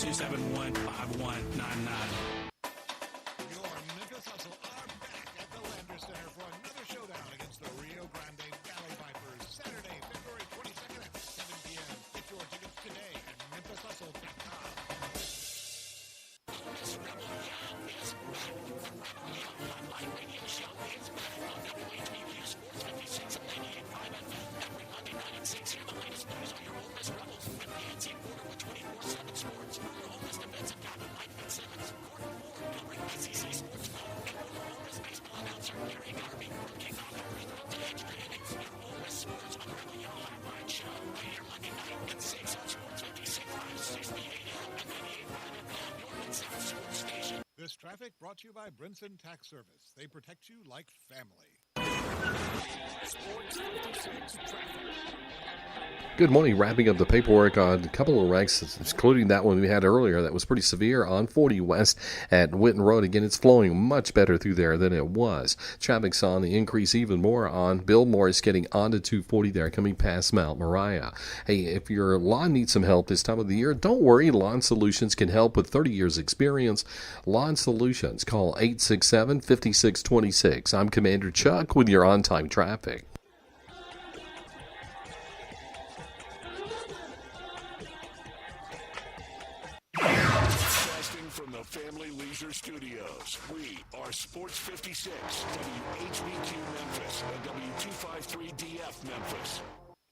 901-271-5199. This traffic brought to you by Brinson Tax Service. They protect you like family. Sports 56 traffic. Good morning. Wrapping up the paperwork on a couple of wrecks, including that one we had earlier that was pretty severe on 40 West at Witten Road. Again, it's flowing much better through there than it was. Traffic's on the increase even more on Bill Morris getting onto 240 there, coming past Mount Moriah. Hey, if your lawn needs some help this time of the year, don't worry. Lawn Solutions can help with 30 years experience. Lawn Solutions. Call 867-5626. I'm Commander Chuck with your on-time traffic. Broadcasting from the Family Leisure Studios, we are Sports 56, WHBQ Memphis, and W253DF Memphis.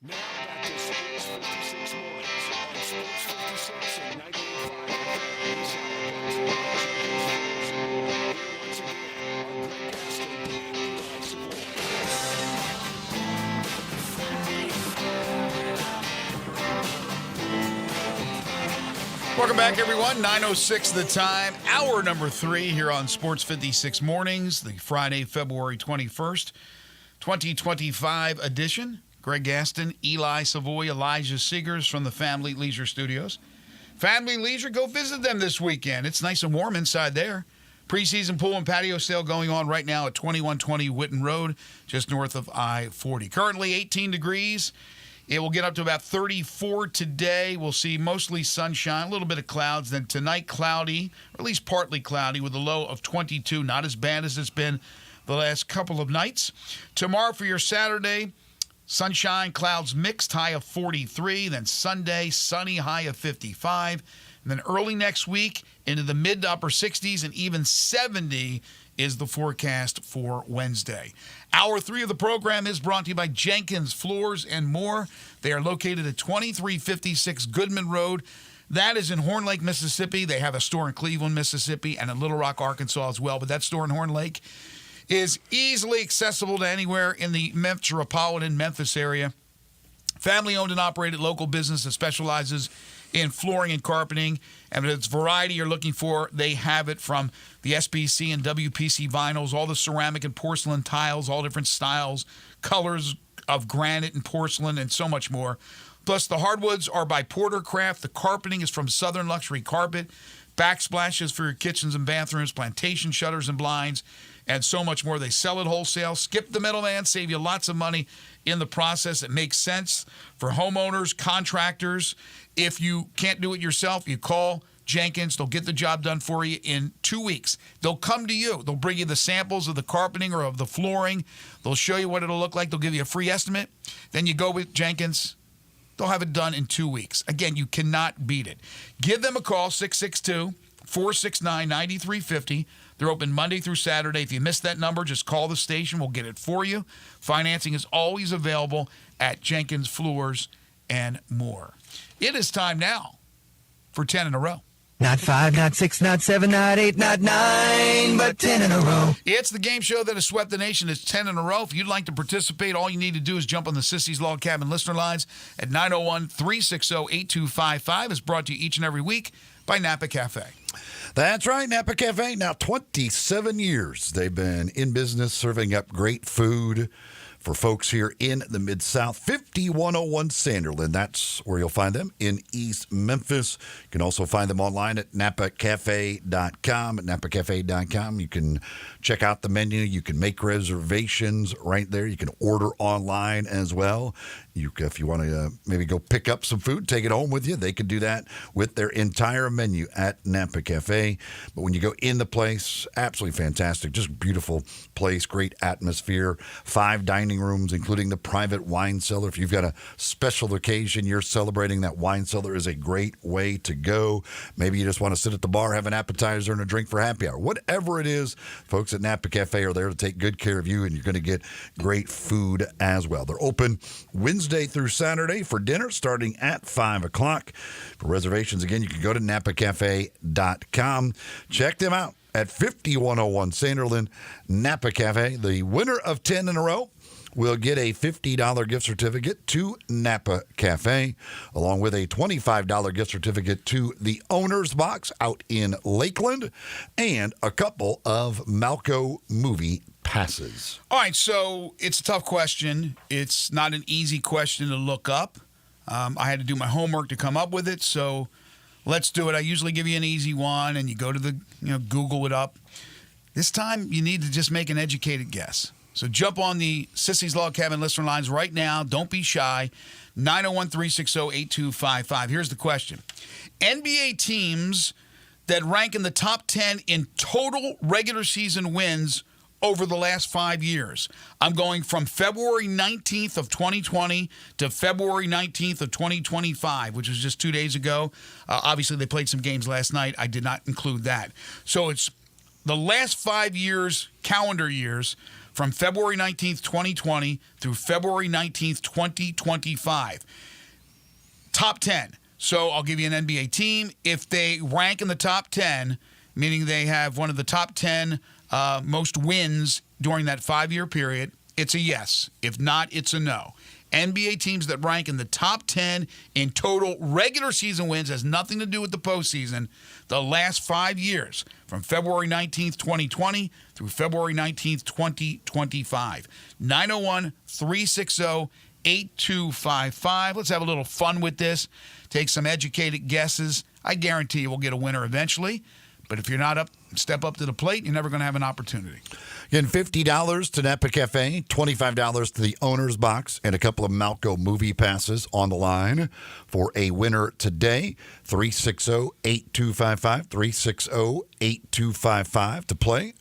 Now back to Sports 56 mornings on Sports 56 and 98.5. Welcome back, everyone. 9:06 the time. Hour number 3 here on Sports 56 Mornings, the Friday, February 21st, 2025 edition. Greg Gaston, Eli Savoy, Elijah Seegers from the Family Leisure Studios. Family Leisure, go visit them this weekend. It's nice and warm inside there. Preseason pool and patio sale going on right now at 2120 Witten Road, just north of I-40. Currently 18 degrees. It will get up to about 34 today. We'll see mostly sunshine, a little bit of clouds. Then tonight, cloudy, or at least partly cloudy, with a low of 22. Not as bad as it's been the last couple of nights. Tomorrow for your Saturday, sunshine, clouds mixed, high of 43. Then Sunday, sunny, high of 55. And then early next week, into the mid to upper 60s and even 70 is the forecast for Wednesday. Hour 3 of the program is brought to you by Jenkins Floors and More. They are located at 2356 Goodman Road. That is in Horn Lake, Mississippi. They have a store in Cleveland, Mississippi, and in Little Rock, Arkansas as well. But that store in Horn Lake is easily accessible to anywhere in the metropolitan Memphis area. Family-owned and operated local business that specializes in flooring and carpeting. And if it's variety you're looking for, they have it, from the SPC and WPC vinyls, all the ceramic and porcelain tiles, all different styles, colors of granite and porcelain, and so much more. Plus, the hardwoods are by Portercraft. The carpeting is from Southern Luxury Carpet. Backsplashes for your kitchens and bathrooms, plantation shutters and blinds, and so much more. They sell it wholesale. Skip the middleman, save you lots of money in the process. It makes sense for homeowners, contractors. If you can't do it yourself, you call Jenkins. They'll get the job done for you in 2 weeks. They'll come to you. They'll bring you the samples of the carpeting or of the flooring. They'll show you what it'll look like. They'll give you a free estimate. Then you go with Jenkins. They'll have it done in 2 weeks. Again, you cannot beat it. Give them a call, 662-469-9350. They're open Monday through Saturday. If you miss that number, just call the station. We'll get it for you. Financing is always available at Jenkins Floors and More. It is time now for 10 in a row. Not 5, not 6, not 7, not 8, not 9, but 10 in a row. It's the game show that has swept the nation. It's 10 in a row. If you'd like to participate, all you need to do is jump on the Sissy's Log Cabin listener lines at 901-360-8255. It's brought to you each and every week by Napa Cafe. That's right, Napa Cafe. Now, 27 years they've been in business serving up great food for folks here in the Mid-South. 5101 Sanderland. That's where you'll find them in East Memphis. You can also find them online at napacafe.com. At napacafe.com, you can check out the menu. You can make reservations right there. You can order online as well. If you want to maybe go pick up some food, take it home with you, they can do that with their entire menu at Napa Cafe. But when you go in the place, absolutely fantastic. Just beautiful place, great atmosphere. 5 dining rooms, including the private wine cellar. If you've got a special occasion you're celebrating, that wine cellar is a great way to go. Maybe you just want to sit at the bar, have an appetizer and a drink for happy hour. Whatever it is, folks at Napa Cafe are there to take good care of you, and you're going to get great food as well. They're open Wednesday through Saturday for dinner starting at 5 o'clock. For reservations, again, you can go to napacafe.com. Check them out at 5101 Sanderland, Napa Cafe. The winner of 10 in a row will get a $50 gift certificate to Napa Cafe, along with a $25 gift certificate to the Owner's Box out in Lakeland, and a couple of Malco movie passes. All right, so it's a tough question. It's not an easy question to look up. I had to do my homework to come up with it, so let's do it. I usually give you an easy one, and you go to the, Google it up. This time, you need to just make an educated guess. So jump on the Sissy's Log Cabin listener lines right now. Don't be shy. 901-360-8255. Here's the question. NBA teams that rank in the top 10 in total regular season wins over the last 5 years. I'm going from February 19th of 2020 to February 19th of 2025, which was just 2 days ago. Obviously, they played some games last night. I did not include that. So it's the last 5 years, calendar years, from February 19th, 2020 through February 19th, 2025. Top 10. So I'll give you an NBA team. If they rank in the top 10, meaning they have one of the top 10 most wins during that 5-year period, it's a yes. If not, it's a no. NBA teams that rank in the top 10 in total regular season wins has nothing to do with the postseason. The last 5 years, from February 19th, 2020 through February 19th, 2025. 901-360-8255. Let's have a little fun with this. Take some educated guesses. I guarantee you we'll get a winner eventually. But if you're not up, step up to the plate, you're never going to have an opportunity. Again, $50 to Napa Cafe, $25 to the Owner's Box, and a couple of Malco movie passes on the line for a winner today. 360-8255, 360-8255 to play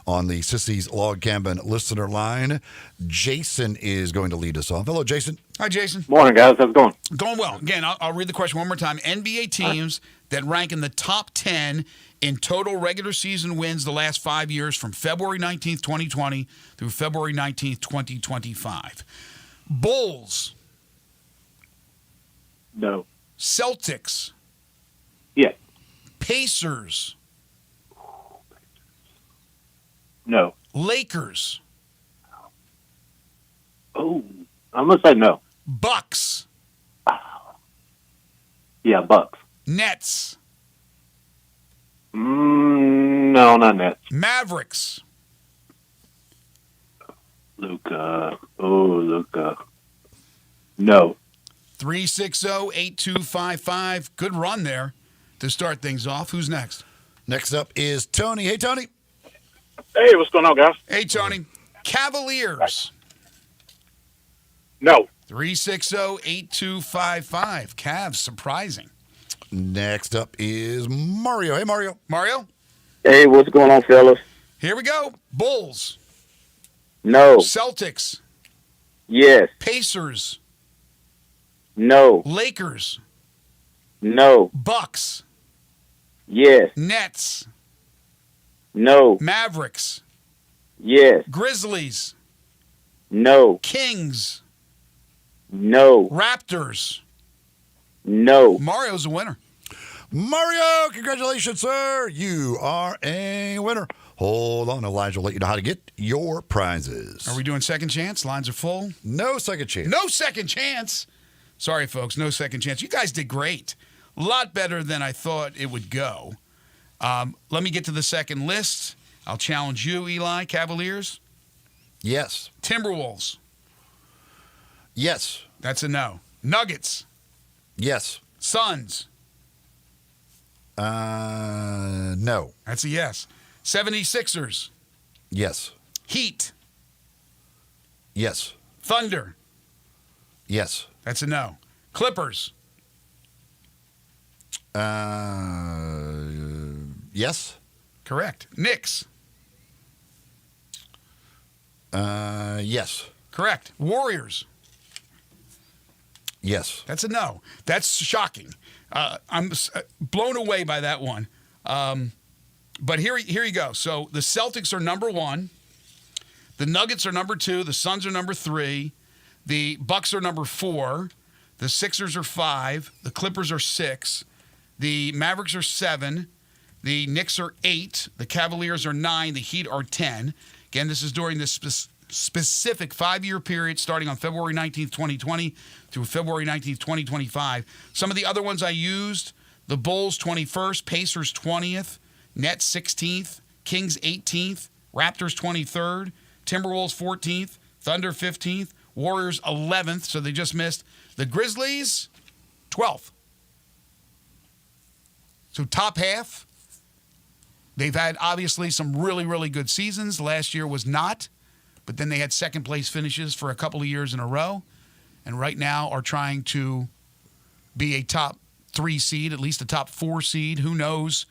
on the Sissy's Log Cabin listener line. Jason is going to lead us off. Hello, Jason. Hi, Jason. Morning, guys. How's it going? Going well. Again, I'll read the question one more time. NBA teams that rank in the top 10 in total regular season wins the last 5 years from February 19th, 2020 through February 19th, 2025. Bulls. No. Celtics. Yeah. Pacers. No. Lakers. Oh, I'm going to say no. Bucks. Yeah, Bucks. Nets. No, not Nets. Mavericks. Luka. No. 360-8255. Good run there to start things off. Who's next? Next up is Tony. Hey, Tony. Hey, what's going on, guys? Hey, Tony. Cavaliers. No. 360-8255. Cavs, surprising. Next up is Mario. Hey, Mario. Mario? Hey, what's going on, fellas? Here we go. Bulls. No. Celtics. Yes. Pacers. No. Lakers. No. Bucks. Yes. Nets. No. Mavericks. Yes. Grizzlies. No. Kings. No. Raptors. No. Mario's a winner. Mario, congratulations, sir. You are a winner. Hold on, Elijah will let you know how to get your prizes. Are we doing second chance? Lines are full. No second chance. No second chance. Sorry, folks, no second chance. You guys did great. A lot better than I thought it would go. Let me get to the second list. I'll challenge you, Eli. Cavaliers? Yes. Timberwolves? Yes. That's a no. Nuggets? Yes. Suns? No. That's a yes. 76ers? Yes. Heat? Yes. Thunder? Yes. That's a no. Clippers? Yes. Correct. Knicks? Yes. Correct. Warriors? Yes. That's a no. That's shocking. I'm blown away by that one. But here you go. So the Celtics are number 1. The Nuggets are number 2. The Suns are number 3. The Bucks are number 4. The Sixers are 5. The Clippers are 6. The Mavericks are 7. The Knicks are 8. The Cavaliers are 9. The Heat are 10. Again, this is during this specific 5-year period starting on February 19th, 2020 through February 19th, 2025. Some of the other ones I used, the Bulls 21st, Pacers 20th, Nets 16th, Kings 18th, Raptors 23rd, Timberwolves 14th, Thunder 15th, Warriors 11th, so they just missed. The Grizzlies 12th. So top half. They've had, obviously, some really, really good seasons. Last year was not, but then they had second-place finishes for a couple of years in a row, and right now are trying to be a top 3 seed, at least a top 4 seed. Who knows?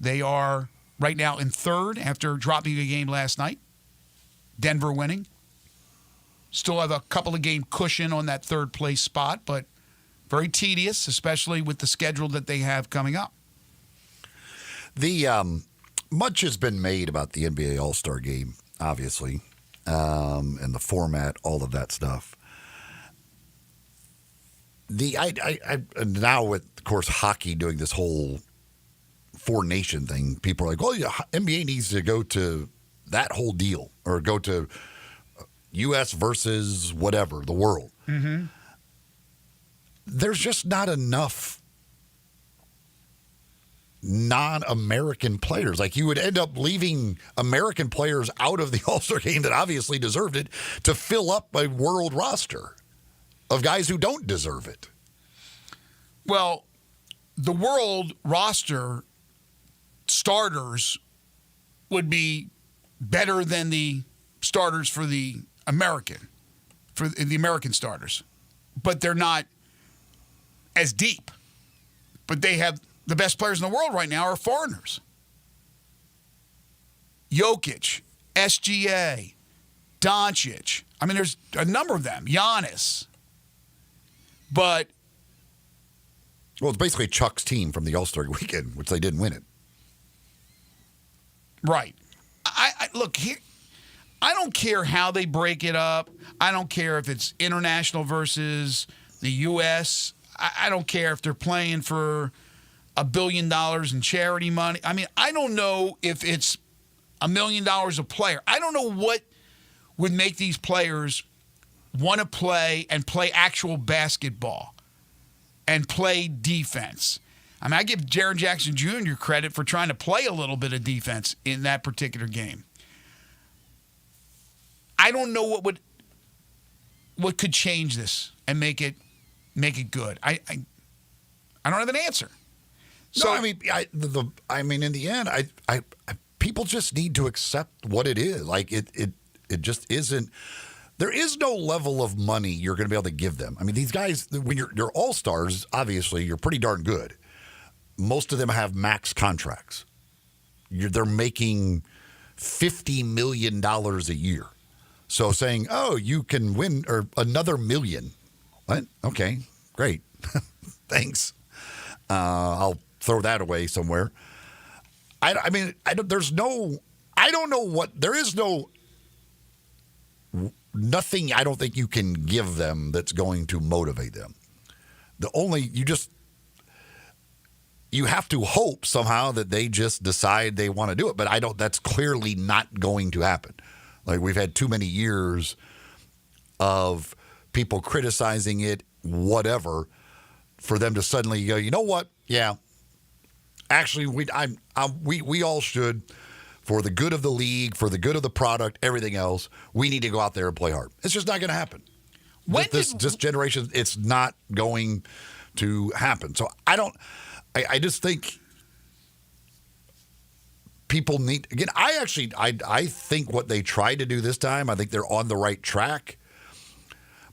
They are right now in 3rd after dropping a game last night. Denver winning. Still have a couple of game cushion on that 3rd-place spot, but very tedious, especially with the schedule that they have coming up. The much has been made about the NBA All-Star Game, obviously, and the format, all of that stuff. Now with, of course, hockey doing this whole 4-nation thing, people are like, well, yeah, NBA needs to go to that whole deal or go to U.S. versus whatever, the world. Mm-hmm. There's just not enough non-American players. Like, you would end up leaving American players out of the All-Star game that obviously deserved it to fill up a world roster of guys who don't deserve it. Well, the world roster starters would be better than the starters for the American starters, but they're not as deep. But they have the best players in the world right now are foreigners. Jokic, SGA, Doncic. I mean, there's a number of them. Giannis. But well, it's basically Chuck's team from the All-Star weekend, which they didn't win it. Right. I look here. I don't care how they break it up. I don't care if it's international versus the U.S. I don't care if they're playing for $1 billion in charity money. I mean, I don't know if it's $1 million a player. I don't know what would make these players want to play and play actual basketball and play defense. I mean, I give Jaren Jackson Jr. credit for trying to play a little bit of defense in that particular game. I don't know what could change this and make it good. I don't have an answer. So no, I mean, in the end, I people just need to accept what it is. Like it just isn't. There is no level of money you're going to be able to give them. I mean, these guys, when you're all-stars, obviously you're pretty darn good. Most of them have max contracts. They're making $50 million a year. So saying, oh, you can win or another $1 million. What? Okay, great. Thanks. I'll throw that away somewhere. Nothing I don't think you can give them that's going to motivate them. you have to hope somehow that they just decide they want to do it. But that's clearly not going to happen. Like, we've had too many years of people criticizing it, whatever, for them to suddenly go, you know what? Yeah, actually, we all should, for the good of the league, for the good of the product, everything else, we need to go out there and play hard. It's just not going to happen. This generation, it's not going to happen. So I just think people need, again, I think what they tried to do this time, I think they're on the right track.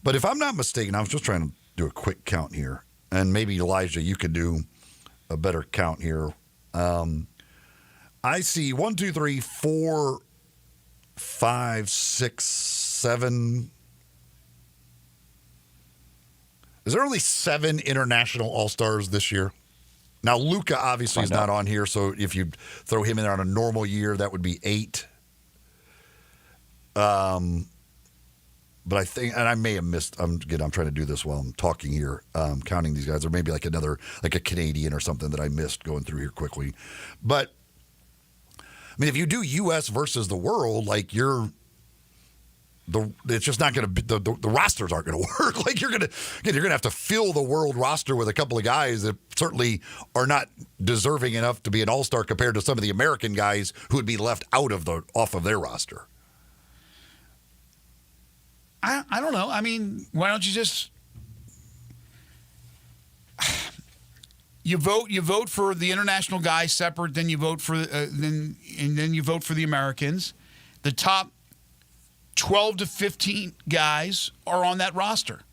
But if I'm not mistaken, I was just trying to do a quick count here. And maybe, Elijah, you could do a better count here. I see 1, 2, 3, 4, 5, 6, 7. Is there only 7 international All-Stars this year? Now, Luka obviously is not on here, so if you throw him in there on a normal year, that would be 8. But I think, and I may have missed, I'm trying to do this while I'm talking here, counting these guys. There may be like a Canadian or something that I missed going through here quickly. But, I mean, if you do U.S. versus the world, like it's just not going to be, the rosters aren't going to work. Like, you're going to have to fill the world roster with a couple of guys that certainly are not deserving enough to be an all-star compared to some of the American guys who would be left off of their roster. I don't know. I mean, why don't you just you vote for the international guys separate, then you vote for then you vote for the Americans. The top 12 to 15 guys are on that roster.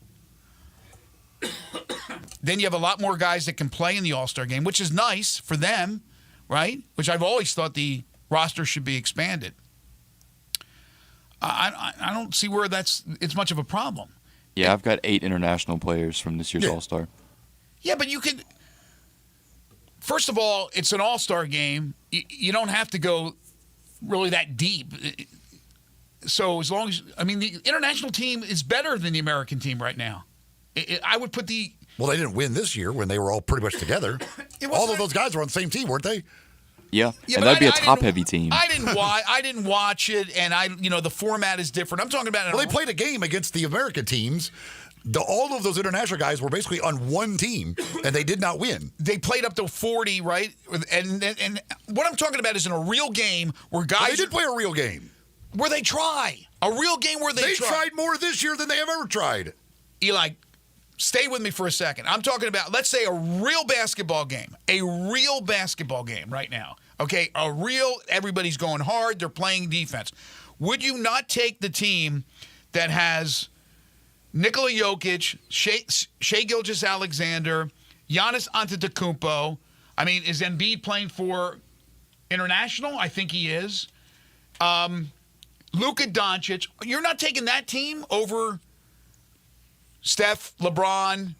Then you have a lot more guys that can play in the All-Star game, which is nice for them, right? Which I've always thought the roster should be expanded. I don't see where it's much of a problem. Yeah, I've got 8 international players from this year's All-Star. Yeah, but you could. First of all, it's an All-Star game. You don't have to go really that deep. So as long as, I mean, the international team is better than the American team right now. I would put the. Well, they didn't win this year when they were all pretty much together. All of those guys were on the same team, weren't they? Yeah, and that'd be a top-heavy team. I didn't watch it, and the format is different. I'm talking about. Well, they played a game against the American teams. All of those international guys were basically on one team, and they did not win. They played up to 40, right? And what I'm talking about is in a real game where guys. They did play a real game. Where they try. A real game where they try. They tried more this year than they have ever tried. Eli, stay with me for a second. I'm talking about, let's say, a real basketball game. A real basketball game right now. Okay, everybody's going hard. They're playing defense. Would you not take the team that has Nikola Jokic, Shai Gilgeous-Alexander, Giannis Antetokounmpo? I mean, is Embiid playing for international? I think he is. Luka Doncic. You're not taking that team over Steph, LeBron,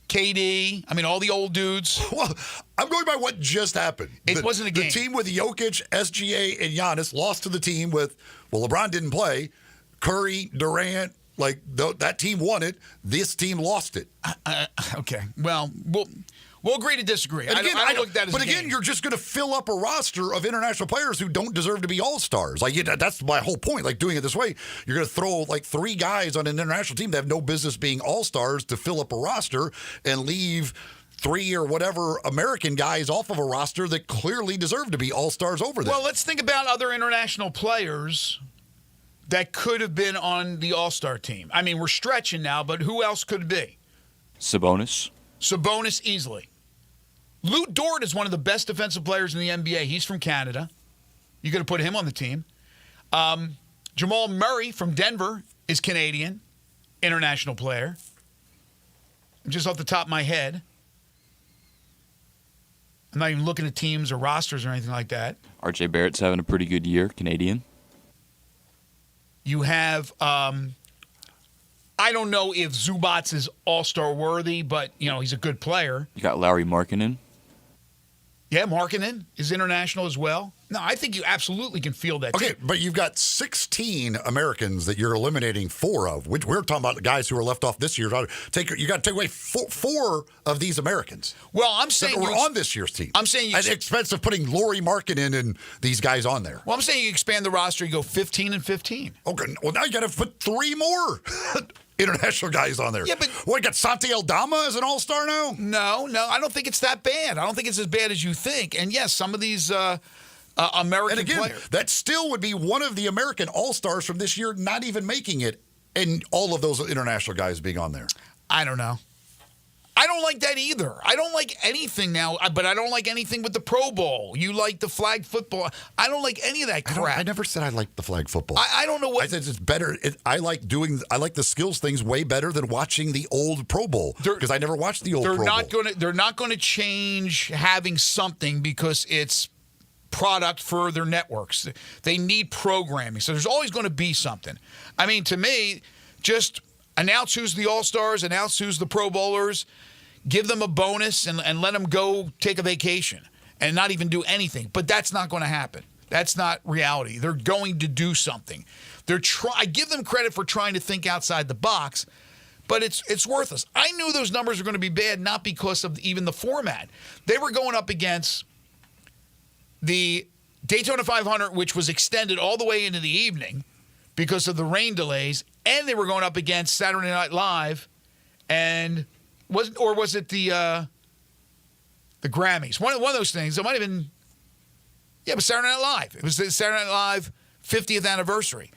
KD, I mean, all the old dudes. Well, I'm going by what just happened. It wasn't a game. The team with Jokic, SGA, and Giannis lost to the team with, LeBron didn't play. Curry, Durant, that team won it. This team lost it. Okay. Well, we'll agree to disagree. And again, I don't look at that as but a again, game. you're just going to fill up a roster of international players who don't deserve to be all-stars. That's my whole point. Doing it this way, you're going to throw 3 guys on an international team that have no business being all-stars to fill up a roster and leave 3 or whatever American guys off of a roster that clearly deserve to be all-stars over them. Well, let's think about other international players that could have been on the all-star team. I mean, we're stretching now, but who else could it be? Sabonis easily. Lou Dort is one of the best defensive players in the NBA. He's from Canada. You could have put him on the team. Jamal Murray from Denver is Canadian, international player. Just off the top of my head. I'm not even looking at teams or rosters or anything like that. RJ Barrett's having a pretty good year, Canadian. You have, I don't know if Zubats is all-star worthy, but, he's a good player. You got Lauri Markkanen. Yeah, Markkanen is international as well. No, I think you absolutely can field that Okay, team. but you've got 16 Americans that you're eliminating 4 of. Which we're talking about the guys who are left off this year. You got to take away four of these Americans. Well, I'm saying that were on this year's team. I'm saying at the expense of putting Lauri Markkanen and these guys on there. Well, I'm saying you expand the roster. You go 15 and 15. Okay, well now you got to put 3 more international guys on there. Yeah, but what, got Santi Aldama as an all-star now? No, I don't think it's that bad. I don't think it's as bad as you think. And yes, some of these American and again, players. that still would be one of the American all-stars from this year not even making it, and all of those international guys being on there. I don't know. I don't like that either. I don't like anything now, but I don't like anything with the Pro Bowl. You like the flag football. I don't like any of that crap. I never said I liked the flag football. I don't know what. I said it's better. I like the skills things way better than watching the old Pro Bowl because I never watched the old Pro Bowl. They're not going to change having something because it's product for their networks. They need programming. So there's always going to be something. I mean, to me, just announce who's the All-Stars, announce who's the Pro Bowlers, give them a bonus, and let them go take a vacation and not even do anything. But that's not going to happen. That's not reality. They're going to do something. I give them credit for trying to think outside the box, but it's worthless. I knew those numbers were going to be bad, not because of even the format. They were going up against the Daytona 500, which was extended all the way into the evening because of the rain delays, and they were going up against Saturday Night Live, and was it the Grammys? One of those things. It might have been, yeah, but Saturday Night Live. It was the Saturday Night Live 50th anniversary.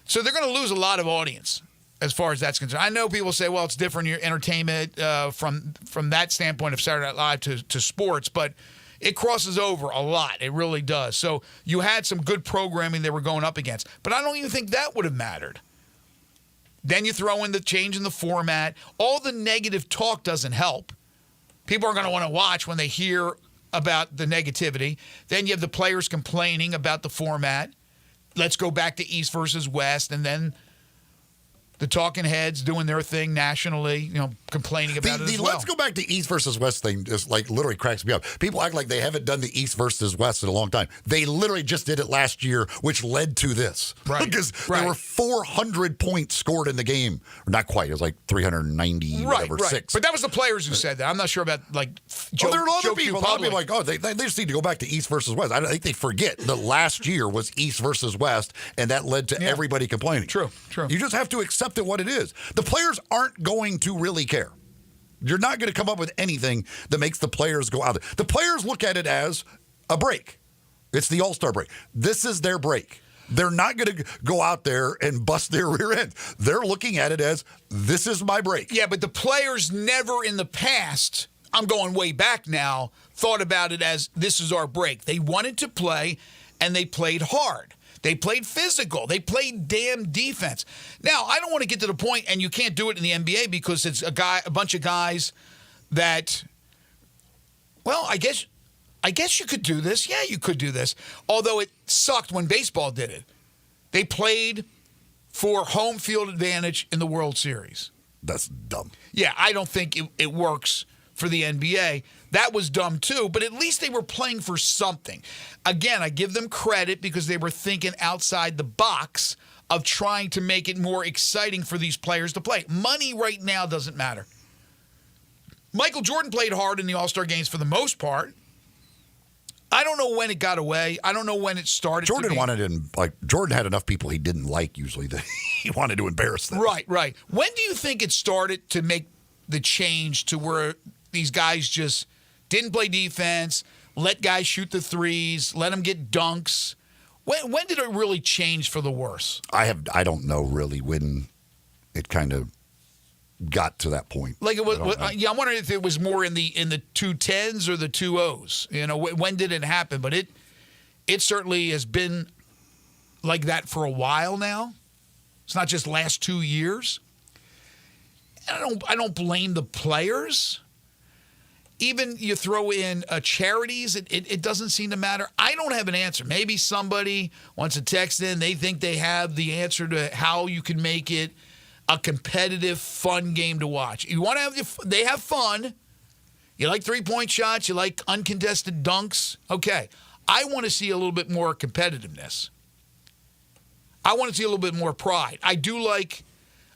So they're going to lose a lot of audience as far as that's concerned. I know people say, well, it's different, your entertainment from that standpoint of Saturday Night Live to sports, but it crosses over a lot. It really does. So you had some good programming they were going up against. But I don't even think that would have mattered. Then you throw in the change in the format. All the negative talk doesn't help. People are going to want to watch when they hear about the negativity. Then you have the players complaining about the format. Let's go back to East versus West. And then the talking heads doing their thing nationally, complaining about it as well. Let's go back to East versus West thing just literally cracks me up. People act like they haven't done the East versus West in a long time. They literally just did it last year, which led to this. Right. Because there were 400 points scored in the game. Or not quite. It was like 390, whatever, 6. But that was the players who said that. I'm not sure about, there are other people. A lot of people like, they just need to go back to East versus West. I think they forget that last year was East versus West, and that led to everybody complaining. True. You just have to accept it what it is. The players aren't going to really care. You're not going to come up with anything that makes the players go out there. The players look at it as a break. It's the All-Star break. This is their break. They're not going to go out there and bust their rear end. They're looking at it as, this is my break. Yeah, but the players never in the past, I'm going way back now, thought about it as, this is our break. They wanted to play, and they played hard. They played physical. They played damn defense. Now, I don't want to get to the point, and you can't do it in the NBA because it's a bunch of guys that, well, I guess you could do this. Yeah, you could do this. Although it sucked when baseball did it. They played for home field advantage in the World Series. That's dumb. Yeah, I don't think it works for the NBA. That was dumb too, but at least they were playing for something. Again, I give them credit because they were thinking outside the box of trying to make it more exciting for these players to play. Money right now doesn't matter. Michael Jordan played hard in the All-Star games for the most part. I don't know when it got away. I don't know when it started. Jordan had enough people he didn't like usually that he wanted to embarrass them. Right. When do you think it started to make the change to where these guys just didn't play defense, let guys shoot the threes, let them get dunks? When did it really change for the worse? I don't know really when it kind of got to that point. Like it was, I'm wondering if it was more in the 210s or the 20s. When did it happen? But it certainly has been like that for a while now. It's not just last 2 years. I don't blame the players. Even you throw in charities, it doesn't seem to matter. I don't have an answer. Maybe somebody wants to text in. They think they have the answer to how you can make it a competitive, fun game to watch. You want to have they have fun. You like three-point shots. You like uncontested dunks. Okay. I want to see a little bit more competitiveness. I want to see a little bit more pride. I do like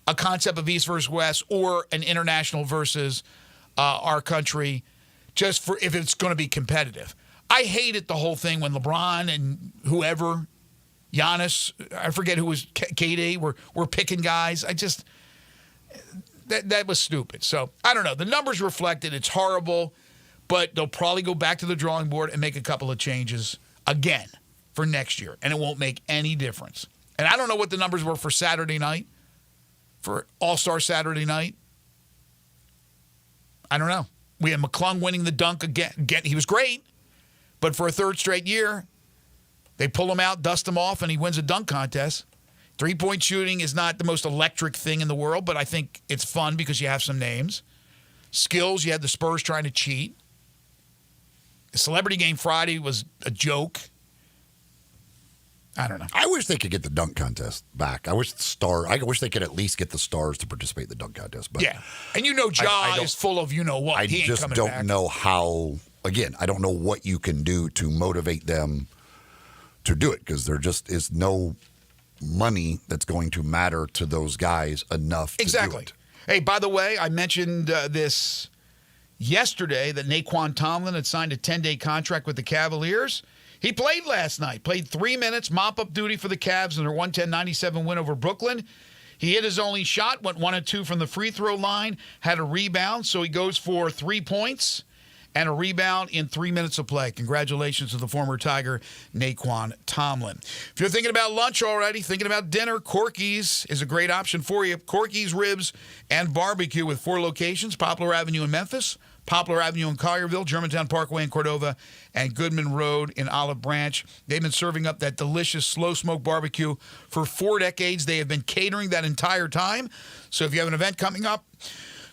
a concept of East versus West or an international versus our country just for if it's going to be competitive. I hated the whole thing when LeBron and whoever, Giannis, I forget who was KD, were picking guys. That was stupid. So, I don't know. The numbers reflect it. It's horrible, but they'll probably go back to the drawing board and make a couple of changes again for next year, and it won't make any difference. And I don't know what the numbers were for Saturday night, for All-Star Saturday night. I don't know. We had McClung winning the dunk again. He was great, but for a third straight year, they pull him out, dust him off, and he wins a dunk contest. Three-point shooting is not the most electric thing in the world, but I think it's fun because you have some names. Skills, you had the Spurs trying to cheat. The Celebrity Game Friday was a joke. I don't know. I wish they could get the dunk contest back. I wish they could at least get the stars to participate in the dunk contest. But yeah, and Ja is full of what. I he ain't just coming don't back. know how. Again, I don't know what you can do to motivate them to do it because there just is no money that's going to matter to those guys enough to do it. Hey, by the way, I mentioned this yesterday that Naquan Tomlin had signed a 10-day contract with the Cavaliers. He played last night, played 3 minutes, mop-up duty for the Cavs in their 110-97 win over Brooklyn. He hit his only shot, went 1 of 2 from the free throw line, had a rebound, so he goes for 3 points and a rebound in 3 minutes of play. Congratulations to the former Tiger, Naquan Tomlin. If you're thinking about lunch already, thinking about dinner, Corky's is a great option for you. Corky's Ribs and Barbecue with 4 locations, Poplar Avenue in Memphis, Poplar Avenue in Collierville, Germantown Parkway in Cordova, and Goodman Road in Olive Branch. They've been serving up that delicious slow smoke barbecue for 4 decades. They have been catering that entire time. So if you have an event coming up,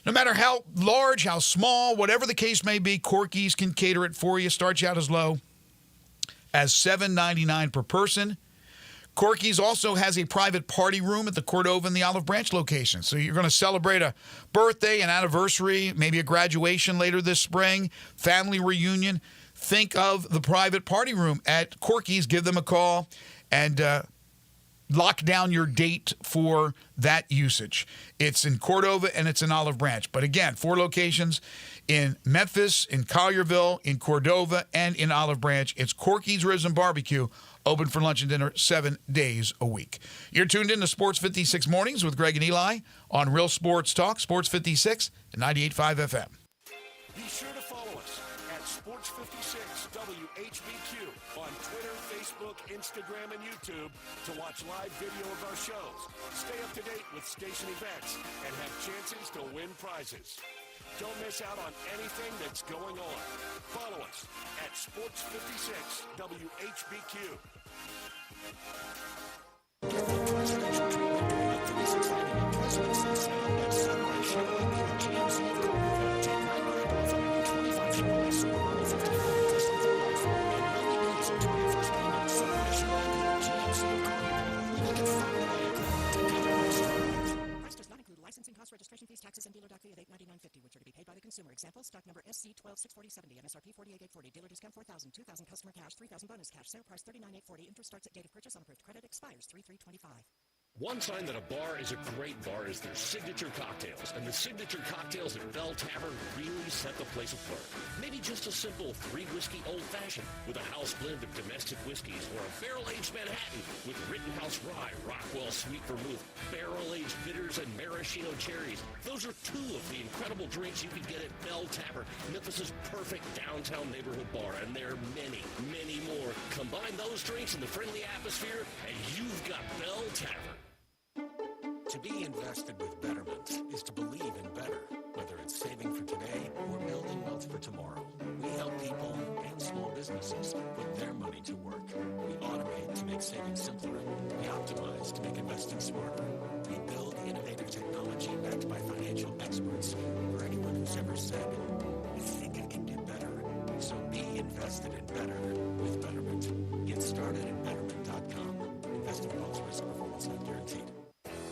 no matter how large, how small, whatever the case may be, Corky's can cater it for you. Starts out as low as $7.99 per person. Corky's also has a private party room at the Cordova and the Olive Branch location. So you're going to celebrate a birthday, an anniversary, maybe a graduation later this spring, family reunion. Think of the private party room at Corky's. Give them a call and lock down your date for that usage. It's in Cordova and it's in Olive Branch. But again, 4 locations in Memphis, in Collierville, in Cordova, and in Olive Branch. It's Corky's Ribs and Barbecue, open for lunch and dinner 7 days a week. You're tuned in to Sports 56 Mornings with Greg and Eli on Real Sports Talk, Sports 56 and 98.5 FM. Be sure to follow us at Sports56 WHBQ on Twitter, Facebook, Instagram, and YouTube to watch live video of our shows. Stay up to date with station events and have chances to win prizes. Don't miss out on anything that's going on. Follow us at Sports56 WHBQ. Licensing costs, registration fees, taxes, and dealer doc fee of $899.50, which are to be paid by the consumer. Example, stock number SC126470, MSRP $48,840, dealer discount $4,000, $2,000 customer cash, $3,000 bonus cash, sale price $39,840, interest starts at date of purchase on approved credit, expires 3/3/25. One sign that a bar is a great bar is their signature cocktails. And the signature cocktails at Bell Tavern really set the place apart. Maybe just a simple 3-whiskey old-fashioned with a house blend of domestic whiskeys, or a barrel-aged Manhattan with Rittenhouse Rye, Rockwell Sweet Vermouth, barrel-aged bitters, and maraschino cherries. Those are 2 of the incredible drinks you can get at Bell Tavern, Memphis's perfect downtown neighborhood bar. And there are many, many more. Combine those drinks in the friendly atmosphere, and you've got Bell Tavern. To be invested with Betterment is to believe in better, whether it's saving for today or building wealth for tomorrow. We help people and small businesses put their money to work. We automate to make saving simpler. We optimize to make investing smarter. We build innovative technology backed by financial experts. For anyone who's ever said, "I think I can do better." So be invested in better with Betterment. Get started at Betterment.com. Investing involves risk, performance not guaranteed.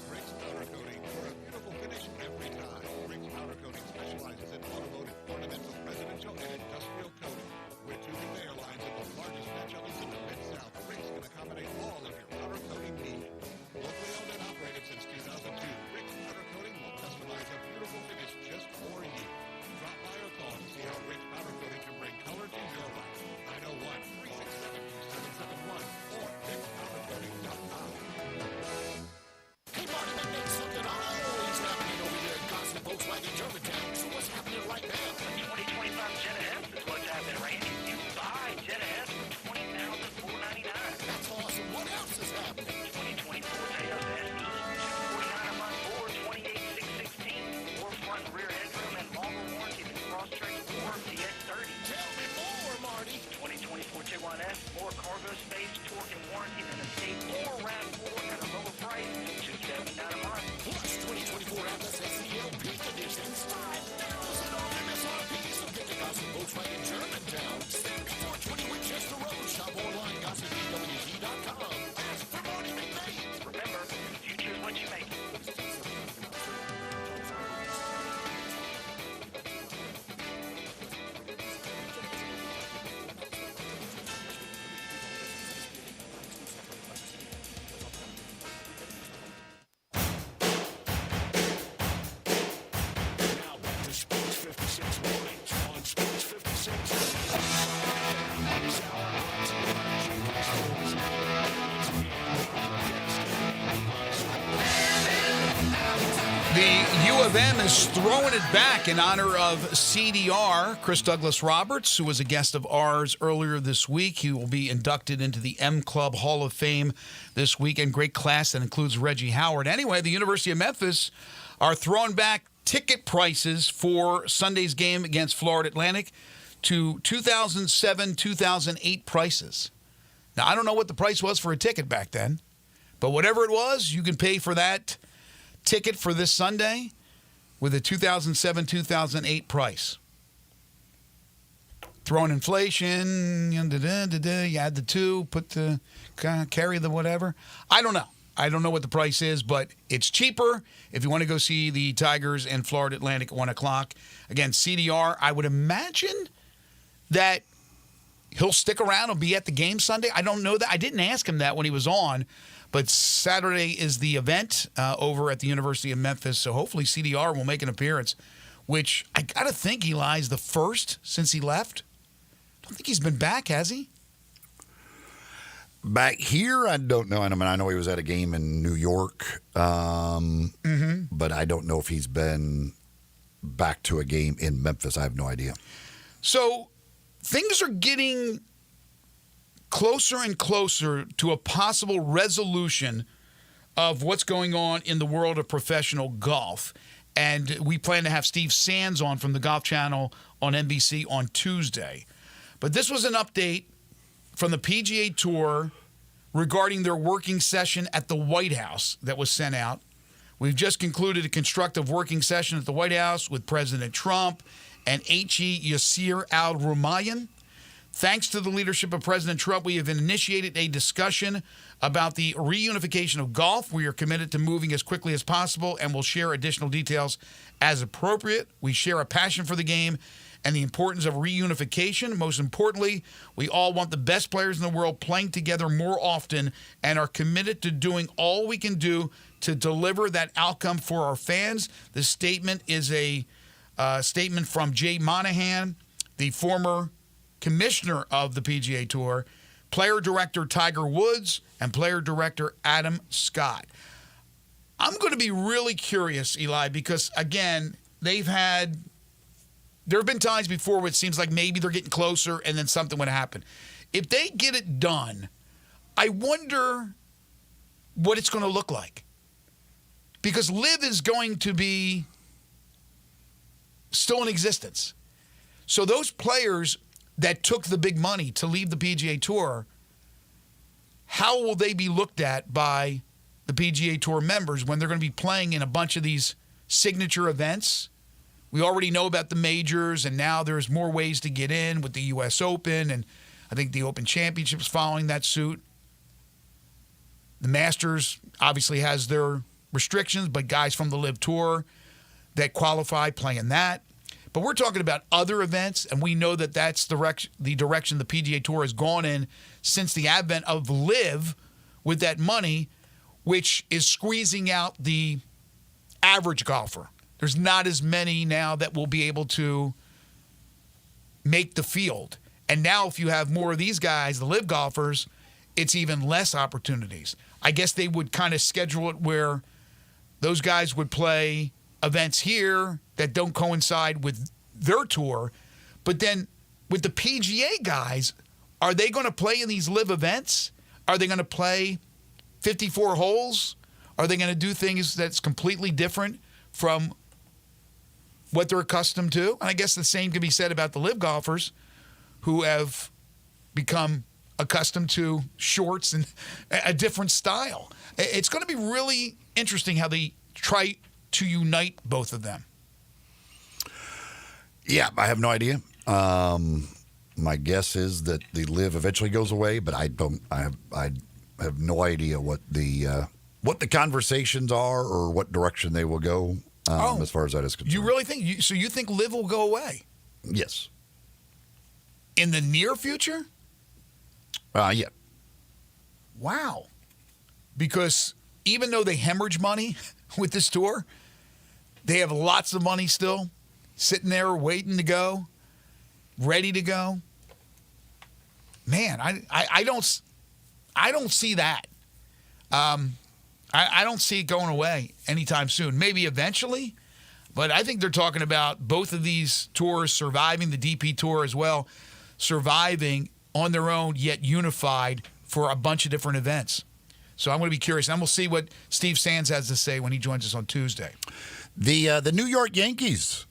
Briggs Powder Coating for a beautiful finish every time. Briggs Powder Coating specializes in automotive ornamental residential The U of M is throwing it back in honor of CDR, Chris Douglas Roberts, who was a guest of ours earlier this week. He will be inducted into the M Club Hall of Fame this weekend. Great class that includes Reggie Howard. Anyway, the University of Memphis are throwing back ticket prices for Sunday's game against Florida Atlantic to 2007, 2008 prices. Now, I don't know what the price was for a ticket back then, but whatever it was, you can pay for that ticket for this Sunday with a 2007, 2008 price. Throw in inflation, you add the two, carry the whatever. I don't know. I don't know what the price is, but it's cheaper if you want to go see the Tigers and Florida Atlantic at 1 o'clock. Again, CDR, I would imagine that he'll stick around and be at the game Sunday. I don't know that. I didn't ask him that when he was on. But Saturday is the event over at the University of Memphis, so hopefully CDR will make an appearance, which I got to think, Eli, is the first since he left. I don't think he's been back, has he? Back here, I don't know. I mean, I know he was at a game in New York, but I don't know if he's been back to a game in Memphis. I have no idea. So things are getting closer and closer to a possible resolution of what's going on in the world of professional golf. And we plan to have Steve Sands on from the Golf Channel on NBC on Tuesday. But this was an update from the PGA Tour regarding their working session at the White House that was sent out. We've just concluded a constructive working session at the White House with President Trump and H.E. Yasser al-Rumayyan. Thanks to the leadership of President Trump, we have initiated a discussion about the reunification of golf. We are committed to moving as quickly as possible and will share additional details as appropriate. We share a passion for the game and the importance of reunification. Most importantly, we all want the best players in the world playing together more often and are committed to doing all we can do to deliver that outcome for our fans. This statement is a statement from Jay Monahan, the former commissioner of the PGA Tour, player director Tiger Woods, and player director Adam Scott. I'm going to be really curious, Eli, because, again, there have been times before where it seems like maybe they're getting closer and then something would happen. If they get it done, I wonder what it's going to look like. Because LIV is going to be still in existence. So those players that took the big money to leave the PGA Tour, how will they be looked at by the PGA Tour members when they're going to be playing in a bunch of these signature events? We already know about the majors, and now there's more ways to get in with the U.S. Open, and I think the Open Championship's following that suit. The Masters obviously has their restrictions, but guys from the LIV Tour that qualify play in that. But we're talking about other events, and we know that that's the direction the PGA Tour has gone in since the advent of LIV with that money, which is squeezing out the average golfer. There's not as many now that will be able to make the field. And now if you have more of these guys, the LIV golfers, it's even less opportunities. I guess they would kind of schedule it where those guys would play events here that don't coincide with their tour. But then with the PGA guys, are they going to play in these LIV events? Are they going to play 54 holes? Are they going to do things that's completely different from what they're accustomed to? And I guess the same can be said about the LIV golfers who have become accustomed to shorts and a different style. It's going to be really interesting how they try to unite both of them. Yeah, I have no idea. My guess is that the LIV eventually goes away, but I have no idea what the conversations are or what direction they will go as far as that is concerned. You really think you think LIV will go away? Yes. In the near future? Yeah. Wow. Because even though they hemorrhage money with this tour, they have lots of money still sitting there waiting to go, ready to go. Man, I don't see that. I I don't see it going away anytime soon. Maybe eventually, but I think they're talking about both of these tours surviving, the DP Tour as well, surviving on their own yet unified for a bunch of different events. So I'm going to be curious, and we'll see what Steve Sands has to say when he joins us on Tuesday. The New York Yankees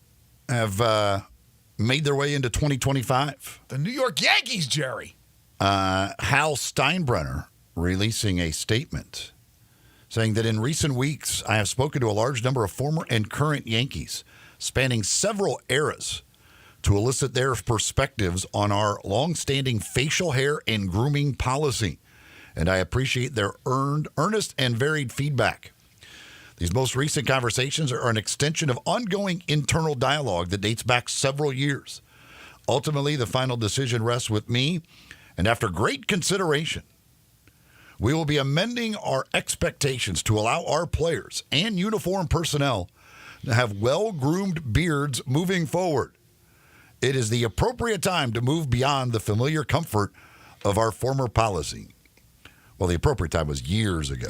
have made their way into 2025. The New York Yankees, Jerry. Hal Steinbrenner releasing a statement saying that in recent weeks, I have spoken to a large number of former and current Yankees spanning several eras to elicit their perspectives on our longstanding facial hair and grooming policy. And I appreciate their earnest and varied feedback. These most recent conversations are an extension of ongoing internal dialogue that dates back several years. Ultimately, the final decision rests with me, and after great consideration, we will be amending our expectations to allow our players and uniform personnel to have well-groomed beards moving forward. It is the appropriate time to move beyond the familiar comfort of our former policy. Well, the appropriate time was years ago.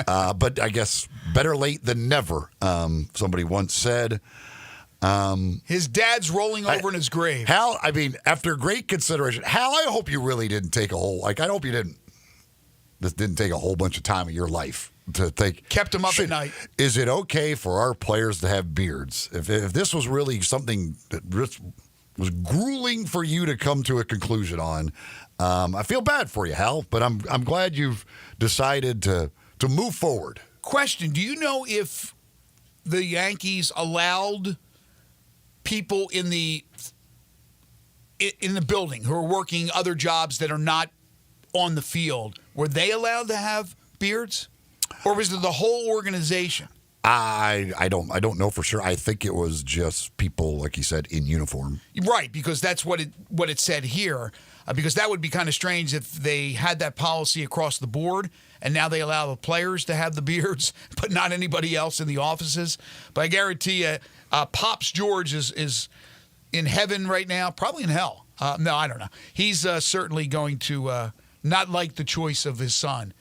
But I guess better late than never, somebody once said. His dad's rolling over in his grave. Hal, I mean, after great consideration, Hal, I hope you really didn't take I hope you didn't. This didn't take a whole bunch of time of your life to think. Kept him up at night. Is it okay for our players to have beards? If this was really something that was grueling for you to come to a conclusion on, I feel bad for you, Hal, but I'm glad you've decided to move forward. Question, do you know if the Yankees allowed people in the building who are working other jobs that are not on the field, were they allowed to have beards? Or was it the whole organization? I don't know for sure. I think it was just people, like you said, in uniform. Right, because that's what it said here. Because that would be kind of strange if they had that policy across the board, and now they allow the players to have the beards, but not anybody else in the offices. But I guarantee you, Pops George is in heaven right now, probably in hell. No, I don't know. He's certainly going to not like the choice of his son.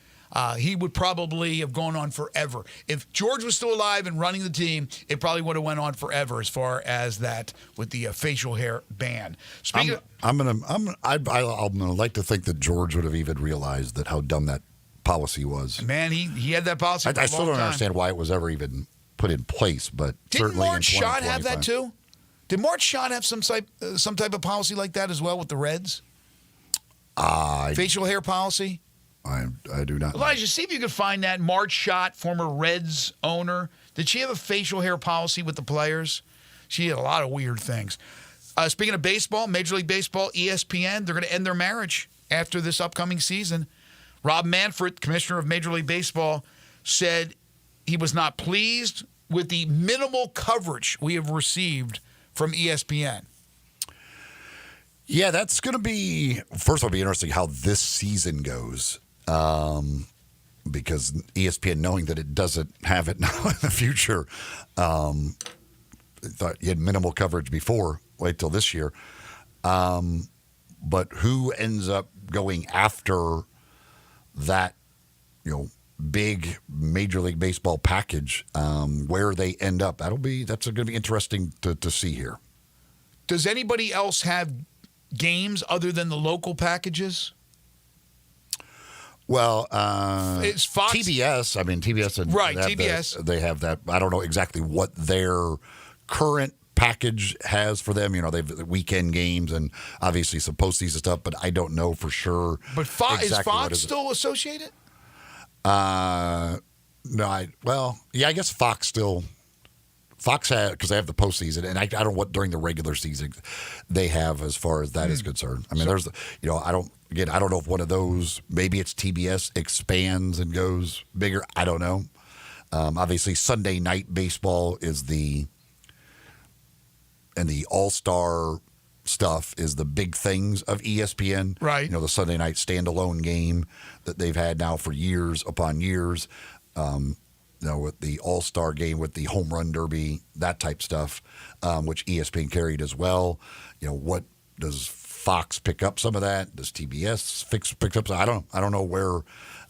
He would probably have gone on forever. If George was still alive and running the team, it probably would have went on forever as far as that with the facial hair ban. I'm gonna like to think that George would have even realized that how dumb that policy was. Man, he had that policy. I still don't understand why it was ever even put in place, but didn't certainly Mark in Schott have that 2025. too? Did Mark Schott have some type of policy like that as well with the Reds? Facial hair policy? I do not. Elijah, see if you can find that. Marge Schott, former Reds owner. Did she have a facial hair policy with the players? She had a lot of weird things. Speaking of baseball, Major League Baseball, ESPN, they're going to end their marriage after this upcoming season. Rob Manfred, commissioner of Major League Baseball, said he was not pleased with the minimal coverage we have received from ESPN. Yeah, that's going to be, first of all, be interesting how this season goes. Because ESPN, knowing that it doesn't have it now in the future, thought you had minimal coverage before. Wait till this year. But who ends up going after that, big Major League Baseball package? Where they end up, that's going to be interesting to see here. Does anybody else have games other than the local packages? Well, it's Fox. TBS. I mean, TBS. Right, TBS. They have that. I don't know exactly what their current package has for them. They have the weekend games and obviously some postseason stuff, but I don't know for sure. But is Fox still associated? No, I guess Fox still. Fox had, because they have the postseason, and I don't know what during the regular season they have as far as that is concerned. I mean, I don't know if one of those, maybe it's TBS expands and goes bigger. I don't know. Obviously, Sunday night baseball is and the All-Star stuff is the big things of ESPN. Right. The Sunday night standalone game that they've had now for years upon years. With the All-Star game, with the Home Run Derby, that type stuff, which ESPN carried as well. What does Fox pick up some of that? Does TBS pick up some? I don't know where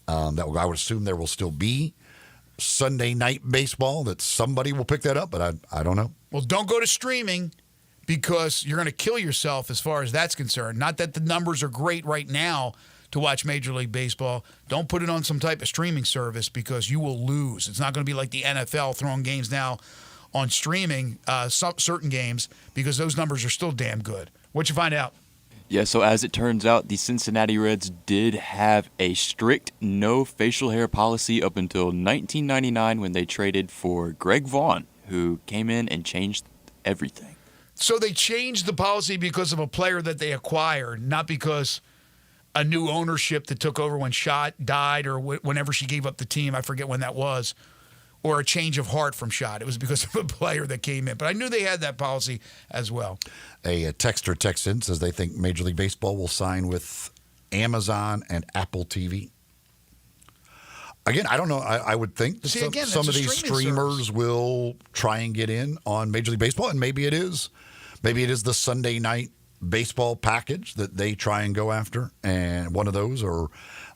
that will go. I would assume there will still be Sunday night baseball that somebody will pick that up, but I don't know. Well, don't go to streaming because you're going to kill yourself as far as that's concerned. Not that the numbers are great right now to watch Major League Baseball. Don't put it on some type of streaming service because you will lose. It's not going to be like the NFL throwing games now on streaming, certain games, because those numbers are still damn good. What'd you find out? Yeah, so as it turns out, the Cincinnati Reds did have a strict no facial hair policy up until 1999 when they traded for Greg Vaughn, who came in and changed everything. So they changed the policy because of a player that they acquired, not because a new ownership that took over when Schott died or whenever she gave up the team. I forget when that was. Or a change of heart from Schott. It was because of a player that came in. But I knew they had that policy as well. A texter texts in, says they think Major League Baseball will sign with Amazon and Apple TV. Again, I don't know. I would think that some of these streamers will try and get in on Major League Baseball, and maybe it is. Maybe it is the Sunday night baseball package that they try and go after, and one of those, or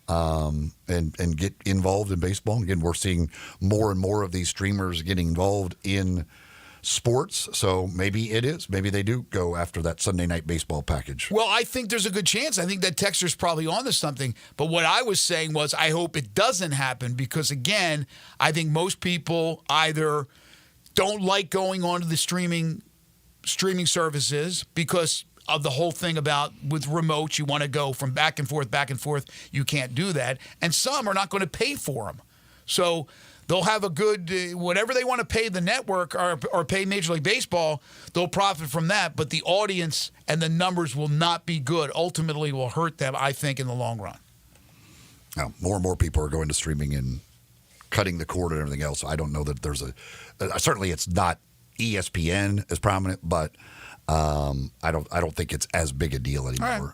and get involved in baseball. Again, we're seeing more and more of these streamers getting involved in sports, so maybe it is. Maybe they do go after that Sunday night baseball package. Well, I think there's a good chance. I think that texter's probably on to something. But what I was saying was I hope it doesn't happen because, again, I think most people either don't like going onto the streaming services because of the whole thing about with remotes, you want to go from back and forth. You can't do that. And some are not going to pay for them. So they'll have a good, whatever they want to pay the network or pay Major League Baseball, they'll profit from that. But the audience and the numbers will not be good. Ultimately will hurt them, I think, in the long run. Now, more and more people are going to streaming and cutting the cord and everything else. I don't know that there's certainly it's not ESPN as prominent, but I don't think it's as big a deal anymore. Right.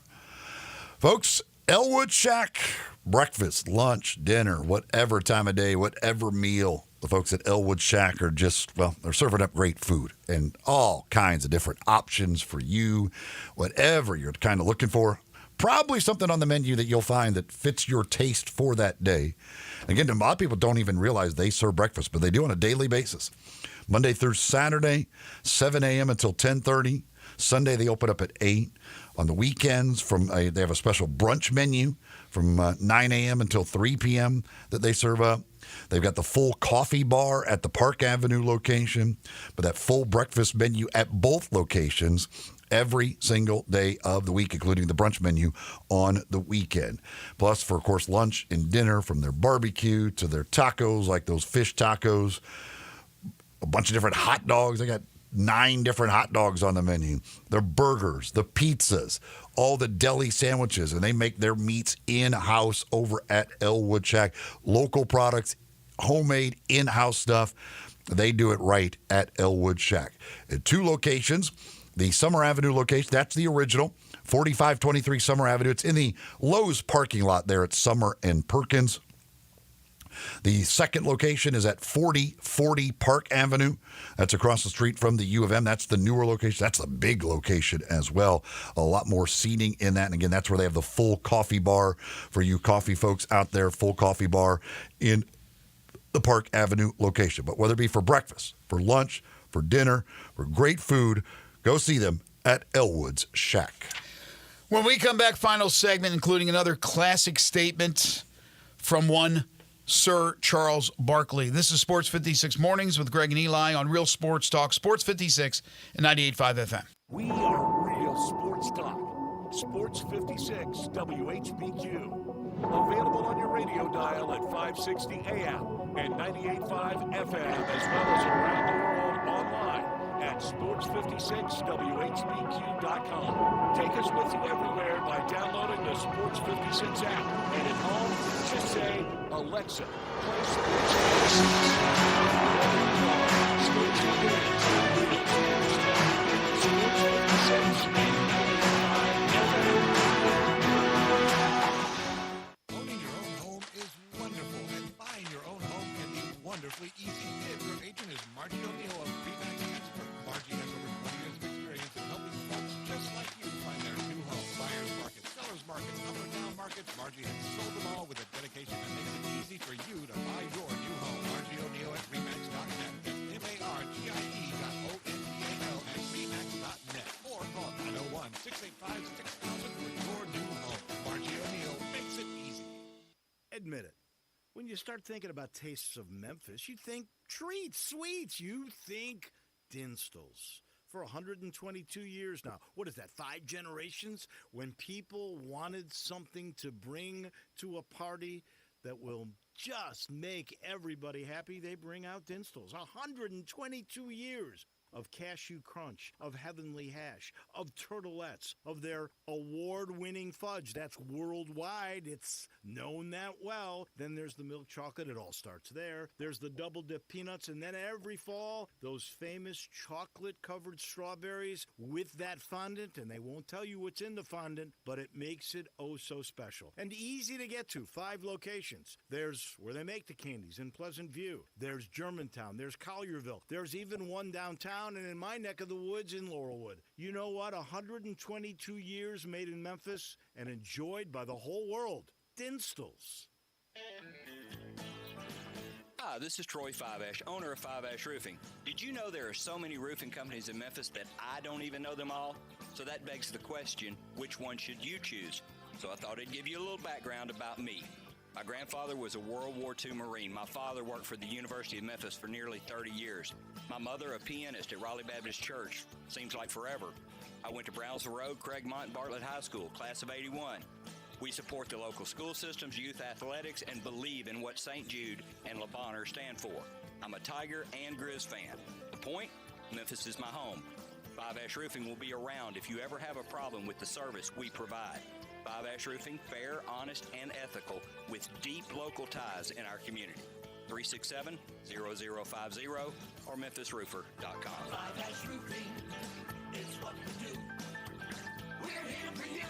Folks, Elwood Shack, breakfast, lunch, dinner, whatever time of day, whatever meal. The folks at Elwood Shack are just, well, they're serving up great food and all kinds of different options for you, whatever you're kind of looking for. Probably something on the menu that you'll find that fits your taste for that day. Again, a lot of people don't even realize they serve breakfast, but they do on a daily basis. Monday through Saturday, 7 a.m. until 10:30. Sunday, they open up at 8. On the weekends, they have a special brunch menu from 9 a.m. until 3 p.m. that they serve up. They've got the full coffee bar at the Park Avenue location, but that full breakfast menu at both locations every single day of the week, including the brunch menu on the weekend. Plus, for, of course, lunch and dinner, from their barbecue to their tacos, like those fish tacos, a bunch of different hot dogs. They got 9 different hot dogs on the menu. Their burgers, the pizzas, all the deli sandwiches, and they make their meats in-house over at Elwood Shack. Local products, homemade, in-house stuff. They do it right at Elwood Shack. At 2 locations. The Summer Avenue location, that's the original, 4523 Summer Avenue. It's in the Lowe's parking lot there at Summer and Perkins. The second location is at 4040 Park Avenue. That's across the street from the U of M. That's the newer location. That's a big location as well. A lot more seating in that. And again, that's where they have the full coffee bar for you coffee folks out there, full coffee bar in the Park Avenue location. But whether it be for breakfast, for lunch, for dinner, for great food, go see them at Elwood's Shack. When we come back, final segment, including another classic statement from one Sir Charles Barkley. This is Sports 56 Mornings with Greg and Eli on Real Sports Talk, Sports 56 and 98.5 FM. We are Real Sports Talk, Sports 56 WHBQ. Available on your radio dial at 560 AM and 98.5 FM, as well as around the world online at sports56whbq.com. Take us with you everywhere by downloading the Sports 56 app. And at home, just say, Alexa, play Sports 56. Owning your own home is wonderful, and buying your own home can be wonderfully easy. If your agent is Margie O'Neill of Remax Expert, Margie has over 20 years of experience in helping folks just like you find their new home. Buyers markets, sellers markets, up and down markets. Margie has sold them all with a dedication that makes it easy for you to buy your new home. Margie admit it. When you start thinking about tastes of Memphis, you think treats, sweets. You think Dinstall's. For 122 years now. What is that, 5 generations? When people wanted something to bring to a party that will just make everybody happy, they bring out Dinstall's. 122 years of Cashew Crunch, of Heavenly Hash, of Turtlettes, of their award-winning fudge. That's worldwide. It's known that well. Then there's the milk chocolate. It all starts there. There's the double-dip peanuts. And then every fall, those famous chocolate-covered strawberries with that fondant. And they won't tell you what's in the fondant, but it makes it oh so special. And easy to get to. 5 locations. There's where they make the candies in Pleasant View. There's Germantown. There's Collierville. There's even one downtown. And in my neck of the woods in Laurelwood. You know what? 122 years made in Memphis and enjoyed by the whole world. Dinstall's. Hi, this is Troy Five-Ash, owner of Five-Ash Roofing. Did you know there are so many roofing companies in Memphis that I don't even know them all? So that begs the question, which one should you choose? So I thought I'd give you a little background about me. My grandfather was a World War II Marine. My father worked for the University of Memphis for nearly 30 years. My mother, a pianist at Raleigh Baptist Church. Seems like forever. I went to Brownsville Road, Craigmont, and Bartlett High School, class of 81. We support the local school systems, youth athletics, and believe in what St. Jude and Le Bonheur stand for. I'm a Tiger and Grizz fan. The point? Memphis is my home. Five-Ash Roofing will be around if you ever have a problem with the service we provide. Five-Ash Roofing, fair, honest, and ethical, with deep local ties in our community. 367-0050 or memphisroofer.com. Five-Ash Roofing is what we do. We're here for you.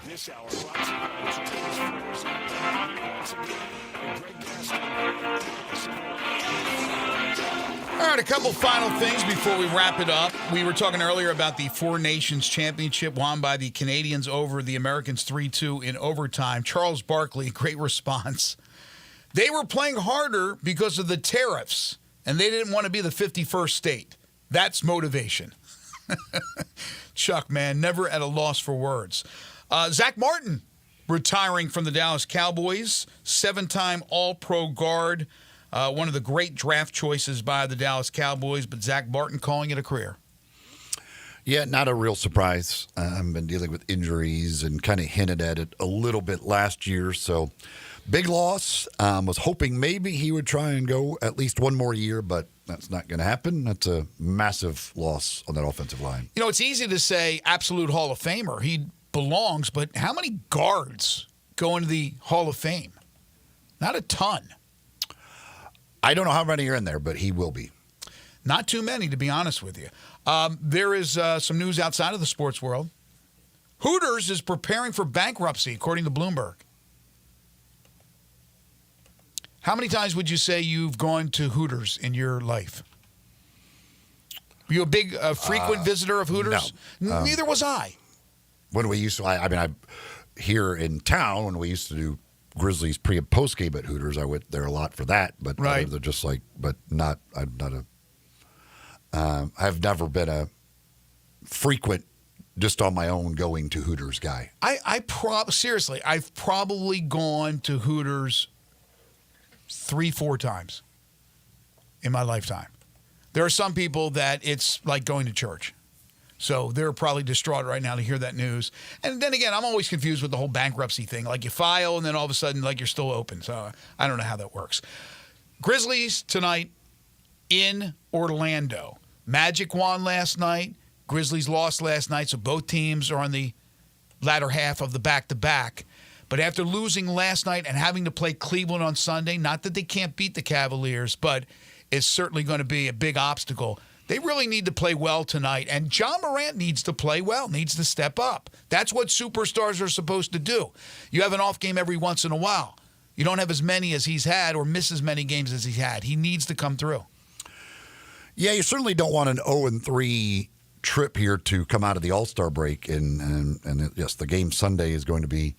This hour brought to you by Sports56 once again by Greg All right, a couple final things before we wrap it up. We were talking earlier about the Four Nations Championship won by the Canadians over the Americans 3-2 in overtime. Charles Barkley, great response. They were playing harder because of the tariffs, and they didn't want to be the 51st state. That's motivation. Chuck, man, never at a loss for words. Zach Martin retiring from the Dallas Cowboys, 7-time All-Pro guard, one of the great draft choices by the Dallas Cowboys, but Zach Martin calling it a career. Yeah, not a real surprise. I've been dealing with injuries and kind of hinted at it a little bit last year, so big loss. Was hoping maybe he would try and go at least one more year, but that's not going to happen. That's a massive loss on that offensive line. You know, it's easy to say absolute Hall of Famer. He belongs, but how many guards go into the Hall of Fame? Not a ton. I don't know how many are in there, but he will be. Not too many, to be honest with you. There is some news outside of the sports world. Hooters is preparing for bankruptcy, according to Bloomberg. How many times would you say you've gone to Hooters in your life? Were you a big frequent visitor of Hooters? No. Neither was I. When we used to, I here in town, when we used to do Grizzlies pre and post game at Hooters, I went there a lot for that. But right. They're just like, but not. I'm not a. I've never been a frequent, just on my own, going to Hooters guy. Seriously, I've probably gone to Hooters 3-4 times in my lifetime. There are some people that it's like going to church. So they're probably distraught right now to hear that news. And then again, I'm always confused with the whole bankruptcy thing. Like you file and then all of a sudden like you're still open. So I don't know how that works. Grizzlies tonight in Orlando. Magic won last night. Grizzlies lost last night. So both teams are on the latter half of the back-to-back. But after losing last night and having to play Cleveland on Sunday, not that they can't beat the Cavaliers, but it's certainly going to be a big obstacle. They really need to play well tonight, and John Morant needs to play well, needs to step up. That's what superstars are supposed to do. You have an off game every once in a while. You don't have as many as he's had or miss as many games as he's had. He needs to come through. Yeah, you certainly don't want an 0-3 trip here to come out of the All-Star break, and yes, the game Sunday is going to be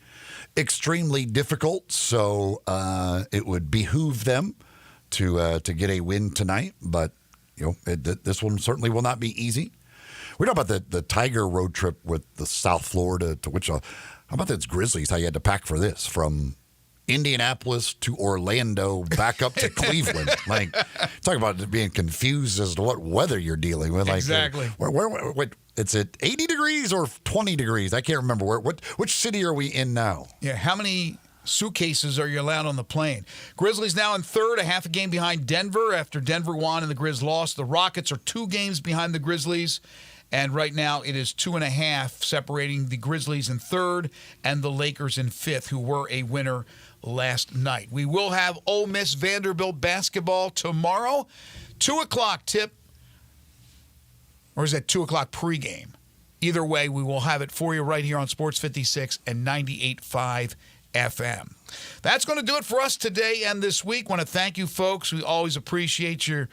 extremely difficult, so it would behoove them to get a win tonight, but this one certainly will not be easy. We talk about the Tiger road trip with the South Florida to Wichita. How about that's Grizzlies? How you had to pack for this from Indianapolis to Orlando, back up to Cleveland. Like, talk about being confused as to what weather you're dealing with. Like, exactly. Where it's at 80 degrees or 20 degrees? I can't remember which city are we in now? Yeah, how many suitcases are you allowed on the plane? Grizzlies now in third, a half a game behind Denver after Denver won and the Grizz lost. The Rockets are 2 games behind the Grizzlies, and right now it is 2.5 separating the Grizzlies in third and the Lakers in fifth, who were a winner last night. We will have Ole Miss Vanderbilt basketball tomorrow, 2 o'clock tip, or is that 2 o'clock pregame? Either way, we will have it for you right here on Sports 56 and 98.5 FM. That's going to do it for us today and this week. Want to thank you, folks. We always appreciate your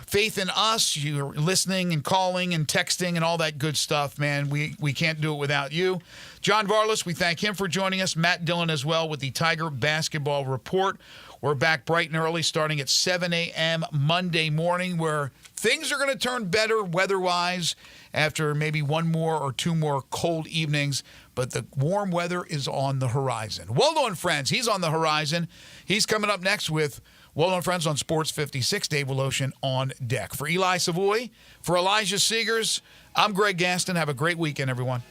faith in us, your listening and calling and texting and all that good stuff, man. We can't do it without you. John Varlas, we thank him for joining us. Matt Dillon as well with the Tiger Basketball Report. We're back bright and early starting at 7 a.m. Monday morning, where things are going to turn better weather-wise after maybe 1 more or 2 more cold evenings. But the warm weather is on the horizon. Waldo and Friends, he's on the horizon. He's coming up next with Waldo and Friends on Sports 56. Dave Woloshin on deck. For Eli Savoy, for Elijah Seegers, I'm Greg Gaston. Have a great weekend, everyone.